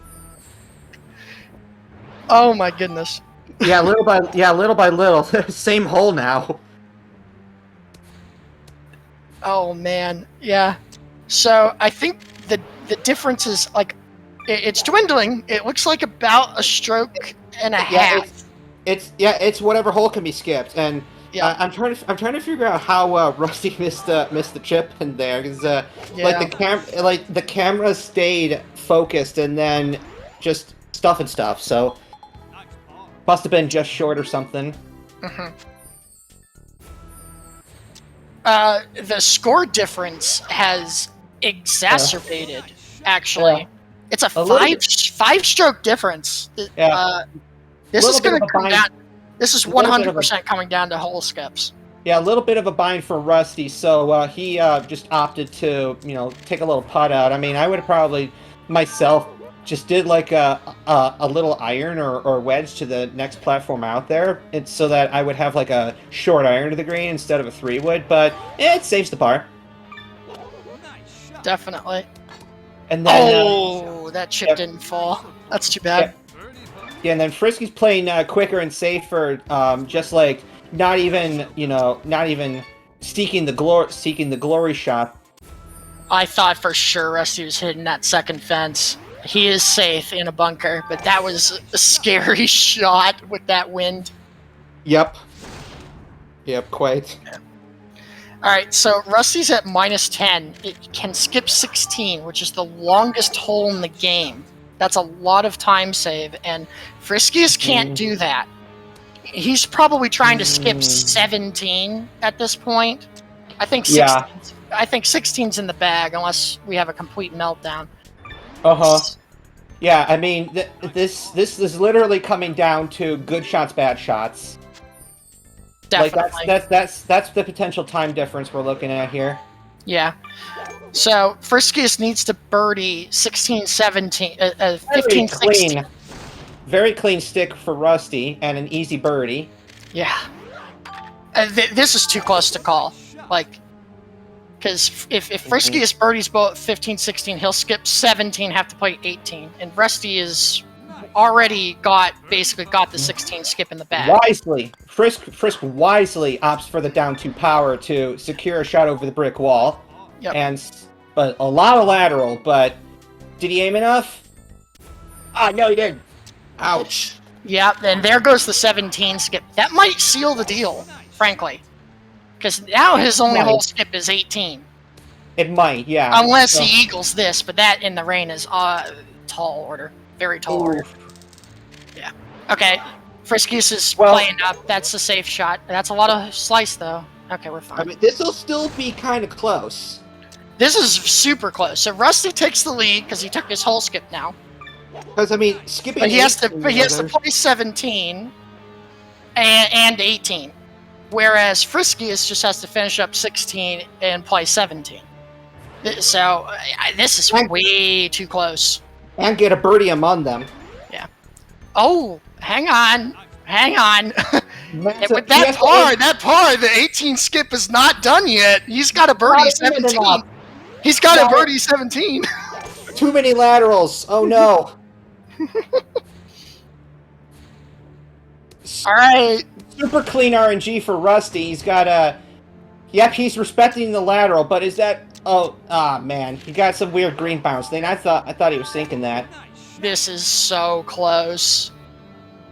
Oh my goodness. Yeah, little by little, same hole now. Oh man, yeah. So I think the difference is like it's dwindling. It looks like about a stroke and a half. It's whatever hole can be skipped, and I'm trying to figure out how Rusty missed the chip in there because like the camera stayed focused and then just stuff. So must have been just short or something. Mm-hmm. The score difference has exacerbated. Actually, it's a five-stroke difference. This is going to come down. This is 100% coming down to hole skips. Yeah, a little bit of a bind for Rusty, so he just opted to take a little putt out. I mean, I would have probably myself just did like a little iron or wedge to the next platform out there, so that I would have like a short iron to the green instead of a 3-wood. But it saves the par. Definitely. And then that chip didn't fall. That's too bad. Yeah, and then Frisky's playing quicker and safer, just like not even seeking the glory shot. I thought for sure Rusty was hitting that second fence. He is safe in a bunker, but that was a scary shot with that wind. Yep, quite. All right, so Rusty's at -10. It can skip 16, which is the longest hole in the game. That's a lot of time save, and Friskiest can't do that. He's probably trying to skip 17 at this point. I think 16's in the bag, unless we have a complete meltdown. Yeah, I mean, this is literally coming down to good shots, bad shots. Definitely. Like that's the potential time difference we're looking at here. Yeah. So Friskiest needs to birdie 16, 17, 15, 16. Very clean stick for Rusty and an easy birdie. Yeah. This is too close to call. Like, because if Friskiest birdies both 15, 16, he'll skip 17, have to play 18, and Rusty is already basically got the 16 skip in the bag. Wisely, Frisk wisely opts for the down 2 power to secure a shot over the brick wall. Yep. But a lot of lateral, but did he aim enough? No, he didn't. Ouch. Yeah, and there goes the 17 skip. That might seal the deal, frankly. Because now his only hole skip is 18. It might, yeah. Unless he eagles this, but that in the rain is tall order. Very tall order. Yeah. Okay. Friskiest is playing up. That's a safe shot. That's a lot of slice, though. Okay, we're fine. I mean, this will still be kind of close. This is super close. So Rusty takes the lead because he took his hole skip now. Because I mean, skipping. But he has to play 17 and 18, whereas Friskiest just has to finish up 16 and play 17. So this is way too close. And get a birdie among them. Yeah. Oh, hang on. With that par, the 18 skip is not done yet. He's got a birdie 17. He's got a birdie 17. Too many laterals. Oh no. All right. Super clean RNG for Rusty. He's got a. Yep, he's respecting the lateral, but is that? Oh, man, he got some weird green bounce thing. I thought he was thinking that. Nice. This is so close.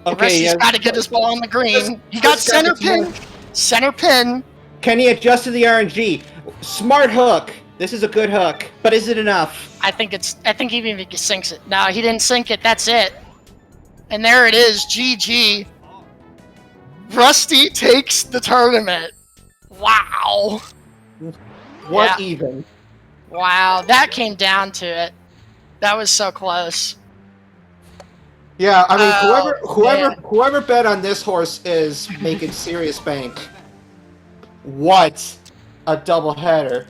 Okay, He's got to get his ball on the green. He got center pin. Center pin. Can he adjust to the RNG? Smart hook. This is a good hook, but is it enough? I think even if he sinks it. No, he didn't sink it. That's it. And there it is. GG. Rusty takes the tournament. Wow. What Yeah. even? Wow. That came down to it. That was so close. Yeah, I mean, Oh, whoever bet on this horse is making serious bank. What a doubleheader!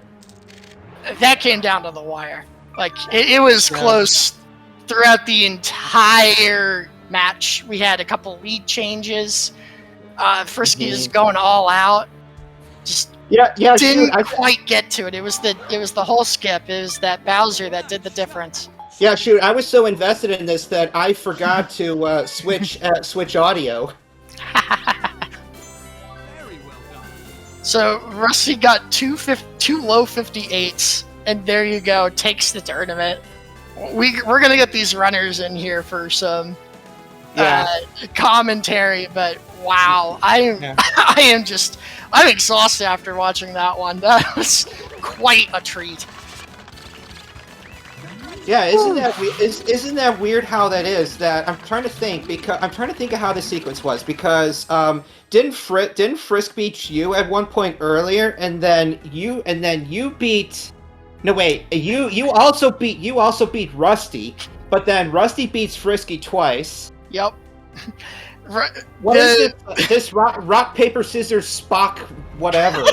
That came down to the wire. Like, it was close throughout the entire match. We had a couple lead changes. Frisky is going all out. Just Yeah, didn't shoot, quite get to it. It was the whole skip. It was that Bowser that did the difference. yeah, shoot. I was so invested in this that I forgot to switch audio. Very well done. So Rusty got two low 58s, and there you go, takes the tournament. We're gonna get these runners in here for some commentary, but wow, I'm exhausted after watching that one. That was quite a treat. Yeah, isn't that weird how that is? That I'm trying to think of how the sequence was because didn't Frisk beat you at one point earlier, and then you beat. No wait, you also beat Rusty, but then Rusty beats Frisky twice. Yep. What is this rock paper scissors Spock whatever?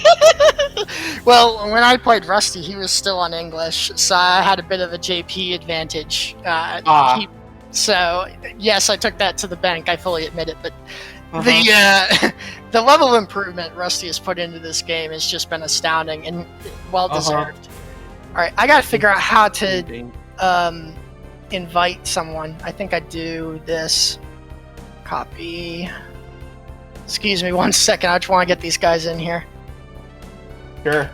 Well, when I played Rusty, he was still on English, so I had a bit of a JP advantage. So yes, I took that to the bank. I fully admit it, but the level of improvement Rusty has put into this game has just been astounding and well deserved. All right, I gotta figure out how to invite someone. I think I do this. Copy. Excuse me 1 second. I just want to get these guys in here. Sure.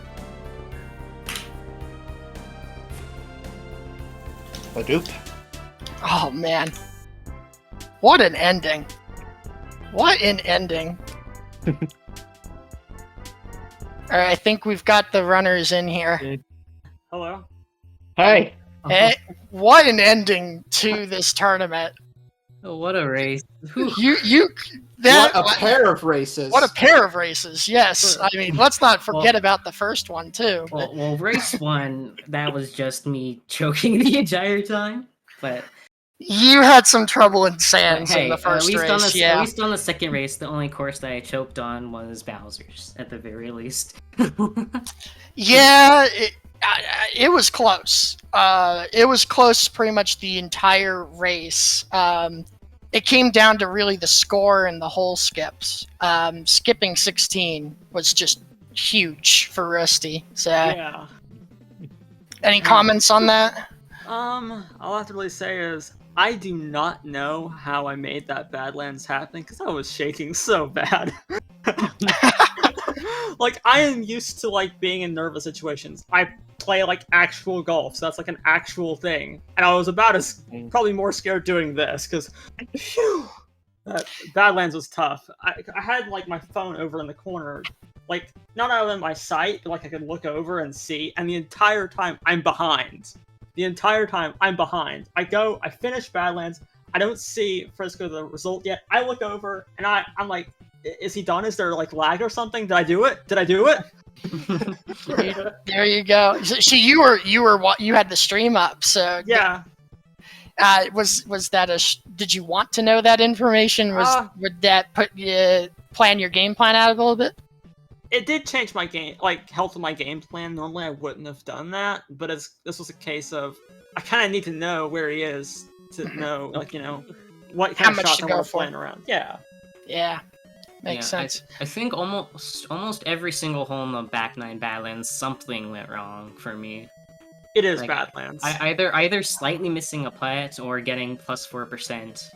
Hadoop. Oh man. What an ending. What an ending. Alright, I think we've got the runners in here. Hello. Hey. Hey, what an ending to this tournament. Oh, what a race. What a pair of races. What a pair of races, yes. I mean, let's not forget about the first one, too. Well, race one, that was just me choking the entire time. But you had some trouble in Sands in the first race, at least on the second race, the only course that I choked on was Bowser's, at the very least. Yeah, it was close. It was close pretty much the entire race. It came down to really the score and the whole skips. Skipping 16 was just huge for Rusty. So, Yeah. any comments on that? All I have to really say is I do not know how I made that Badlands happen because I was shaking so bad. Like, I am used to, like, being in nervous situations. I play, like, actual golf, so that's, like, an actual thing. And I was about as probably more scared doing this, because, that Badlands was tough. I had, like, my phone over in the corner, like, not out of my sight, but, like, I could look over and see, and the entire time, I'm behind. The entire time, I'm behind. I finish Badlands, I don't see Frisco the result yet. I look over, and I'm like, is he done? Is there like lag or something? Did I do it? There you go. So you had the stream up. So yeah. Was that did you want to know that information? Would that plan your game plan out a little bit? It did change my game, like help with my game plan. Normally I wouldn't have done that, but this was a case of I kind of need to know where he is to know, like, you know, what kind of shots I want to plan around. Yeah. Yeah. Makes sense. I think almost every single hole in the back nine Badlands, something went wrong for me. It is like, Badlands. Either slightly missing a putt or getting plus 4%.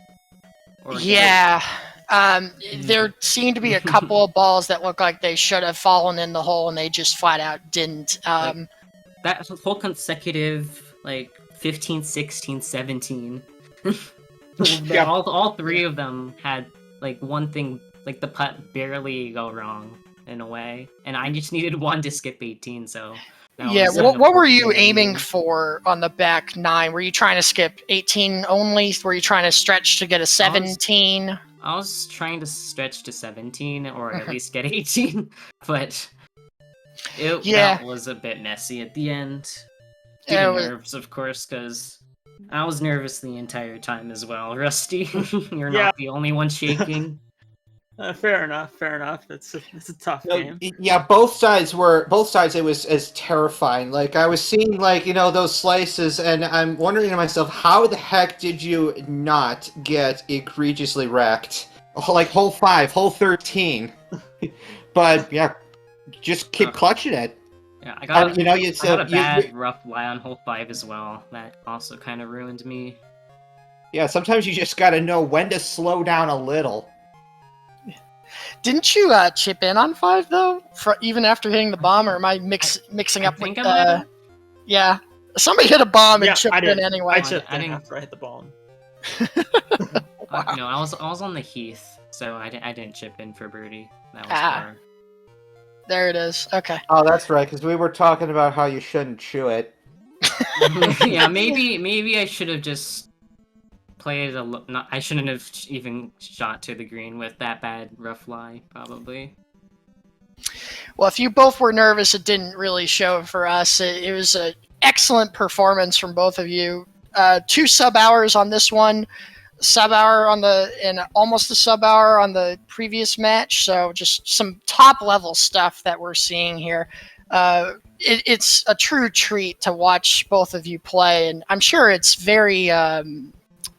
Yeah, There seemed to be a couple of balls that looked like they should have fallen in the hole, and they just flat out didn't. That whole consecutive, like, 15, 16, 17. Yeah. all three of them had, like, one thing, like, the putt barely go wrong, in a way. And I just needed one to skip 18, so... Yeah, what were you aiming for on the back 9? Were you trying to skip 18 only? Were you trying to stretch to get a 17? I was trying to stretch to 17, or at least get 18, but that was a bit messy at the end. Due to nerves, of course, because I was nervous the entire time as well. Rusty, you're not the only one shaking. Fair enough. It's a tough game. Yeah, both sides. It was as terrifying. Like, I was seeing, like, those slices, and I'm wondering to myself, how the heck did you not get egregiously wrecked? Like hole 5, hole 13. But yeah, just keep clutching it. Yeah, I got a bad rough lie on hole 5 as well. That also kind of ruined me. Yeah, sometimes you just gotta know when to slow down a little. Didn't you chip in on 5 though? Even after hitting the bomb, or am I mixing up with? Yeah, somebody hit a bomb and chipped in anyway. I chipped in after I hit the bomb. Wow. No, I was on the heath, so I didn't chip in for birdie. That was far. There it is. Okay. Oh, that's right, because we were talking about how you shouldn't chew it. Yeah, maybe I should have just played I shouldn't have even shot to the green with that bad rough lie, probably. Well, if you both were nervous, it didn't really show for us. It was an excellent performance from both of you. 2 sub-hours on this one, sub-hour and almost a sub-hour on the previous match, so just some top-level stuff that we're seeing here. It's a true treat to watch both of you play, and I'm sure it's very...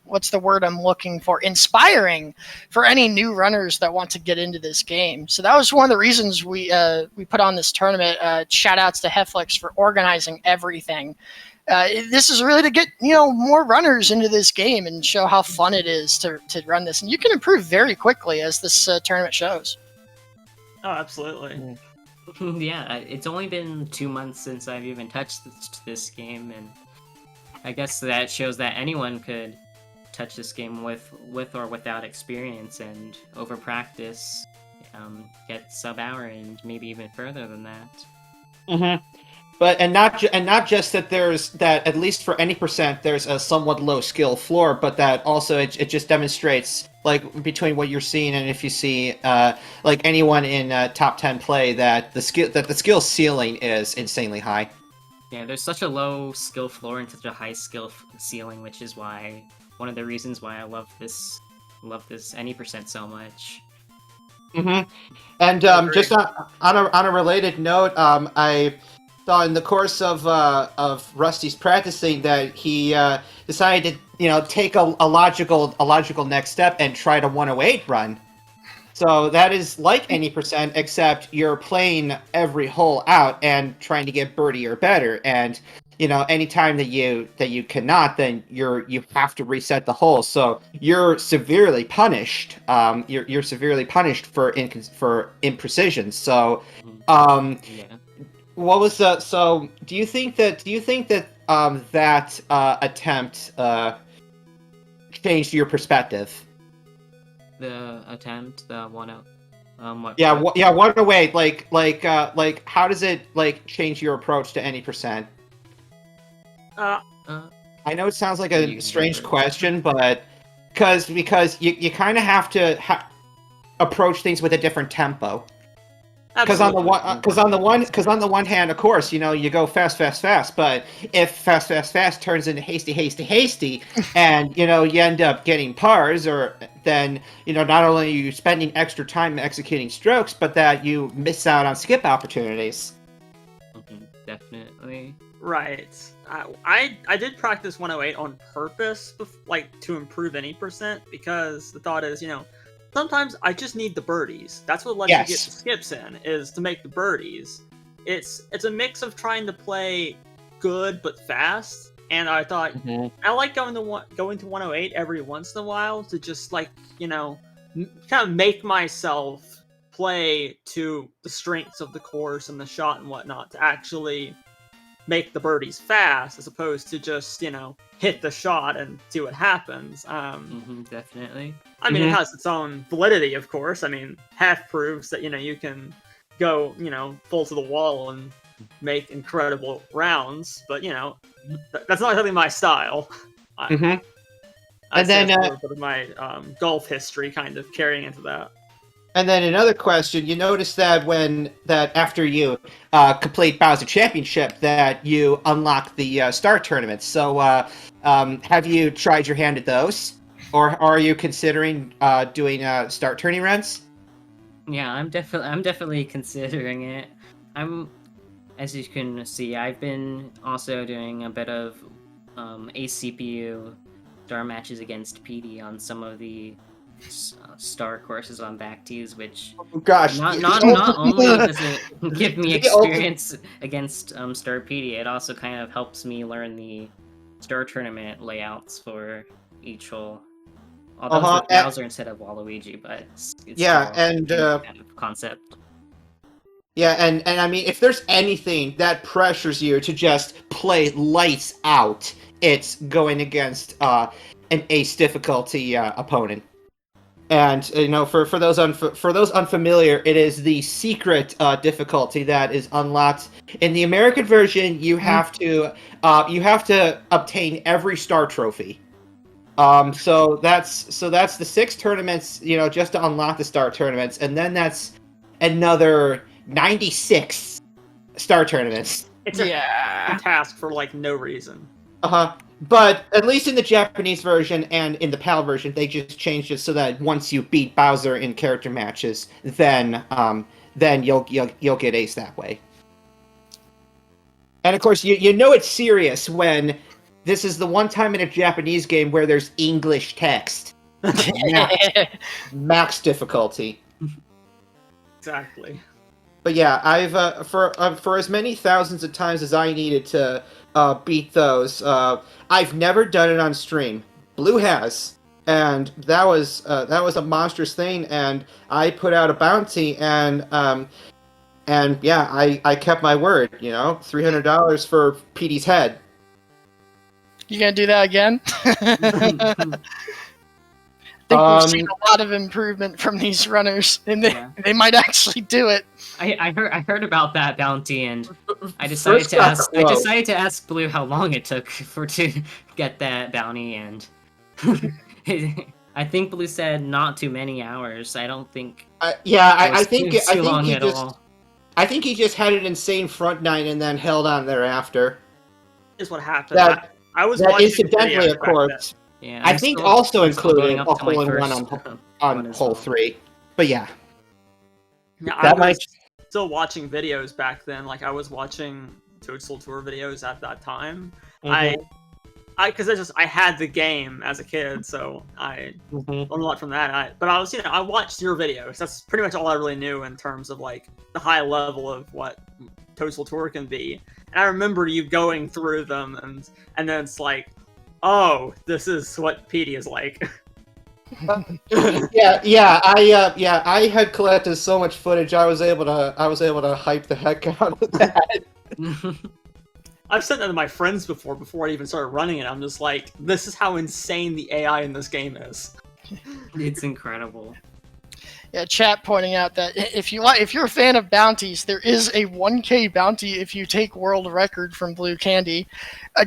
what's the word I'm looking for? Inspiring for any new runners that want to get into this game. So that was one of the reasons we put on this tournament. Shout outs to Heflix for organizing everything. This is really to get more runners into this game and show how fun it is to run this. And you can improve very quickly, as this tournament shows. Oh, absolutely. Yeah, it's only been 2 months since I've even touched this game, and I guess that shows that anyone could touch this game with or without experience, and over practice get sub-hour and maybe even further than that. Mm-hmm. But not just that there's that, at least for any percent, there's a somewhat low skill floor, but that also it just demonstrates, like, between what you're seeing and if you see like anyone in top 10 play, that the skill ceiling is insanely high. Yeah, there's such a low skill floor and such a high skill ceiling, which is why one of the reasons why I love this any percent so much. Mm-hmm. And just on a related note, I saw in the course of Rusty's practicing that he decided to take a logical next step and try to 108 run. So that is like any percent, except you're playing every hole out and trying to get birdie or better. And any time that you cannot, then you have to reset the hole. So you're severely punished. You're severely punished for imprecisions. So, what was the? So do you think that that attempt changed your perspective? The attempt, the 1-0. What? Yeah, 108. Like, how does it change your approach to any percent? I know it sounds like a strange question, but because you kind of have to approach things with a different tempo. Because on the one hand, of course, you go fast, but if fast turns into hasty, and you end up getting pars, or then not only are you spending extra time executing strokes, but that you miss out on skip opportunities. Definitely. Right. I did practice 108 on purpose, to improve any percent, because the thought is, sometimes I just need the birdies. That's what lets you get the skips in, is to make the birdies. It's a mix of trying to play good but fast, and I thought I like going to 108 every once in a while to just kind of make myself play to the strengths of the course and the shot and whatnot to actually make the birdies fast, as opposed to just hit the shot and see what happens. Definitely. I mean, it has its own validity, of course. I mean, half proves that you can go full to the wall and make incredible rounds, but that's not really my style. And then then, a little bit of my golf history kind of carrying into that. And then another question: you notice that after you complete Bowser Championship, that you unlock the star tournaments. So, have you tried your hand at those, or are you considering doing star tourney runs? Yeah, I'm definitely considering it. As you can see, I've been also doing a bit of ACPU star matches against PD on some of the star courses on Backtees, which Gosh, not only does it give me experience against Star PD, it also kind of helps me learn the star tournament layouts for each hole. Although it's with Bowser instead of Waluigi, but it's yeah, still and the kind of concept. Yeah, and I mean, if there's anything that pressures you to just play lights out, it's going against an ace difficulty opponent. And for those unfamiliar, it is the secret difficulty that is unlocked in the American version. You have to obtain every star trophy. So that's the 6 tournaments, just to unlock the star tournaments, and then that's another 96 star tournaments. It's a task for no reason. But at least in the Japanese version and in the PAL version, they just changed it so that once you beat Bowser in character matches, then you'll get ace that way. And of course, you know it's serious when this is the one time in a Japanese game where there's English text. Max difficulty. Exactly. But yeah, I've for as many thousands of times as I needed to beat those, I've never done it on stream. Blue has, and that was a monstrous thing. And I put out a bounty, and yeah, I kept my word. $300 for PD's head. You gonna do that again? I think we've seen a lot of improvement from these runners, and they might actually do it. I heard about that bounty, and I decided to ask Blue how long it took to get that bounty, and I think Blue said not too many hours. I don't think. I think he just had an insane front nine and then held on thereafter. Is what happened. I was watching incidentally, of course. Yeah, I think also including a hole in one on hole 3. But yeah. Yeah, I was still watching videos back then. I was watching Toadstool Tour videos at that time. Because I had the game as a kid, so I learned a lot from that. But I watched your videos. That's pretty much all I really knew in terms of the high level of what Toadstool Tour can be. And I remember you going through them, and then it's oh, this is what PD is like. I had collected so much footage. I was able to hype the heck out of that. I've sent that to my friends before I even started running it. I'm just this is how insane the AI in this game is. It's incredible. Yeah, chat pointing out that if you're a fan of bounties, there is a 1K bounty if you take world record from Blue Candy.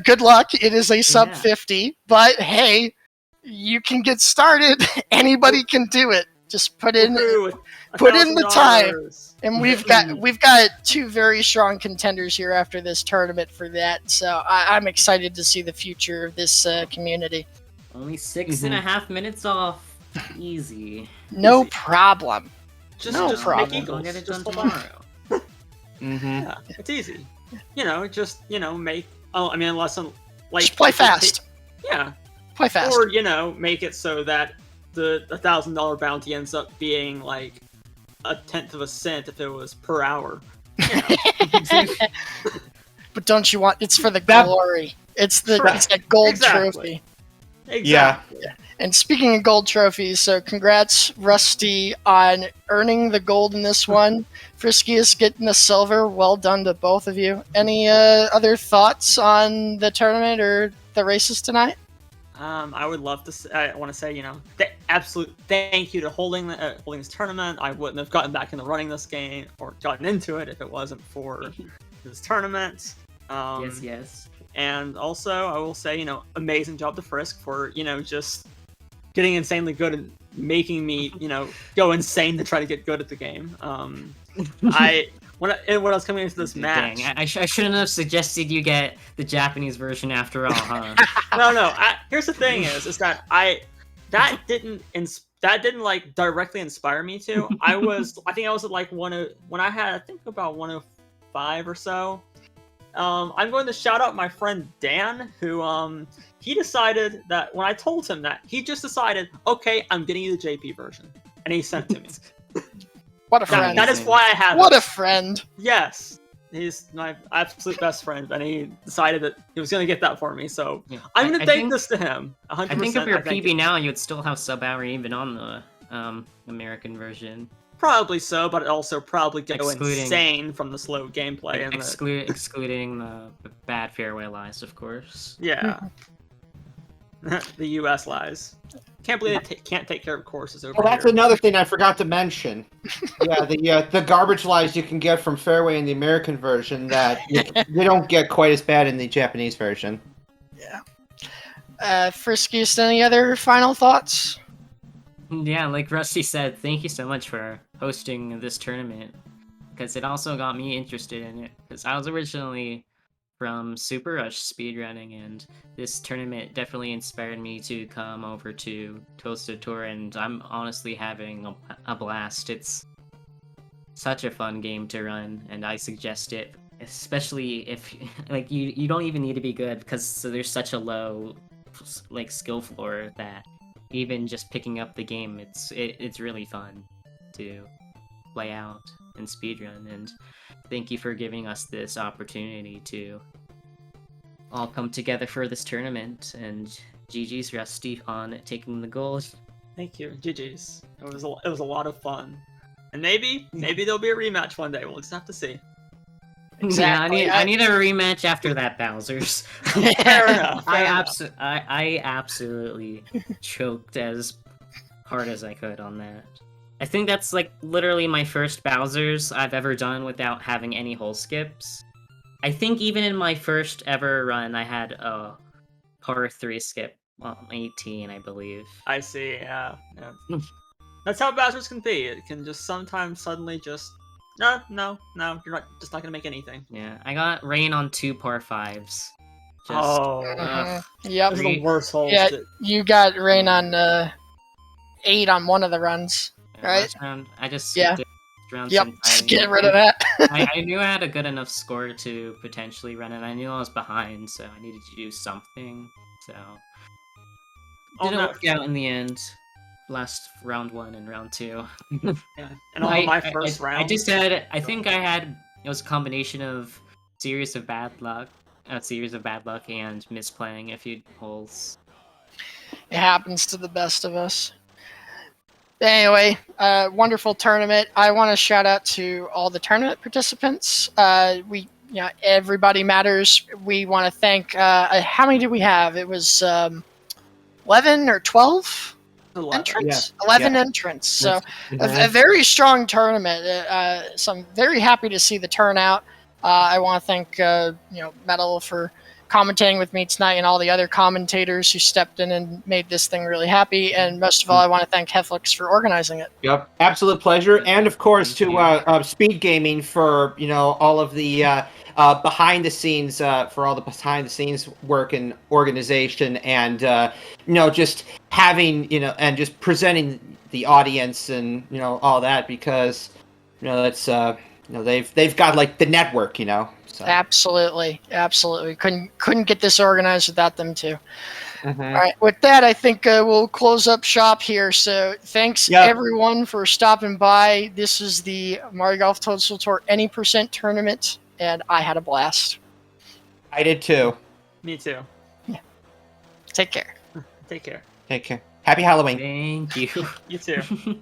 Good luck. It is a sub 50, but hey, you can get started. Anybody can do it. Just put in the time, and we've got 2 very strong contenders here after this tournament for that. So I'm excited to see the future of this community. Only 6.5 minutes off. Easy. No problem. Just make I'll get it done tomorrow. Yeah, it's easy. Make. Unless just play fast. Play fast. Or make it so that the $1,000 bounty ends up being a tenth of a cent if it was per hour. But don't you want? It's for the glory. It's a gold trophy. Exactly. And speaking of gold trophies, so congrats, Rusty, on earning the gold in this one. Friskiest getting the silver. Well done to both of you. Any other thoughts on the tournament or the races tonight? I would love to. I want to say, absolute thank you to holding this tournament. I wouldn't have gotten back into running this game or gotten into it if it wasn't for this tournament. Yes. And also, I will say, amazing job to Frisk for, just getting insanely good and making me, go insane to try to get good at the game. When I was coming into this match, Dang, I shouldn't have suggested you get the Japanese version after all, huh? no. Here's the thing: is that that didn't like directly inspire me to. I think I was at like when I had, I think, about 105 or so. I'm going to shout out my friend Dan, who he decided that when I told him that, he just decided, okay, I'm getting you the JP version, and he sent it to me. What a friend. That is why I have What it. a friend. Yes. He's my absolute best friend, and he decided that he was going to get that for me, so Yeah. I'm going to I thank think- this to him. 100%. I think if you're I thank PB him. now, you'd still have sub hour even on the American version. Probably so, but it also probably go Excluding- insane from the slow gameplay. And Excluding the bad fairway lies, of course. yeah. The US lies. Can't believe they can't take care of courses over Well, that's here. another thing I forgot to mention. Yeah, the garbage lies you can get from Fairway in the American version that you don't get quite as bad in the Japanese version. Friskiest, any other final thoughts? Yeah, like Rusty said, thank you so much for hosting this tournament, because it also got me interested in it, because I was originally from Super Rush speedrunning, and this tournament definitely inspired me to come over to Toadstool Tour, and I'm honestly having a blast. It's such a fun game to run, and I suggest it, especially if like you don't even need to be good, because there's such a low like skill floor that even just picking up the game, it's really fun to play out and speedrun, and thank you for giving us this opportunity to all come together for this tournament, and GG's Rusty on taking the gold. Thank you, GG's. It was a lot of fun, and maybe there'll be a rematch one day. We'll just have to see. Exactly. Yeah, I need a rematch after that Bowser's. Fair enough. I absolutely choked as hard as I could on that. I think that's like literally my first Bowser's I've ever done without having any hole skips. I think even in my first ever run, I had a par 3 skip on 18, I believe. I see. Yeah. That's how Bowser's can be. It can just sometimes suddenly just no. You're not gonna make anything. Yeah, I got rain on 2 par 5s. Just, Yep. Those are the worst holes. Yeah, you got rain on 8 on one of the runs, right? last round, I just Yeah. skipped rounds Yep, entirely. just get rid of that. I knew I had a good enough score to potentially run it. I knew I was behind, so I needed to do something. So didn't work out in the end. Last round 1 and round 2. Yeah. And on my first round, I just had. I think I had. It was a combination of a series of bad luck, and misplaying a few holes. It happens to the best of us. Anyway, wonderful tournament. I want to shout out to all the tournament participants. Everybody matters. We want to thank. How many did we have? It was 11 or 12 entrants. Yeah. 11 Yeah. entrants. So a very strong tournament. So I'm very happy to see the turnout. I want to thank Metal for commentating with me tonight, and all the other commentators who stepped in and made this thing really happy. And most of all, I want to thank Heflix for organizing it. Yep, absolute pleasure, and of course to Speed Gaming for all of the behind the scenes work and organization, and just having and just presenting the audience and all that, because that's they've got like the network, So. Absolutely. Couldn't get this organized without them too. Mhm. All right. With that, I think we'll close up shop here. So thanks everyone for stopping by. This is the Mario Golf Toadstool Tour Any Percent Tournament, and I had a blast. I did too. me too. Take care. Take care. Take care. Happy Halloween. Thank you. You too.